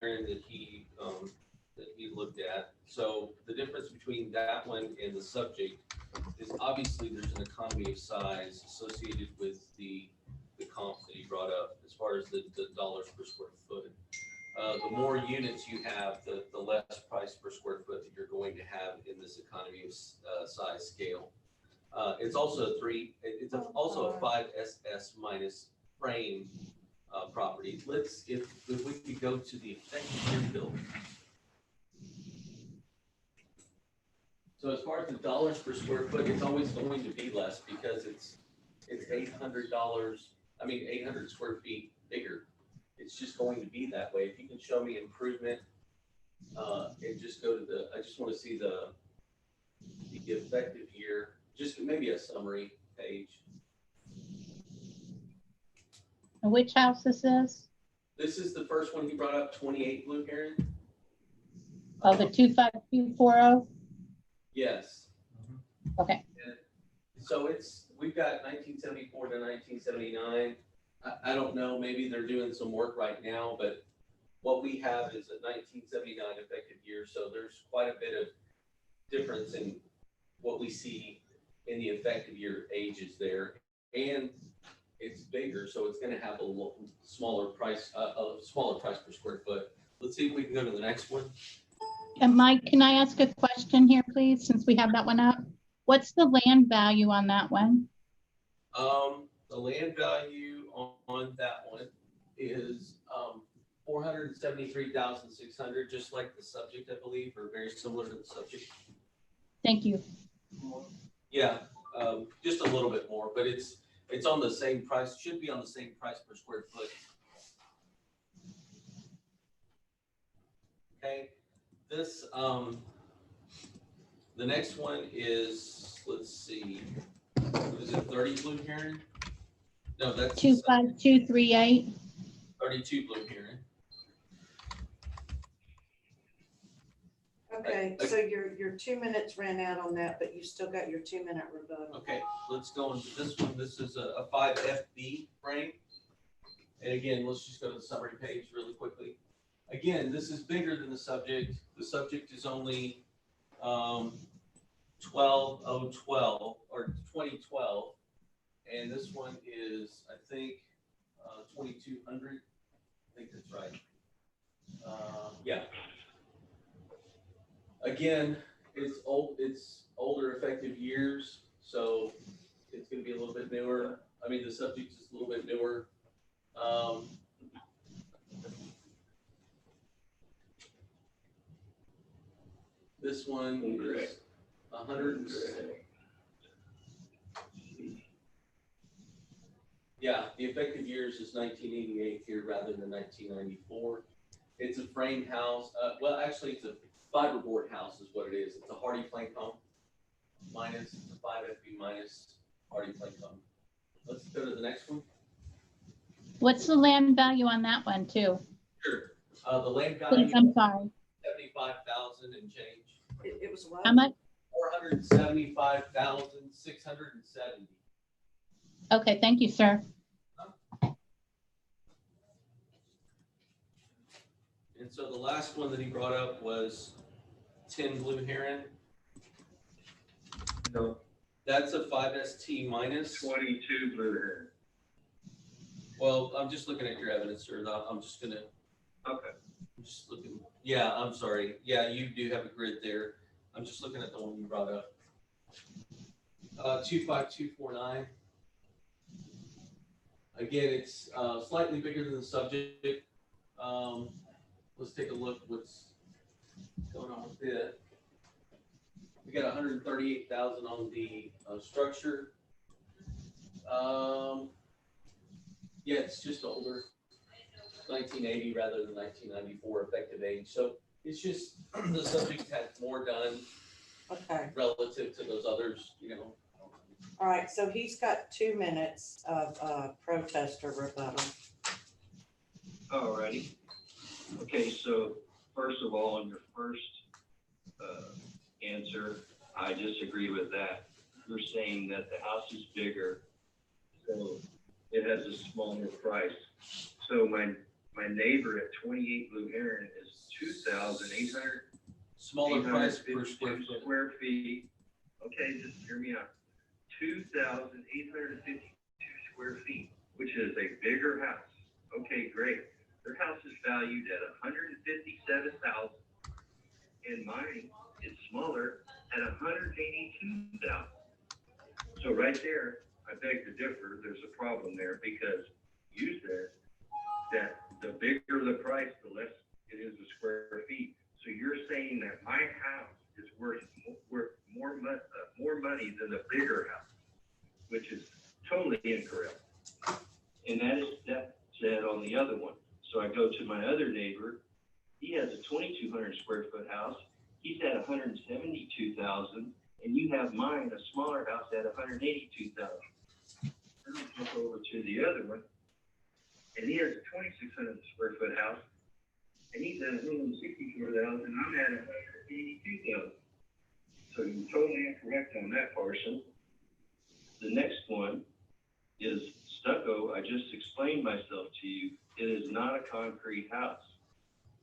Heron that he looked at. So the difference between that one and the subject is obviously there's an economy of size associated with the comp that he brought up as far as the dollars per square foot. The more units you have, the less price per square foot that you're going to have in this economy of size scale. It's also also a 5SS minus frame property. If we could go to the effective year bill. So as far as the dollars per square foot, it's always going to be less because it's $800. 800 square feet bigger. It's just going to be that way. If you can show me improvement, and just go to I just want to see the effective year, just maybe a summary page. And which house this is? This is the first one you brought up, 28 Blue Heron? Oh, the 25240? Yes. Okay. And so we've got 1974 to 1979. I don't know, maybe they're doing some work right now, but what we have is a 1979 effective year. So there's quite a bit of difference in what we see in the effective year ages there. And it's bigger, so it's going to have a smaller price per square foot. Let's see if we can go to the next one. And Mike, can I ask a question here, please, since we have that one up? What's the land value on that one? The land value on that one is $473,600, just like the subject, I believe, or very similar to the subject. Thank you. Yeah, just a little bit more, but it's on the same price, should be on the same price per square foot. Okay, this, the next one is, let's see, is it 30 Blue Heron? No, that's 25238. 32 Blue Heron. Okay, so your 2 minutes ran out on that, but you still got your 2-minute rebuttal. Okay, let's go into this one. This is a 5FB frame. And again, let's just go to the summary page really quickly. Again, this is bigger than the subject. The subject is only 12012 or 2012. And this one is, I think, 2200. I think that's right. Yeah. Again, it's older effective years, so it's going to be a little bit newer. I mean, the subject is a little bit newer. This one is 100. Yeah, the effective years is 1988 here rather than 1994. It's a frame house. Well, actually, it's a fiberboard house is what it is. It's a hardy plank home minus the 5FB minus hardy plank home. Let's go to the next one. What's the land value on that one too? Sure. The land value. Please, I'm sorry. 75,000 and change. It was what? How much? 475,670. Okay, thank you, sir. And so the last one that he brought up was 10 Blue Heron. No. That's a 5ST minus. 22 Blue Heron. Well, I'm just looking at your evidence, sir. I'm just gonna. Okay. I'm just looking. Yeah, I'm sorry. Yeah, you do have a grid there. I'm just looking at the one you brought up. 25249. Again, it's slightly bigger than the subject. Let's take a look what's going on with it. We got 138,000 on the structure. Yeah, it's just older. 1980 rather than 1994 effective age. So it's just the subject had more done. Okay. Relative to those others, you know. All right, so he's got 2 minutes of protest or rebuttal. Alrighty. Okay, so first of all, on your first answer, I disagree with that. You're saying that the house is bigger, so it has a smaller price. So my neighbor at 28 Blue Heron is 2,800 smaller price per square feet. Okay, just hear me out. 2,852 square feet, which is a bigger house. right there, I beg to differ, there's a problem there because you said that the bigger the price, the less it is a square feet. So you're saying that my house is worth more money than the bigger house, which is totally incorrect. And that said on the other one. So I go to my other neighbor. He has a 2,200 square foot house. He's at 172,000, and you have mine, a smaller house, at 182,000. Then I jump over to the other one, and he has a 2,600 square foot house, and he's at 164,000, and I'm at 182,000. So you're totally incorrect on that portion. The next one is stucco. I just explained myself to you. It is not a concrete house.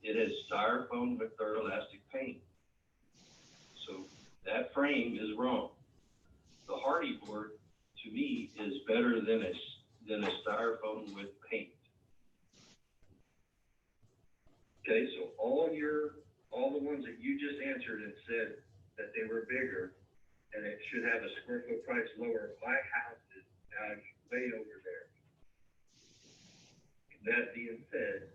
It has styrofoam with thermoelastic paint. So that frame is wrong. The Hardy board, to me, is better than a styrofoam with paint. Okay, so all the ones that you just answered and said that they were bigger and it should have a square foot price lower, my house is way over there. That being said,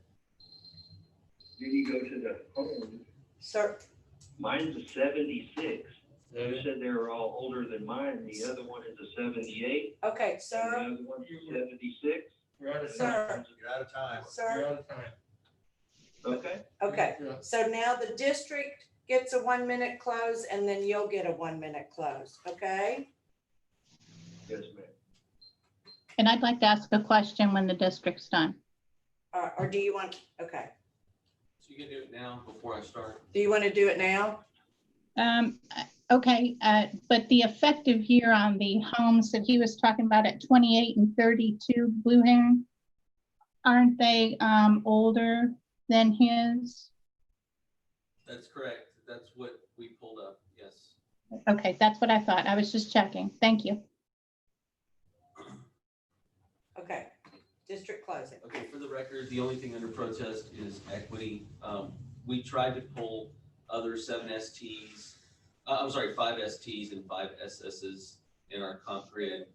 then you go to the home. Sir, Mine's a 76. You said they were all older than mine. The other one is a 78. okay, And sir, the other one's a 76. You're out of time. Sir. You're out of time. You're sir, out of time. Okay. okay. Yeah. So now the district gets a 1 minute close and then you'll get a 1 minute close, okay? Yes, ma'am. And I'd like to ask a question when the district's done. Or do you want, okay. So you can do it now before I start. Do you want to do it now? Okay, but the effective year on the homes that he was talking about at 28 and 32 Blue Heron, aren't they older than his? That's correct. That's what we pulled up. Yes. Okay, that's what I thought. I was just checking. Thank you. Okay, district closing. Okay, for the record, the only thing under protest is equity. We tried to pull other 7 STs, I'm sorry, 5 STs and 5 SSs in our comp grid.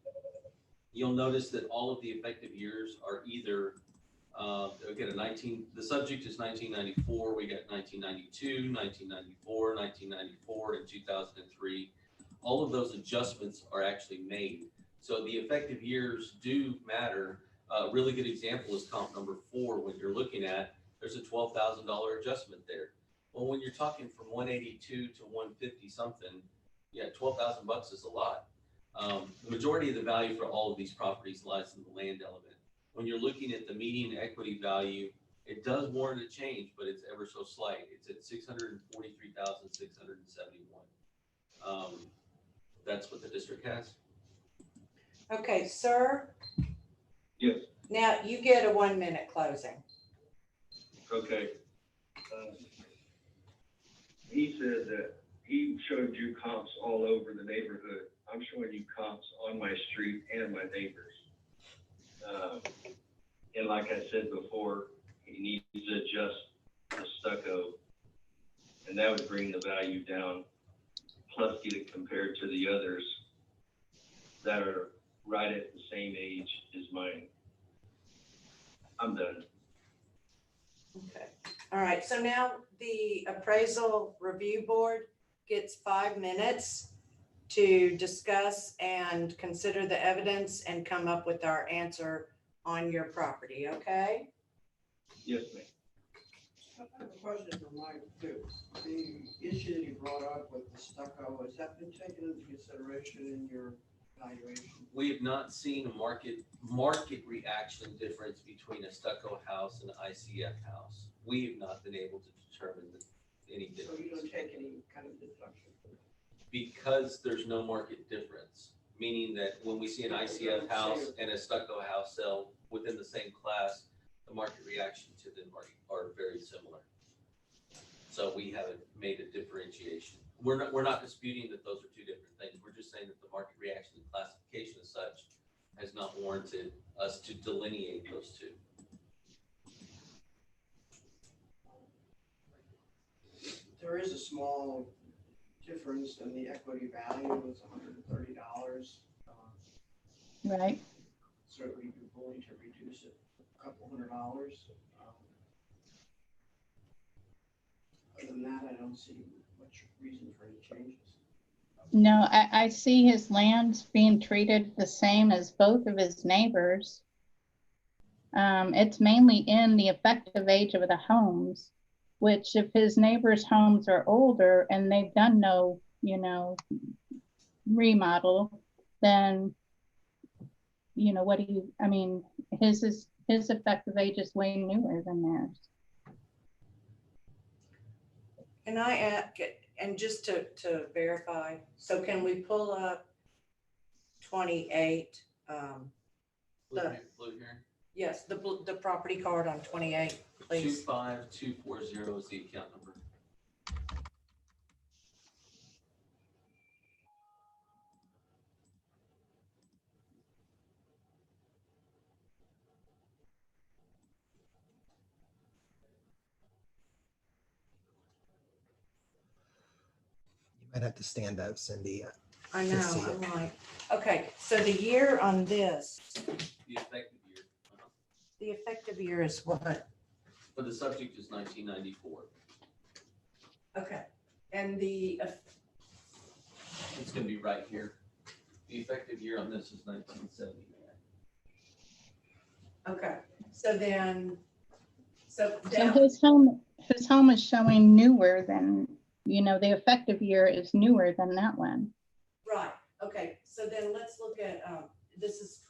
You'll notice that all of the effective years are either, the subject is 1994, we got 1992, 1994, 1994, and 2003. All of those adjustments are actually made. So the effective years do matter. A really good example is comp number 4. When you're looking at, there's a $12,000 adjustment there. Well, when you're talking from 182 to 150 something, yeah, 12,000 bucks is a lot. The majority of the value for all of these properties lies in the land element. When you're looking at the median equity value, it does warrant a change, but it's ever so slight. It's at 643,671. That's what the district has. Okay, sir, Yes. now you get a 1 minute closing. Okay. He said that he showed you comps all over the neighborhood. I'm showing you comps on my street and my neighbors. And like I said before, he needs to adjust the stucco, and that would bring the value down, plus get it compared to the others that are right at the same age as mine. I'm done. Okay, all right, so now the appraisal review board gets 5 minutes to discuss and consider the evidence and come up with our answer on your property, okay? Yes, ma'am. I have a question for Mike too. The issue that you brought up with the stucco, has that been taken into consideration in your evaluation? We have not seen a market reaction difference between a stucco house and an ICF house. We have not been able to determine any So you difference don't take any kind of deduction? because there's no market difference. Meaning that when we see an ICF house and a stucco house sell within the same class, the market reaction to them are very similar. So we haven't made a differentiation. We're not disputing that those are two different things. We're just saying that the market reaction and classification as such has not warranted us to delineate those two. There is a small difference in the equity value. It's $130. right? certainly be willing to reduce it a couple $100. Other than that, I don't see much reason for any changes. No, I see his lands being treated the same as both of his neighbors. It's mainly in the effective age of the homes, which if his neighbors' homes are older and they've done no, remodel, then, what do you, I mean, his effective age is way newer than theirs. Can I add, and just to verify, so can we pull up 28? Blue The- here- blue here. Yes, the property card on 28, please. 25240 is the account number. You might have to stand up, Cindy. I to see know, it. I'm like, okay, so the year on this, The effective year. the effective year is what? For the subject is 1994. Okay, and the, It's gonna be right here. The effective year on this is 1979. okay, so then, so So down, his home is showing newer than, the effective year is newer than that one. right, okay, so then let's look at, this is,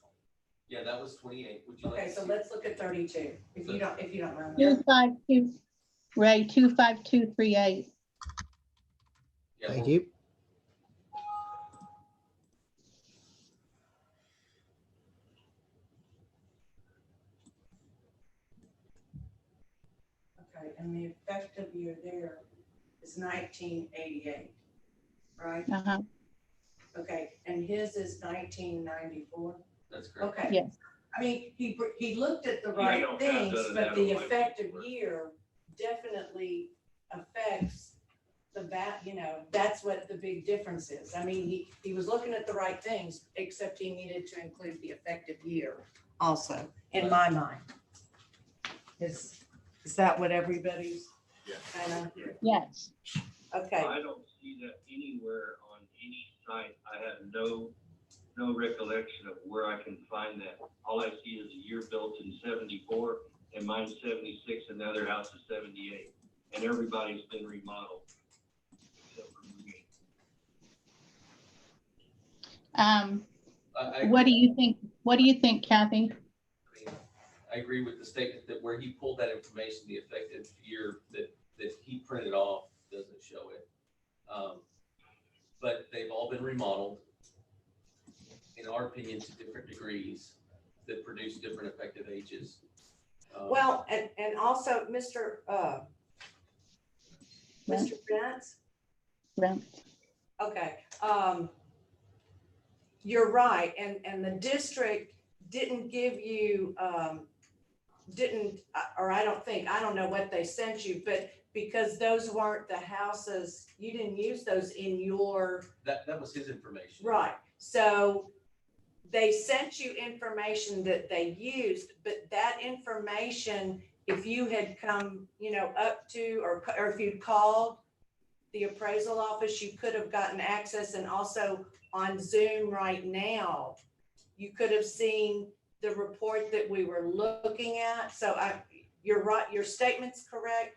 Yeah, that was 28. Would you like okay, to so see? let's look at 32, if you don't mind. 252, right, 25238. Yeah, Thank we'll- you. Okay, and the effective year there is 1988, right? Uh-huh. Okay, and his is 1994? That's correct. Okay. Yes. I mean, he looked at the Yeah, I right don't have things, none of but that the on my effective paperwork. year definitely affects that's what the big difference is. I mean, he was looking at the right things, except he needed to include the effective year also, in my mind. Is that what everybody's Yeah. kind of, Yes. okay, I don't see that anywhere on any site. I have no recollection of where I can find that. All I see is a year built in 74 and mine's 76 and the other house is 78. And everybody's been remodeled. Except for me. What do you think? What do you think, Kathy? I agree with the statement that where he pulled that information, the effective year that he printed off doesn't show it. But they've all been remodeled, in our opinion, to different degrees that produce different effective ages. well, and also, Mr. Prince, Right. okay, you're right, and the district didn't give you, I don't know what they sent you, but because those weren't the houses, you didn't use those in your, That was his information. right, so they sent you information that they used, but that information, if you had come, up to, or if you'd called the appraisal office, you could have gotten access, and also on Zoom right now, you could have seen the report that we were looking at. So you're right, your statement's correct,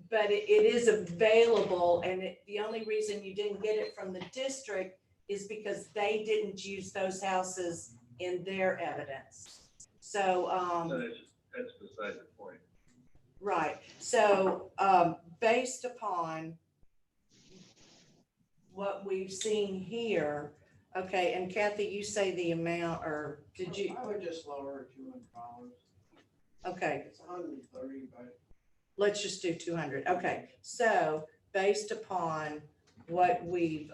but it is available, and the only reason you didn't get it from the district is because they didn't use those houses in their evidence. So, That's beside the point. right, so, based upon what we've seen here, okay, and Kathy, you say the amount, or did you, I would just lower it $200. okay, It's 130, but let's just do 200, okay. So, based upon what we've,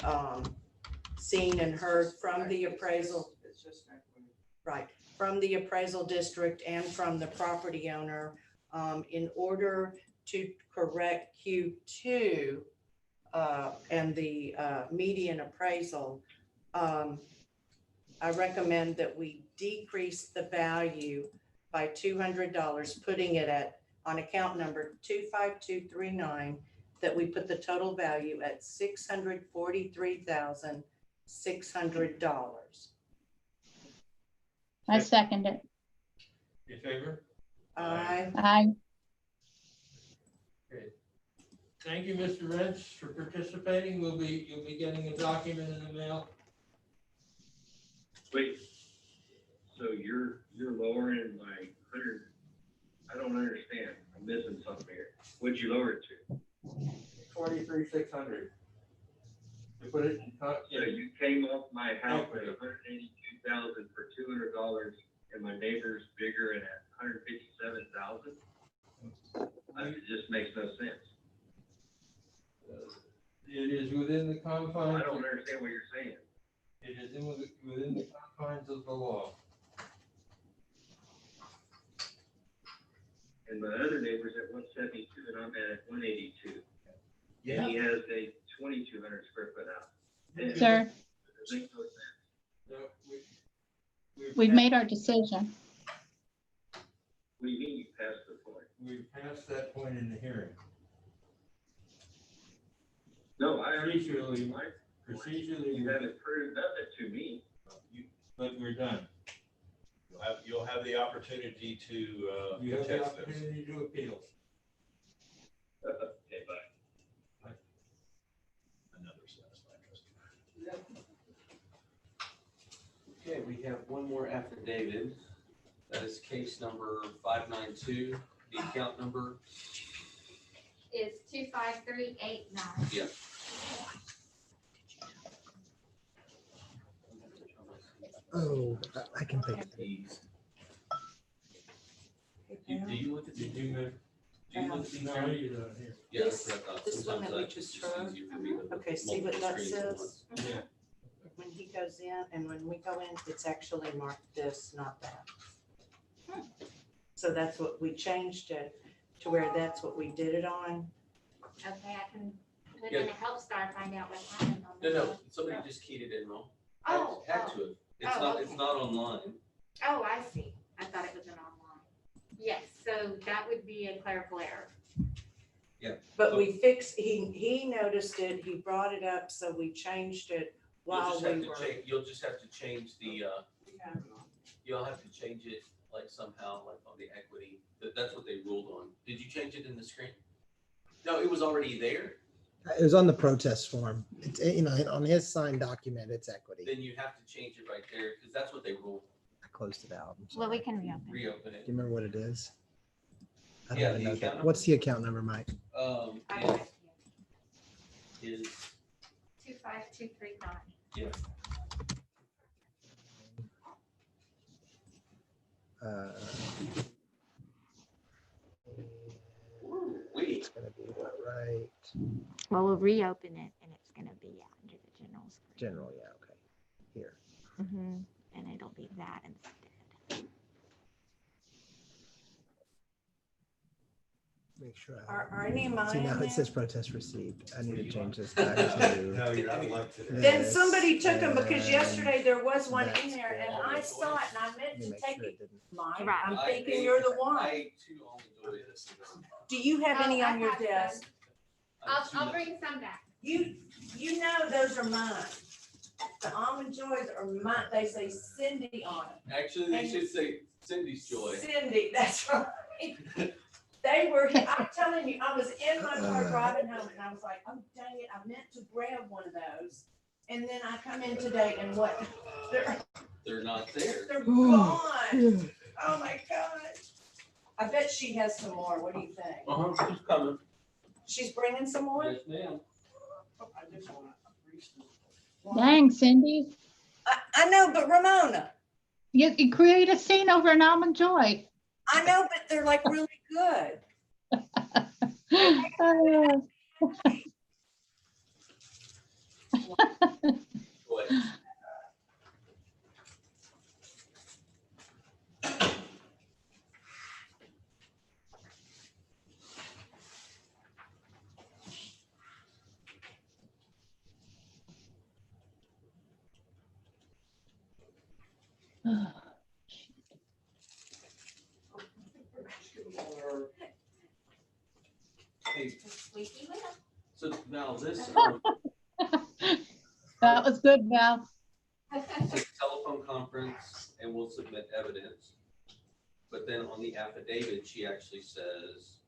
seen and heard from the appraisal, it's just equity. right, from the appraisal district and from the property owner, in order to correct Q2 and the median appraisal, I recommend that we decrease the value by $200, putting it at, on account number 25239, that we put the total value at $643,600. I second it. In favor? Aye. Thank you, Mr. Rents, for participating. You'll be getting a document in the mail. Wait, so you're lowering my 100, I don't understand. I'm missing something here. What'd you lower it to? 43,600. You put it in, So you came off my house at 182,000 for $200, and my neighbor's bigger and at 157,000? It just makes no sense. it is within the confines. I don't understand what you're saying. It is within the confines of the law. And my other neighbor's at 172 and I'm at 182. And he has a 2,200 square foot house. And Sir, it makes no sense. No, we've made our decision. What do you mean you passed the point? We've passed that point in the hearing. No, I Procedurally, procedurally, you haven't proved nothing to me. but we're done. You'll have the opportunity to You have the contest this. opportunity to appeal. Okay, bye. Another satisfied customer. Okay, we have one more affidavit. That is case number 592. The account number, Is 25389. yeah. Oh, I can fix it. These. Do you look at the, Did you move? do you look at these? No, Sharon? you don't here. Yeah, that's what I thought. This one Sometimes that we that's just just heard? easier for me to Okay, see what multiple that screens at says? once. Yeah. When he goes in and when we go in, it's actually marked this, not that. So that's what we changed it to where that's what we did it on. Okay, I can put Yeah. in a help star and find out what happened on No, this. no, somebody just keyed it in wrong. Oh, Had oh, to have. It's Oh, not, it's okay. not online. oh, I see. I thought it was an online. Yes, so that would be a clerical error. But we fixed, he noticed it, he brought it up, so we changed it You'll while just we have to were. change, you'll just have to change the, you'll have to change it like somehow, like on the equity. That's what they ruled on. Did you change it in the screen? No, it was already there. It was on the protest form. It's, on his signed document, it's equity. Then you have to change it right there because that's what they ruled. I closed it out. I'm Well, we sorry. can reopen. Reopen it. Do you remember what it is? I don't Yeah, even the know account that. What's the account number, Mike? I got it. Is 25239. yeah. Wait. It's gonna be what, right? Well, we'll reopen it and it's gonna be under the general screen. General, yeah, okay. Here. And it'll be that instead. Make sure. Are any of mine See, now in it says there? protest received. I need to change this back to. No, you're not allowed to. Then this, somebody took them because and yesterday there was one in that's there and good. I saw it and I Let meant me to make take sure it. it didn't. Mine, Right. I'm I thinking ate- you're the one. I too only enjoy this. Do you have any Oh, I on your have some. desk? I'll bring some back. You know those are mine. The almond joys are mine. They say Cindy on them. Actually, they should say Cindy's joy. Cindy, that's right. They were, I'm telling you, I was in my car driving home and I was like, oh, dang it, I meant to grab one of those. And then I come in today and what? They're not there. They're gone. Oh my God. I bet she has some more. What do you think? She's coming. She's bringing some more? Yes, ma'am. Dang, Cindy. I know, but Ramona, You create a scene over an almond joy. I know, but they're like really good. Boy. Hey, Squeaky wheel. so now this, That was good, Val. it's a telephone conference and we'll submit evidence. But then on the affidavit, she actually says,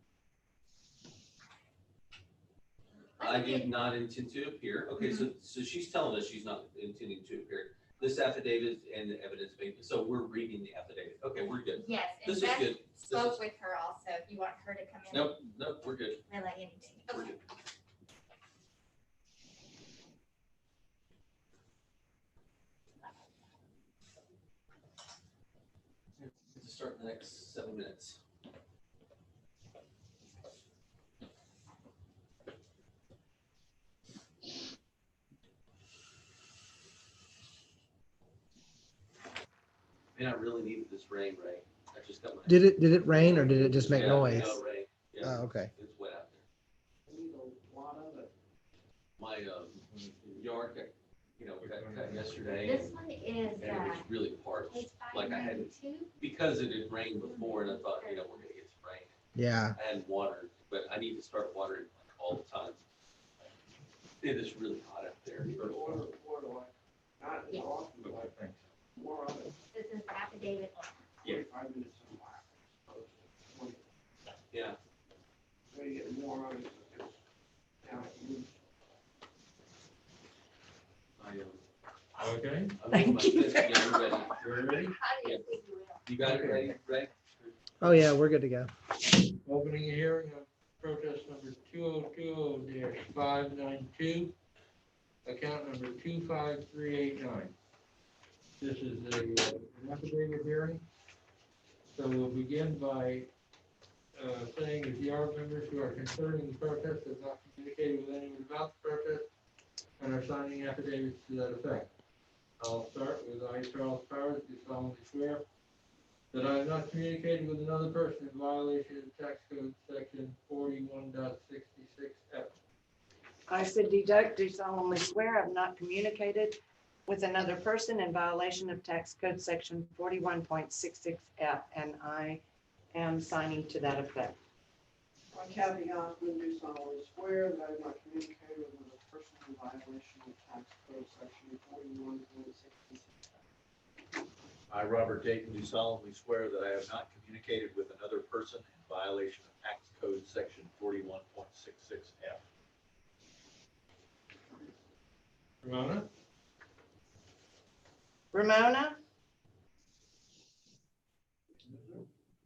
I did not intend to appear. Okay, so she's telling us she's not intending to appear. This affidavit and the evidence made, so we're reading the affidavit. Okay, we're good. Yes, and This is Beth good. spoke with her also, if you want her to come in. Nope, we're good. Relay anything. We're Okay. good. To start in the next 7 minutes. Man, I really needed this rain, right? I just got my. Did it rain or did it just make Yeah, noise? no, rain. Yeah, Oh, okay. it's wet out there. My yard got, cut yesterday. This one is, And it was really parched. page Like I had, 592. because it had rained before and I thought, we're gonna get some rain. Yeah. I hadn't watered, but I need to start watering all the time. It is really hot up there. Not as often, but more of it. This is the affidavit. Yeah. 5 minutes in a while. Yeah. So you get more of it. It's down at the- Okay, Thank you. Yeah, we're ready. we're ready? Yeah. You got it ready, Ray? Oh, yeah, we're good to go. Opening a hearing on protest number 2020-592, account number 25389. This is an affidavit hearing. So we'll begin by saying that the ARB members who are concerning the protest have not communicated with anyone about the protest and are signing affidavits to that effect. I'll start with I, Charles Powers, do solemnly swear that I have not communicated with another person in violation of tax code section 41.66F. I, Cindy Duck, do solemnly swear I have not communicated with another person in violation of tax code section 41.66F, and I am signing to that effect. I, Kathy Osmond, do solemnly swear that I have not communicated with another person in violation of tax code section 41.66. I, Robert Dayton, do solemnly swear that I have not communicated with another person in violation of tax code section 41.66F. Ramona? Ramona?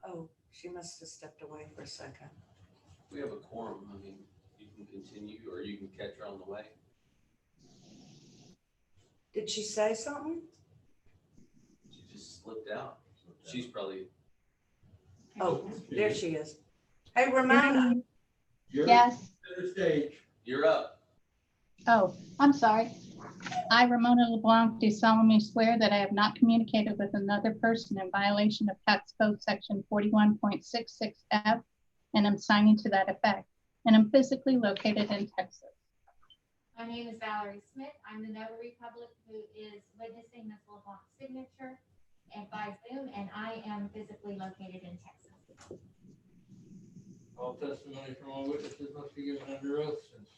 Oh, she must have stepped away for a second. We have a quorum. I mean, you can continue or you can catch her on the way. Did she say something? She just slipped out. She's probably. Oh, there she is. Hey, Ramona. You're Yes. center stage. You're up. Oh, I'm sorry. I, Ramona LeBlanc, do solemnly swear that I have not communicated with another person in violation of tax code section 41.66F, and I'm signing to that effect. And I'm physically located in Texas. My name is Valerie Smith. I'm the notary public who is witnessing Ms. LeBlanc's signature and by Zoom, and I am physically located in Texas. All testimony from all witnesses must be given under oath since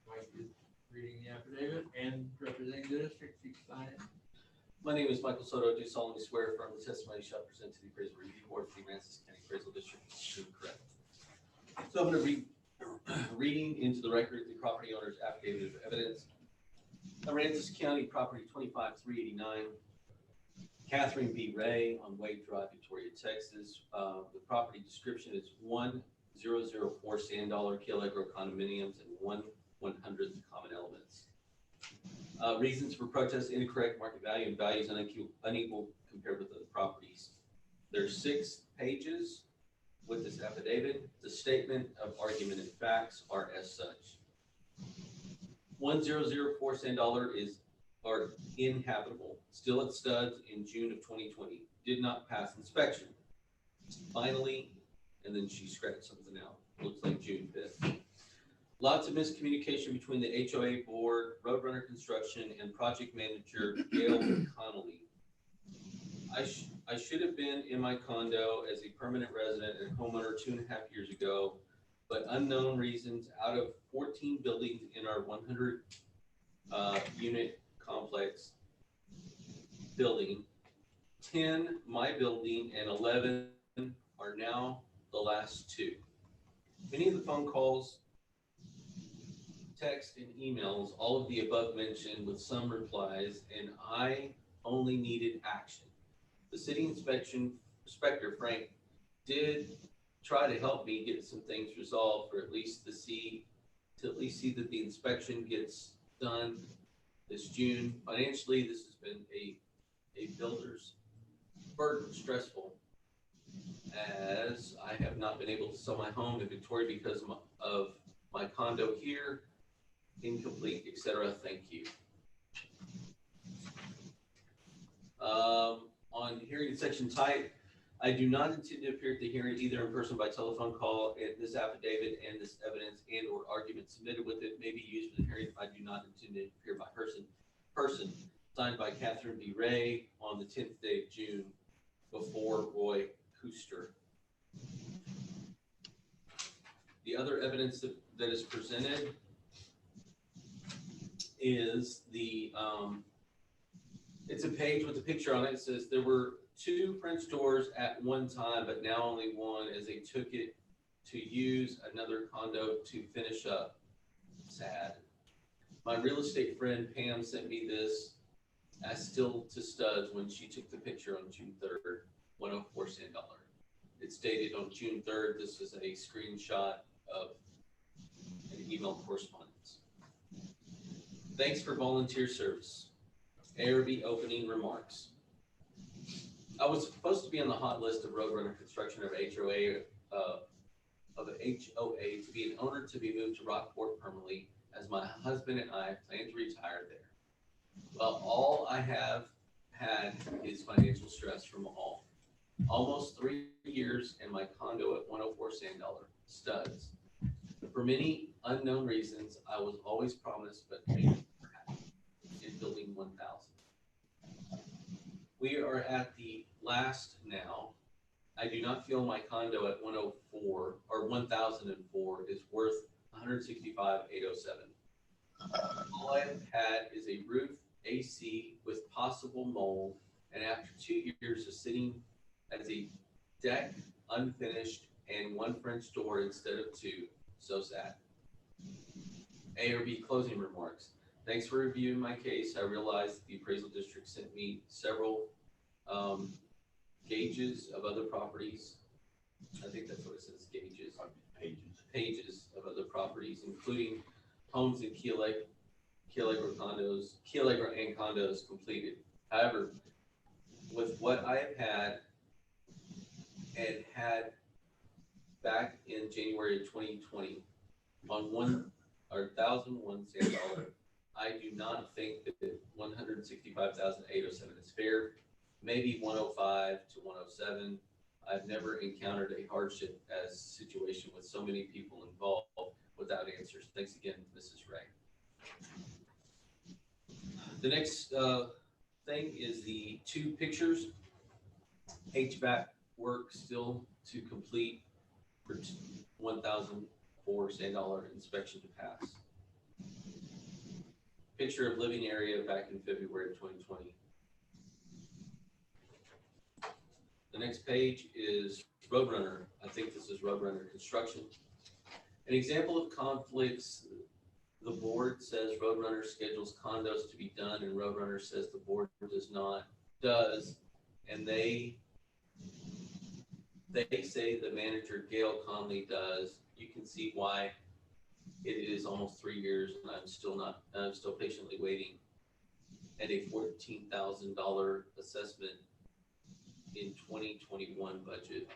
Mike is reading the affidavit and representing the district. Please sign it. My name is Michael Soto. I do solemnly swear affirm the testimony shall present to the appraisal review board for the Aransas County Appraisal District is true and correct. So I'm going to read reading into the record the property owner's affidavit of evidence. Aransas County Property 25389, Catherine B. Ray on Wade Drive, Victoria, Texas. The property description is 1004 Sand Dollar Kill-Agro condominiums and 1/100th common elements. Reasons for protest: incorrect market value and values unequal compared with other properties. There's 6 pages with this affidavit. The statement of argument and facts are as such. 1004 Sand Dollar are inhabitable, still at studs in June of 2020, did not pass inspection. Finally, and then she scratched something out, looks like June 5th. Lots of miscommunication between the HOA board, Roadrunner Construction, and project manager Gail Connolly. I should have been in my condo as a permanent resident and homeowner 2.5 years ago, but unknown reasons, out of 14 buildings in our 100 unit complex building, 10 my building and 11 are now the last 2. Many of the phone calls, text, and emails, all of the above mentioned with some replies, and I only needed action. The city inspector, Frank, did try to help me get some things resolved, or at least to see that the inspection gets done this June. Financially, this has been a builder's burden, stressful, as I have not been able to sell my home in Victoria because of my condo here, incomplete, etc. Thank you. On hearing section type, I do not intend to appear at the hearing either in person by telephone call, and this affidavit and this evidence and or argument submitted with it may be used for the hearing. I do not intend to appear by person. Signed by Catherine B. Ray on the 10th day of June before Roy Kuster. The other evidence that is presented is the, it's a page with a picture on it. It says there were 2 French doors at one time, but now only 1 as they took it to use another condo to finish up. Sad. My real estate friend Pam sent me this as still to studs when she took the picture on June 3rd, 104 Sand Dollar. It's dated on June 3rd. This is a screenshot of an email correspondence. Thanks for volunteer service. ARB opening remarks. I was supposed to be on the hot list of Roadrunner construction of HOA to be an owner to be moved to Rockport permanently, as my husband and I plan to retire there. Well, all I have had is financial stress from almost 3 years in my condo at 104 Sand Dollar, studs. For many unknown reasons, I was always promised but never happened in building 1000. We are at the last now. I do not feel my condo at 104 or 1004 is worth 165,807. All I've had is a roof, AC with possible mold, and after 2 years of sitting as a deck unfinished and 1 French door instead of 2. So sad. ARB closing remarks. Thanks for reviewing my case. I realized that the appraisal district sent me several gauges of other properties. I think that's what it says, gauges. Pages of other properties, including homes in Key Allegra and condos completed. However, with what I have had and had back in January of 2020 on 1001 Sand Dollar, I do not think that 165,807 is fair. Maybe 105 to 107. I've never encountered a hardship as situation with so many people involved without answers. Thanks again, Mrs. Ray. The next thing is the 2 pictures. HVAC work still to complete for 1004 Sand Dollar inspection to pass. Picture of living area back in February of 2020. The next page is Roadrunner. I think this is Roadrunner construction. An example of conflicts. The board says Roadrunner schedules condos to be done, and Roadrunner says the board does, and they say the manager Gail Conley does. You can see why it is almost 3 years, and I'm still patiently waiting. And a $14,000 assessment in 2021 budget.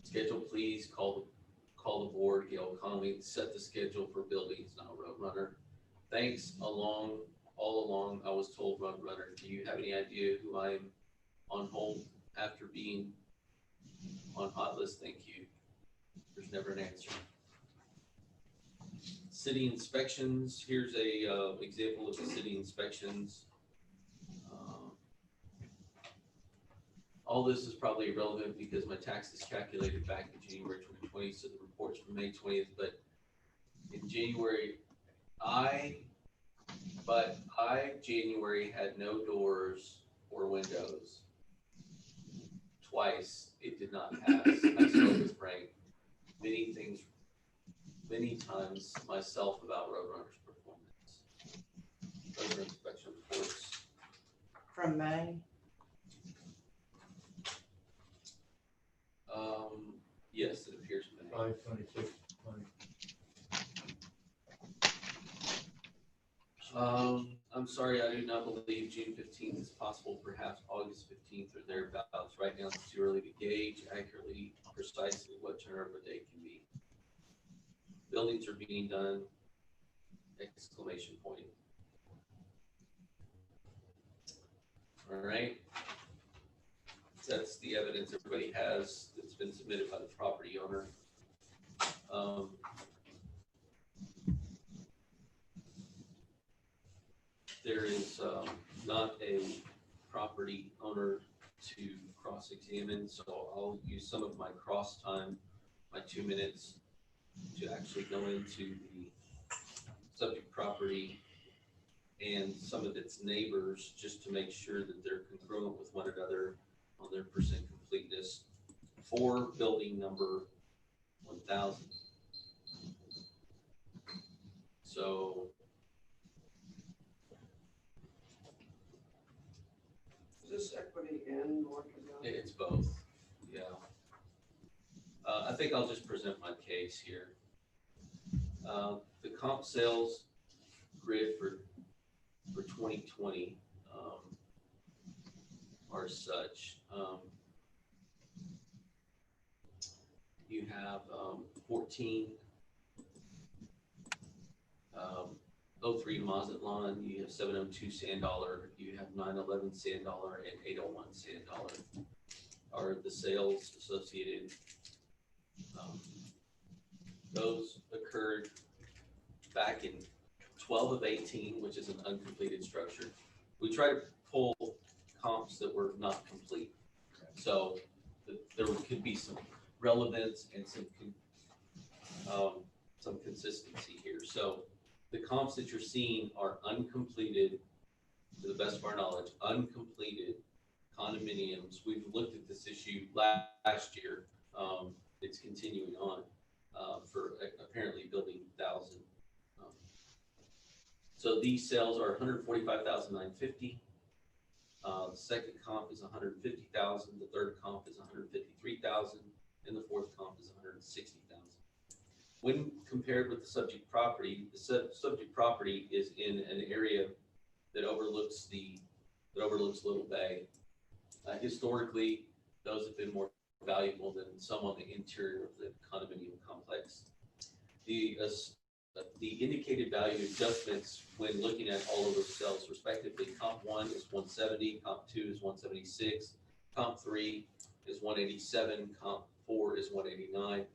Schedule, please call the board, Gail Conley, set the schedule for buildings, not Roadrunner. Thanks all along, I was told Roadrunner. Do you have any idea who I'm on hold after being on hot list? Thank you. There's never an answer. City inspections. Here's a example of the city inspections. All this is probably irrelevant because my tax is calculated back in January 2020, so the report's from May 20th, but in January, January had no doors or windows. Twice, it did not pass. I spoke with Frank many times myself about Roadrunner's performance. Those are inspection reports. From May. Yes, it appears to be. 5/26/20. I'm sorry, I do not believe June 15th is possible, perhaps August 15th or thereabouts. Right now, it's too early to gauge accurately, precisely what turnover date can be. Buildings are being done, exclamation point. All right. That's the evidence everybody has that's been submitted by the property owner. There is not a property owner to cross-examine, so I'll use some of my cross time, my 2 minutes, to actually go into the subject property and some of its neighbors, just to make sure that they're congruent with one another on their percent completeness for building number 1000. So Is this equity and market value? it's both, yeah. I think I'll just present my case here. The comp sales grid for 2020 are such. You have 14 03 Mazatlan, you have 702 Sand Dollar, you have 911 Sand Dollar, and 801 Sand Dollar are the sales associated. Those occurred back in 12/18, which is an uncompleted structure. We try to pull comps that were not complete. So there could be some relevance and some consistency here. So the comps that you're seeing are uncompleted, to the best of our knowledge, uncompleted condominiums. We've looked at this issue last year. It's continuing on for apparently building 1000. So these sales are 145,950. The second comp is 150,000. The third comp is 153,000, and the fourth comp is 160,000. When compared with the subject property, the subject property is in an area that overlooks Little Bay. Historically, those have been more valuable than some on the interior of the condominium complex. The indicated value adjustments when looking at all of those sales respectively, comp 1 is 170, comp 2 is 176, comp 3 is 187, comp 4 is 189.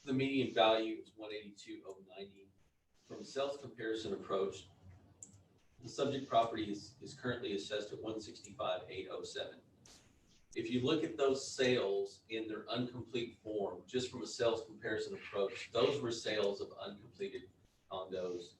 The median value is 182,090. From a sales comparison approach, the subject property is currently assessed at 165,807. If you look at those sales in their incomplete form, just from a sales comparison approach, those were sales of uncompleted condos.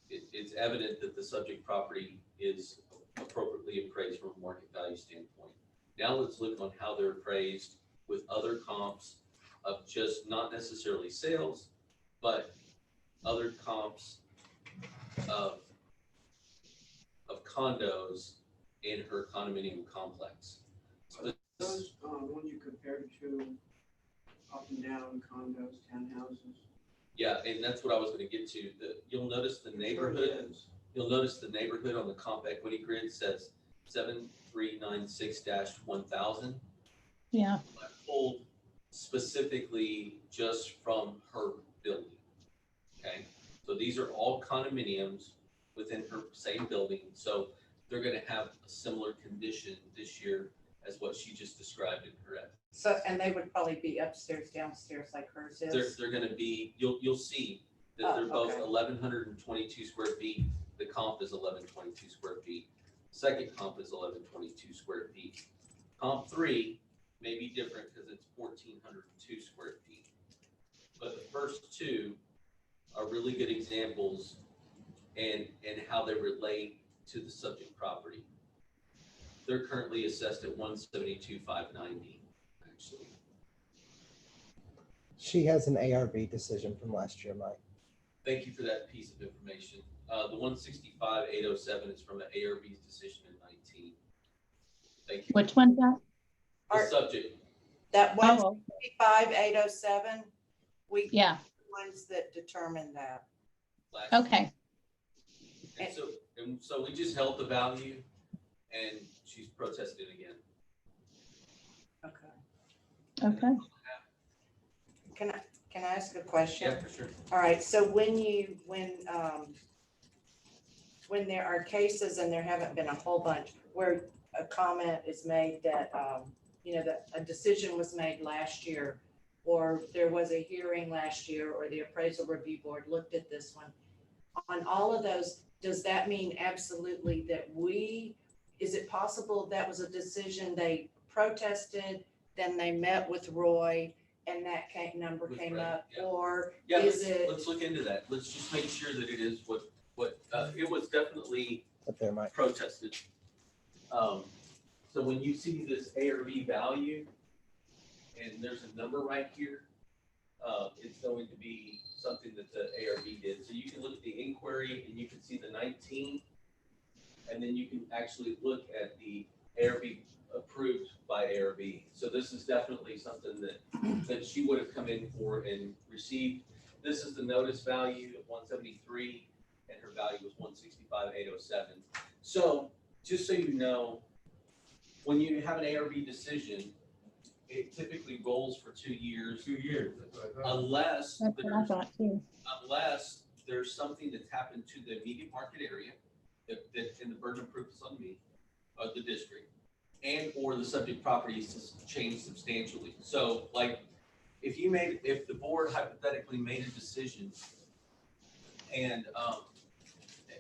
It's evident that the subject property is appropriately appraised from a market value standpoint. Now let's look on how they're appraised with other comps of just not necessarily sales, but other comps of condos in her condominium complex. Those ones you compared to up and down condos, townhouses? Yeah, and that's what I was going to get to. You'll notice the neighborhood. You'll notice the neighborhood on the comp equity grid says 7396-1000. Yeah. I pulled specifically just from her building. Okay, so these are all condominiums within her same building. So they're going to have a similar condition this year as what she just described in her estimate. So, and they would probably be upstairs, downstairs like hers is? They're going to be, you'll see that they're both okay. 1,122 square feet. The comp is 1,122 square feet. Second comp is 1122 square feet. Comp 3 may be different because it's 1402 square feet. But the first two are really good examples and how they relate to the subject property. They're currently assessed at 172,590, actually. She has an ARB decision from last year, Mike. Thank you for that piece of information. The 165,807 is from the ARB's decision in 19. Thank you. Which one's that? The Are- subject. That one Oh, sixty-five, 807, we, yeah, ones that determine that. Last okay. And so we just held the value and she's protested again. Okay. Okay. Can I ask a question? Yeah, for sure. All right, so when there are cases, and there haven't been a whole bunch, where a comment is made that, that a decision was made last year, or there was a hearing last year, or the appraisal review board looked at this one, on all of those, does that mean absolutely that is it possible that was a decision they protested, then they met with Roy, and that number With came Ray, up, yeah. or Yeah, is it? let's look into that. Let's just make sure that it is what it was definitely Up there, Mike. protested. So when you see this ARB value, and there's a number right here, it's going to be something that the ARB did. So you can look at the inquiry and you can see the 19, and then you can actually look at the ARB approved by ARB. So this is definitely something that she would have come in for and received. This is the notice value of 173, and her value was 165,807. So just so you know, when you have an ARB decision, it typically rolls for 2 years. 2 years, that's what I thought. Unless That's what I thought too. there's something that's happened to the immediate market area that and the burden of proof is on me, of the district, and or the subject properties has changed substantially. So like if the board hypothetically made a decision and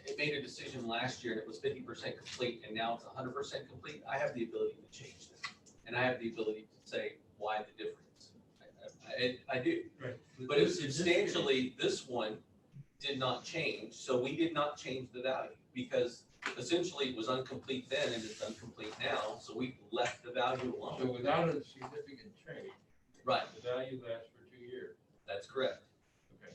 it made a decision last year and it was 50% complete and now it's 100% complete, I have the ability to change that. And I have the ability to say why the difference. I do. Right. But if substantially, this one did not change, so we did not change the value because essentially it was incomplete then and it's incomplete now, so we left the value So alone. without a significant change, Right, the value lasts for 2 years. that's correct. Okay.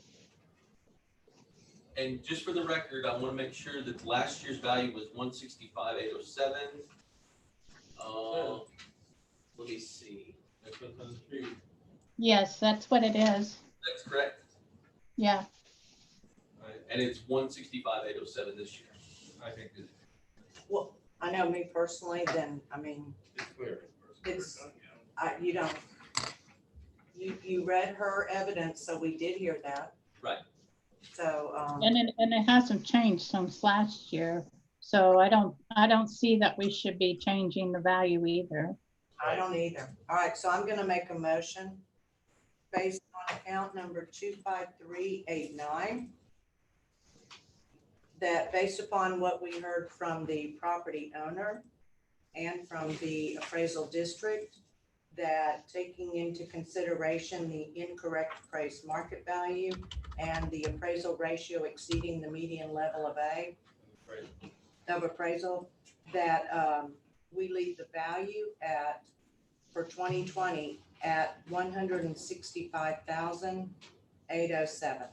And just for the record, I want to make sure that last year's value was 165,807. Let me see. That's what's on the street. Yes, that's what it is. That's correct. Yeah, And it's 165,807 this year. I think it's Well, I know me personally, then, I mean, clear. you read her evidence, so we did hear that. Right. So, and it hasn't changed since last year. So I don't see that we should be changing the value either. I don't either. All right, so I'm gonna make a motion based on account number 25389. That based upon what we heard from the property owner and from the appraisal district, that taking into consideration the incorrect appraised market value and the appraisal ratio exceeding the median level of appraisal, that we leave the value for 2020 at 165,807.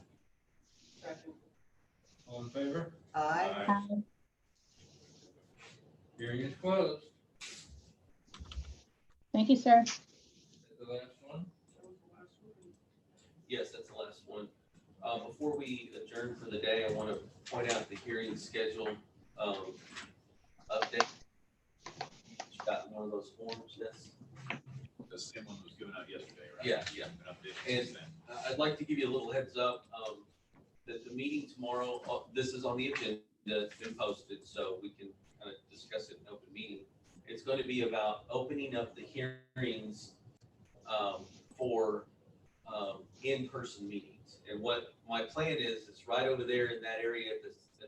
All in favor? Aye. Hearing is closed. Thank you, sir. That's the last one. Yes, that's the last one. Before we adjourn for the day, I want to point out the hearing schedule update. You got one of those forms, yes? The same one was given out yesterday, right? Yeah, yeah. Been updated And since then. I'd like to give you a little heads up that the meeting tomorrow, this is on the agenda, it's been posted, so we can kind of discuss it in open meeting. It's going to be about opening up the hearings for in-person meetings. And what my plan is right over there in that area at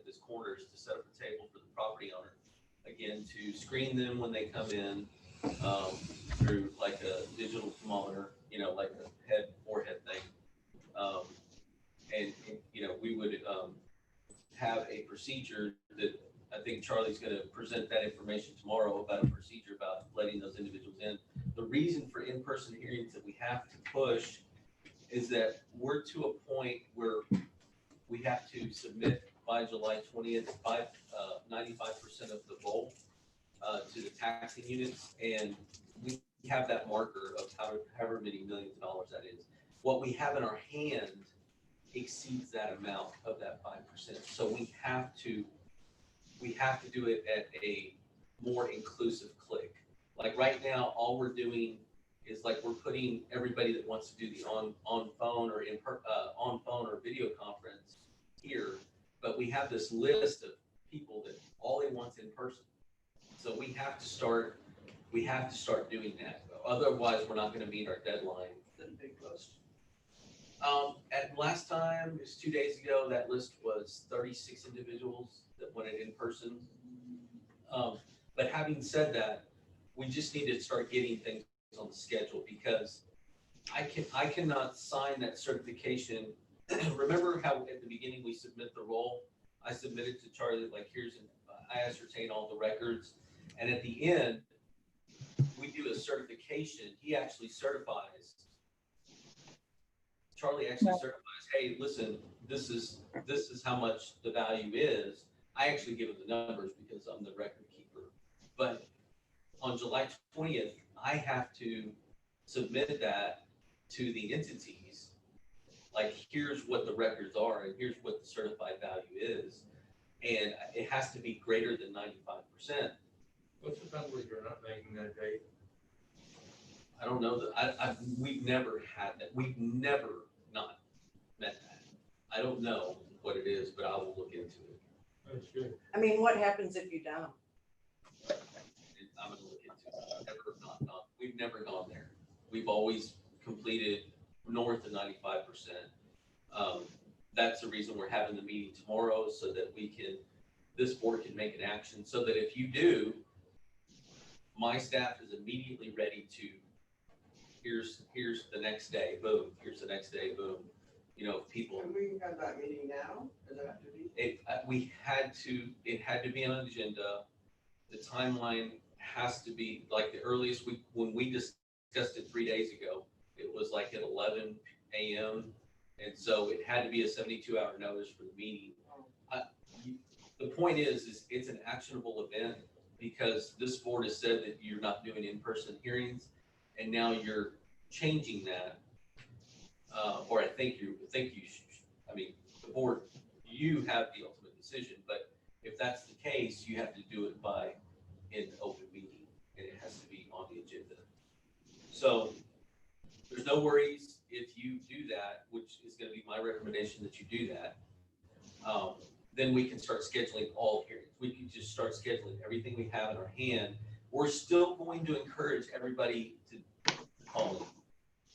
this corner is to set up a table for the property owner. again, to screen them when they come in, through like a digital thermometer, you know, like a head, forehead thing. And, you know, we would, have a procedure that I think Charlie's gonna present that information tomorrow about a procedure about letting those individuals in. The reason for in-person hearings that we have to push is that we're to a point where we have to submit by July 20th, 95% of the goal to the taxing units, and we have that marker of however many millions of dollars that is. What we have in our hand exceeds that amount of that 5%. So we have to do it at a more inclusive click. Like right now, all we're doing is like we're putting everybody that wants to do the on phone or video conference here, but we have this list of people that all they want's in person. So we have to start doing that. Otherwise, we're not going to meet our deadline. That's a big list. At last time, it was 2 days ago, that list was 36 individuals that wanted in person. But having said that, we just need to start getting things on the schedule, because I cannot sign that certification. Remember how at the beginning we submit the roll? I submitted to Charlie, like I ascertain all the records. And at the end, we do a certification. He actually certifies. Charlie actually certifies, hey, listen, this is how much the value is. I actually give him the numbers because I'm the record keeper. But on July 20th, I have to submit that to the entities. Like, here's what the records are, and here's what the certified value is. And it has to be greater than 95%. What's the number you're not making that date? I don't know that we've never had that. We've never not met that. I don't know what it is, but I will look into it. That's good. I mean, what happens if you don't? I'm gonna look into it. We've never gone there. We've always completed north of 95%. That's the reason we're having the meeting tomorrow, so that this board can make an action, so that if you do, my staff is immediately ready to, here's the next day, boom, here's the next day, boom. You know, people. Can we have that meeting now? Does it have to be? It had to be on an agenda. The timeline has to be like the earliest when we discussed it 3 days ago, it was like at 11 a.m. And so it had to be a 72-hour notice for the meeting. The point is it's an actionable event, because this board has said that you're not doing in-person hearings, and now you're changing that. Or I think you should, I mean, the board, you have the ultimate decision, but if that's the case, you have to do it by an open meeting, and it has to be on the agenda. So there's no worries if you do that, which is going to be my recommendation that you do that. Then we can start scheduling all hearings. We can just start scheduling everything we have in our hand. We're still going to encourage everybody to call in.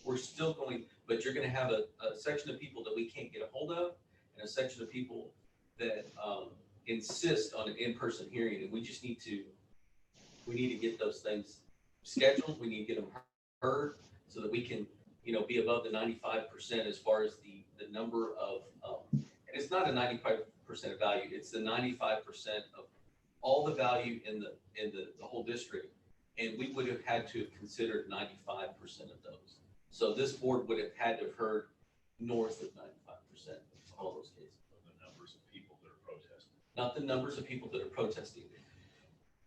We're still going, but you're going to have a section of people that we can't get a hold of, and a section of people that insist on an in-person hearing. And we just need to get those things scheduled. We need to get them heard, so that we can, you know, be above the 95% as far as the number of, and it's not a 95% of value, it's the 95% of all the value in the whole district. And we would have had to have considered 95% of those. So this board would have had to have heard north of 95% of all those cases. The numbers of people that are protesting. Not the numbers of people that are protesting,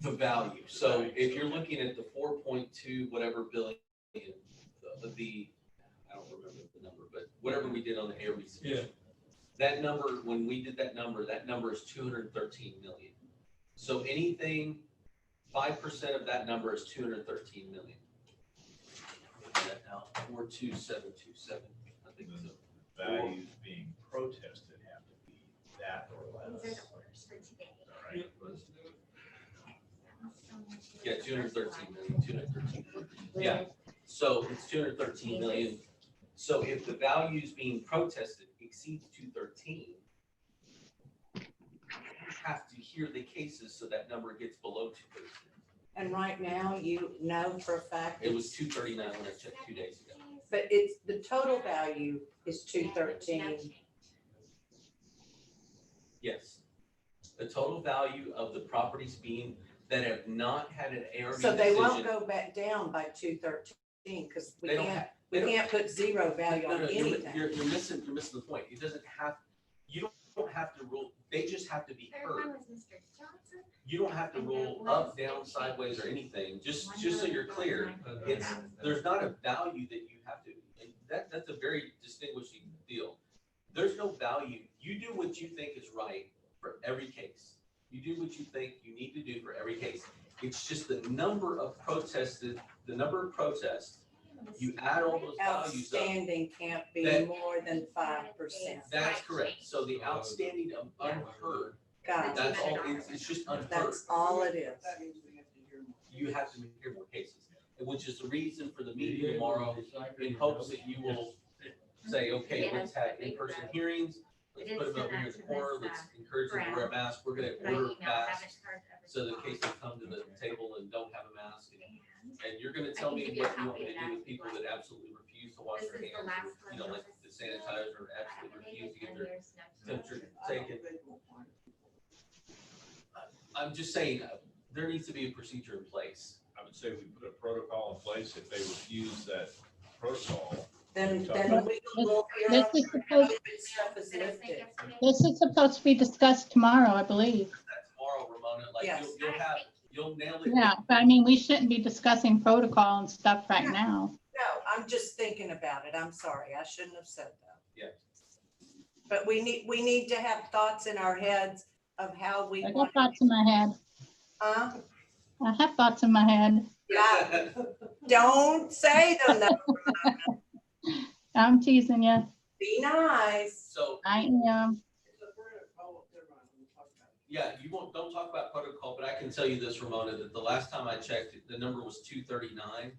the value. So if you're looking at the 4.2 whatever billion, I don't remember the number, but whatever we did on the ARB submission, that number, when we did that number is 213 million. So anything, 5% of that number is 213 million. Look at that now, 42727. I think so. The values being protested have to be that or These less. are the orders for today. All right. Let's do it. Yeah, 213 million, 213 million. Yeah, so it's 213 million. So if the values being protested exceeds 213, have to hear the cases so that number gets below 213. And right now, you know for a fact. It was 239 when I checked 2 days ago. But it's, the total value is 213. Yes. The total value of the properties being, that have not had an ARB So they won't decision. go back down by 213 because we They don't can't, have- we they don't- can't put zero value No, on no, anything. you're missing the point. It doesn't have, you don't have to rule, they just have to be heard. You don't have to rule up, down, sideways, or anything, just so you're clear. It's, there's not a value that you have to, and that's a very distinguishing deal. There's no value. You do what you think is right for every case. You do what you think you need to do for every case. It's just the number of protests, you add all those values up. Outstanding can't be That- more than 5%. That's correct. So the outstanding of unheard, Got that's it. all, it's just unheard. That's all it is. That means we have to hear more. You have to hear more cases, which is the reason for the meeting tomorrow, in hopes that you will say, okay, let's have in-person hearings. Let's put them over here in the corner. Let's encourage them to wear a mask. We're gonna order masks so the cases come to the table and don't have a mask. And you're gonna tell me what you want me to do with people that absolutely refuse to wash their hands, you know, like the sanitizer, or absolutely refuse to get their temperature taken. I'm just saying, there needs to be a procedure in place. I would say we put a protocol in place. If they refuse that protocol, Then we will hear This up is how supposed- good stuff is lifted. This is supposed to be discussed tomorrow, I believe. That tomorrow, Ramona, like Yes. you'll nail it. Yeah, but I mean, we shouldn't be discussing protocol and stuff right now. No, I'm just thinking about it. I'm sorry. I shouldn't have said that. Yeah. But we need to have thoughts in our heads of how we I got want. thoughts in my head. I have thoughts in my head. Yeah. Don't say them though. I'm teasing you. Be nice. So, I am. So we're gonna follow, never mind, we'll talk about it. yeah, don't talk about protocol, but I can tell you this, Ramona, that the last time I checked, the number was 239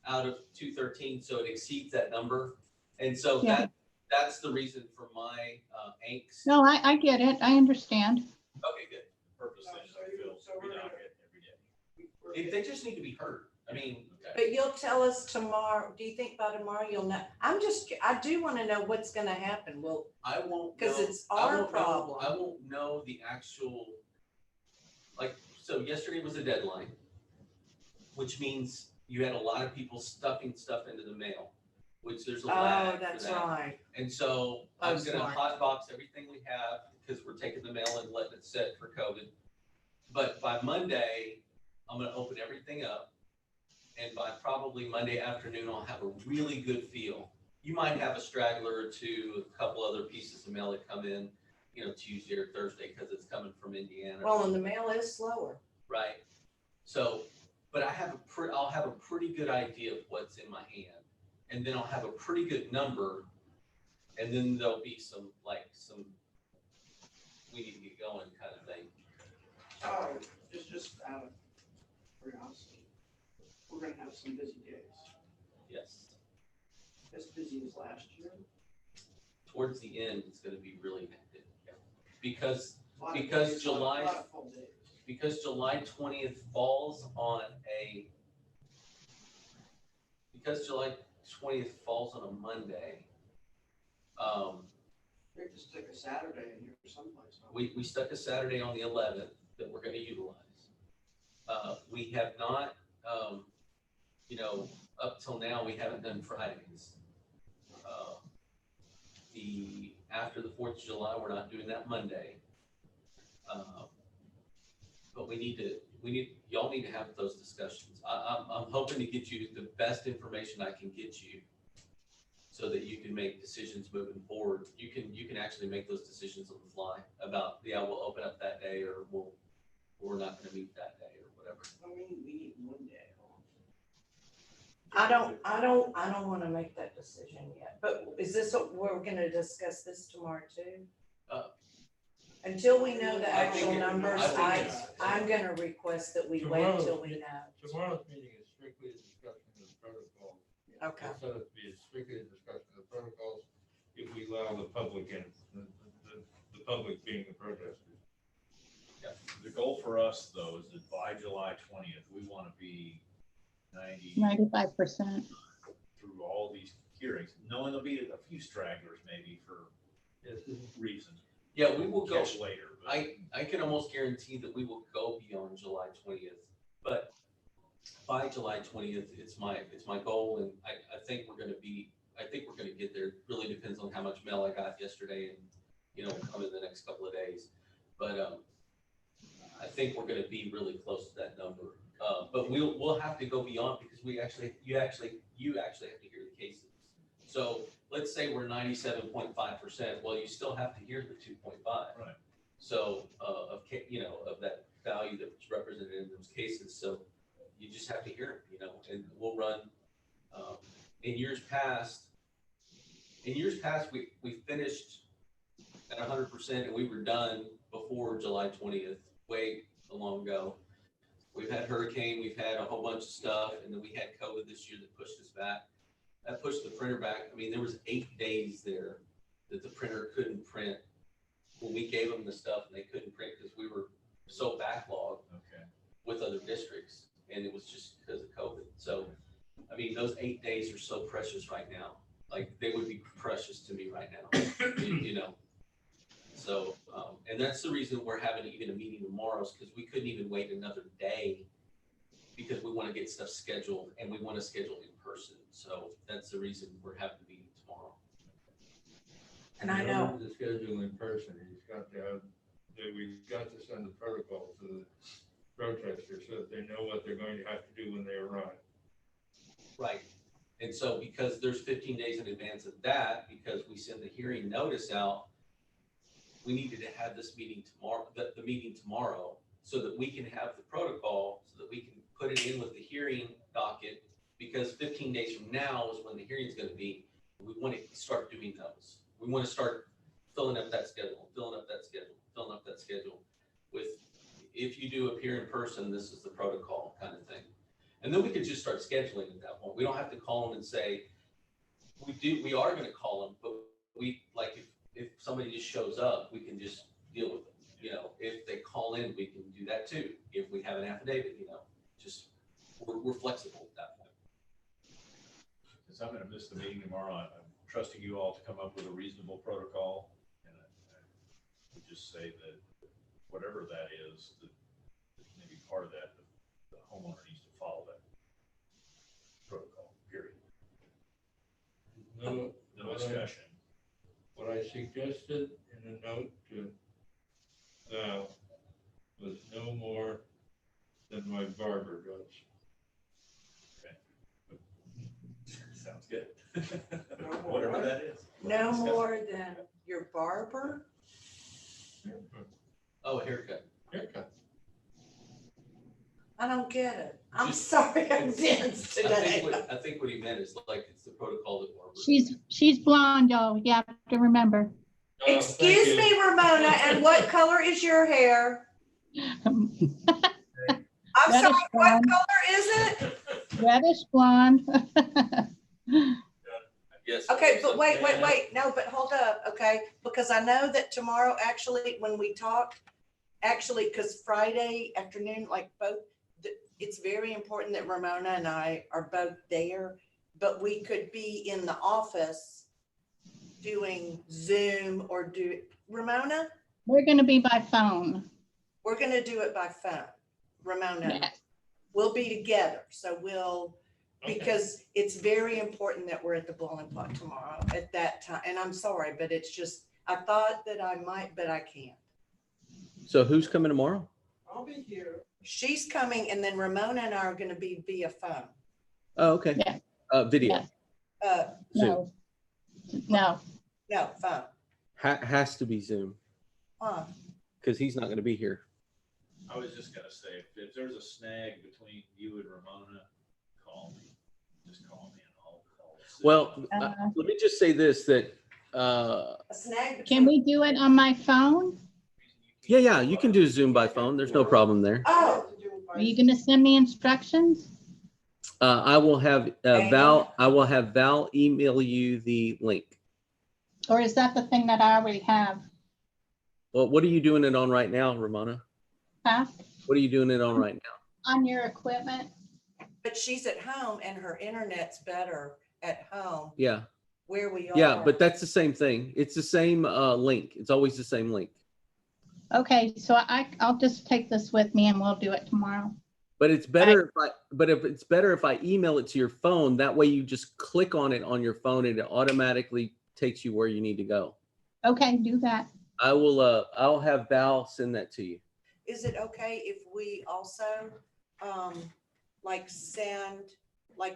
out of 213, so it exceeds that number. And so Yeah. that's the reason for my angst. No, I get it. I understand. Okay, good. purpose then fulfilled, we knock it every day. They just need to be heard. I mean, But you'll tell us tomorrow. Do you think by tomorrow you'll know? I do want to know what's going to happen. Well, I won't because know- it's I our won't know- problem. I won't know the actual, like, so yesterday was a deadline, which means you had a lot of people stuffing stuff into the mail, which there's a lag Oh, for that's that. right. And so I'm gonna Smart. hot box everything we have because we're taking the mail and letting it set for COVID. But by Monday, I'm gonna open everything up. And by probably Monday afternoon, I'll have a really good feel. You might have a straggler or two, a couple other pieces of mail that come in, you know, Tuesday or Thursday because it's coming from Indiana. Well, and the mail is slower. Right? So, but I'll have a pretty good idea of what's in my hand. And then I'll have a pretty good number. And then there'll be some, we need to get going kind of thing. Just out of curiosity, we're gonna have some busy days, Yes. as busy as last year. Towards the end, it's gonna be really hectic. Yeah. Because A lot of Because days, a lot- July- a lot of full days. July 20th falls on a Monday. They just took a Saturday in here someplace. huh? We stuck a Saturday on the 11th that we're gonna utilize. We have not, up till now, we haven't done Fridays. After the 4th of July, we're not doing that Monday. But y'all need to have those discussions. I'm hoping to get you the best information I can get you so that you can make decisions moving forward. You can actually make those decisions on the fly about, yeah, we'll open up that day or we're not gonna meet that day or whatever. I mean, we need one day off. I don't want to make that decision yet, but is this what we're going to discuss this tomorrow too? Until we know the I think actual it- numbers, I think I'm going to request that we wait Tomorrow's till we meeting- know. Tomorrow's meeting is strictly a discussion of the protocol. Okay. It's set up to be strictly a discussion of the protocols if we allow the public in, the public being the protesters. us though is that by July 20th, we want to be 95%. through all these hearings, knowing there'll be a few stragglers maybe for reasons. Yeah, we will go Catch later. But I can almost guarantee that we will go beyond July 20th, but by July 20th, it's my goal, and I think we're gonna get there. It really depends on how much mail I got yesterday and, you know, come in the next couple of days. But I think we're gonna be really close to that number. But we'll have to go beyond, because you actually have to hear the cases. So let's say we're 97.5%. Well, you still have to hear the 2.5. Right. So of that value that's represented in those cases. So you just have to hear it, you know, and we'll run. In years past, we finished at 100% and we were done before July 20th, way long ago. We've had hurricane, we've had a whole bunch of stuff, and then we had COVID this year that pushed us back. That pushed the printer back. I mean, there was 8 days there that the printer couldn't print when we gave them the stuff, and they couldn't print because we were so backlogged with other districts, and it was just because of COVID. So, I mean, those 8 days are so precious right now. Like, they would be precious to me right now, you know. So, and that's the reason we're having even a meeting tomorrow, is because we couldn't even wait another day, because we want to get stuff scheduled, and we want to schedule in person. So that's the reason we're having the meeting tomorrow. And I know. The schedule in person, we've got to send the protocol to the protesters so that they know what they're going to have to do when they arrive. Right. And so because there's 15 days in advance of that, because we send the hearing notice out, we needed to have this meeting tomorrow, the meeting tomorrow, so that we can have the protocol, so that we can put it in with the hearing docket, because 15 days from now is when the hearing is going to be. We want to start doing those. We want to start filling up that schedule with, if you do appear in person, this is the protocol kind of thing. And then we could just start scheduling at that point. We don't have to call them and say, we are going to call them, but we, like, if somebody just shows up, we can just deal with them. You know, if they call in, we can do that too. If we have an affidavit, you know, just, we're flexible at that point. since I'm going to miss the meeting tomorrow, I'm trusting you all to come up with a reasonable protocol. And I would just say that whatever that is, that maybe part of that, the homeowner needs to follow that protocol, period. No discussion. What I suggested in a note to Val was no more than my barber does. Sounds good. No more Whatever what? that is. No more than your barber? Oh, a haircut. Haircut. I don't get it. I'm Just- sorry, I'm dense today. I think what he meant is, like, it's the protocol that Barbara. She's blonde, y'all. You have to remember. Excuse me, Ramona, and what color is your hair? I'm Reddish sorry, what blonde. color is it? Reddish blonde. Yes. Okay, but wait, no, but hold up, okay? Because I know that tomorrow, actually, when we talk, actually, because Friday afternoon, like both, it's very important that Ramona and I are both there, but we could be in the office doing Zoom or Ramona, We're gonna be by phone. we're gonna do it by phone. Ramona, Yes. we'll be together, so because it's very important that we're at the Blowing Pot tomorrow at that time. And I'm sorry, but it's just, I thought that I might, but I can't. So who's coming tomorrow? I'll be here. She's coming, and then Ramona and I are gonna be via phone. Oh, okay. Yeah. Video. Yeah. Zoom. No. No, phone. Has to be Zoom Huh. because he's not going to be here. I was just gonna say, if there's a snag between you and Ramona, call me. Just call me and I'll sit. Well, let me just say this, that A snag. Can we do it on my phone? yeah, you can do Zoom by phone. There's no problem there. Oh, Are you gonna send me instructions? I will have Val email you the link. Or is that the thing that I already have? Well, what are you doing it on right now, Ramona? Huh? What are you doing it on right now? On your equipment? But she's at home and her internet's better at home Yeah, where we are. yeah, but that's the same thing. It's the same link. It's always the same link. Okay, so I'll just take this with me and we'll do it tomorrow. But it's better it's better if I email it to your phone. That way you just click on it on your phone and it automatically takes you where you need to go. Okay, do that. I'll have Val send that to you. Is it okay if we also, like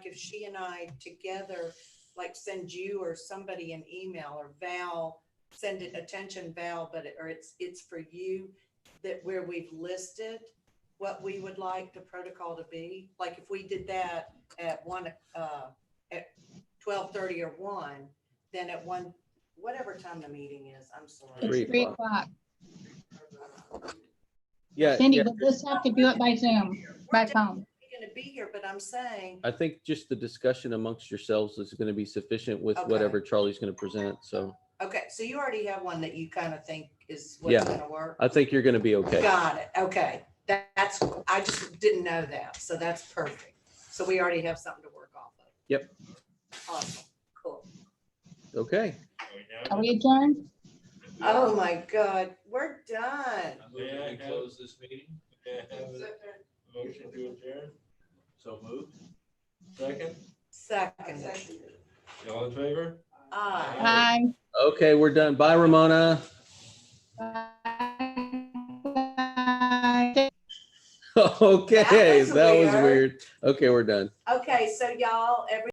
if she and I together, like send you or somebody an email, or Val, send it, attention Val, it's for you, that where we've listed what we would like the protocol to be. Like if we did that at 12:30 or 1, then at 1, whatever time the meeting is, I'm sorry. It's 3 o'clock. Yeah, Cindy, yeah. we'll just have to do it by Zoom, by phone. We're gonna be here, but I'm saying, I think just the discussion amongst yourselves is going to be sufficient with Okay. whatever Charlie's going to present. So okay, so you already have one that you kind of think is what's Yeah. gonna work? I think you're going to be okay. Got it, okay. That's, I just didn't know that, so that's perfect. So we already have something to work off of. Yep. Awesome, cool. Okay. Are we adjourned? Oh my God, we're done. I move that we close this meeting. Motion to adjourn, So moved. second, Second. all in favor? Aye. Bye. Okay, we're done. Bye, Ramona. Bye. Okay, was that was weird. weird. Okay, we're done. Okay, so y'all,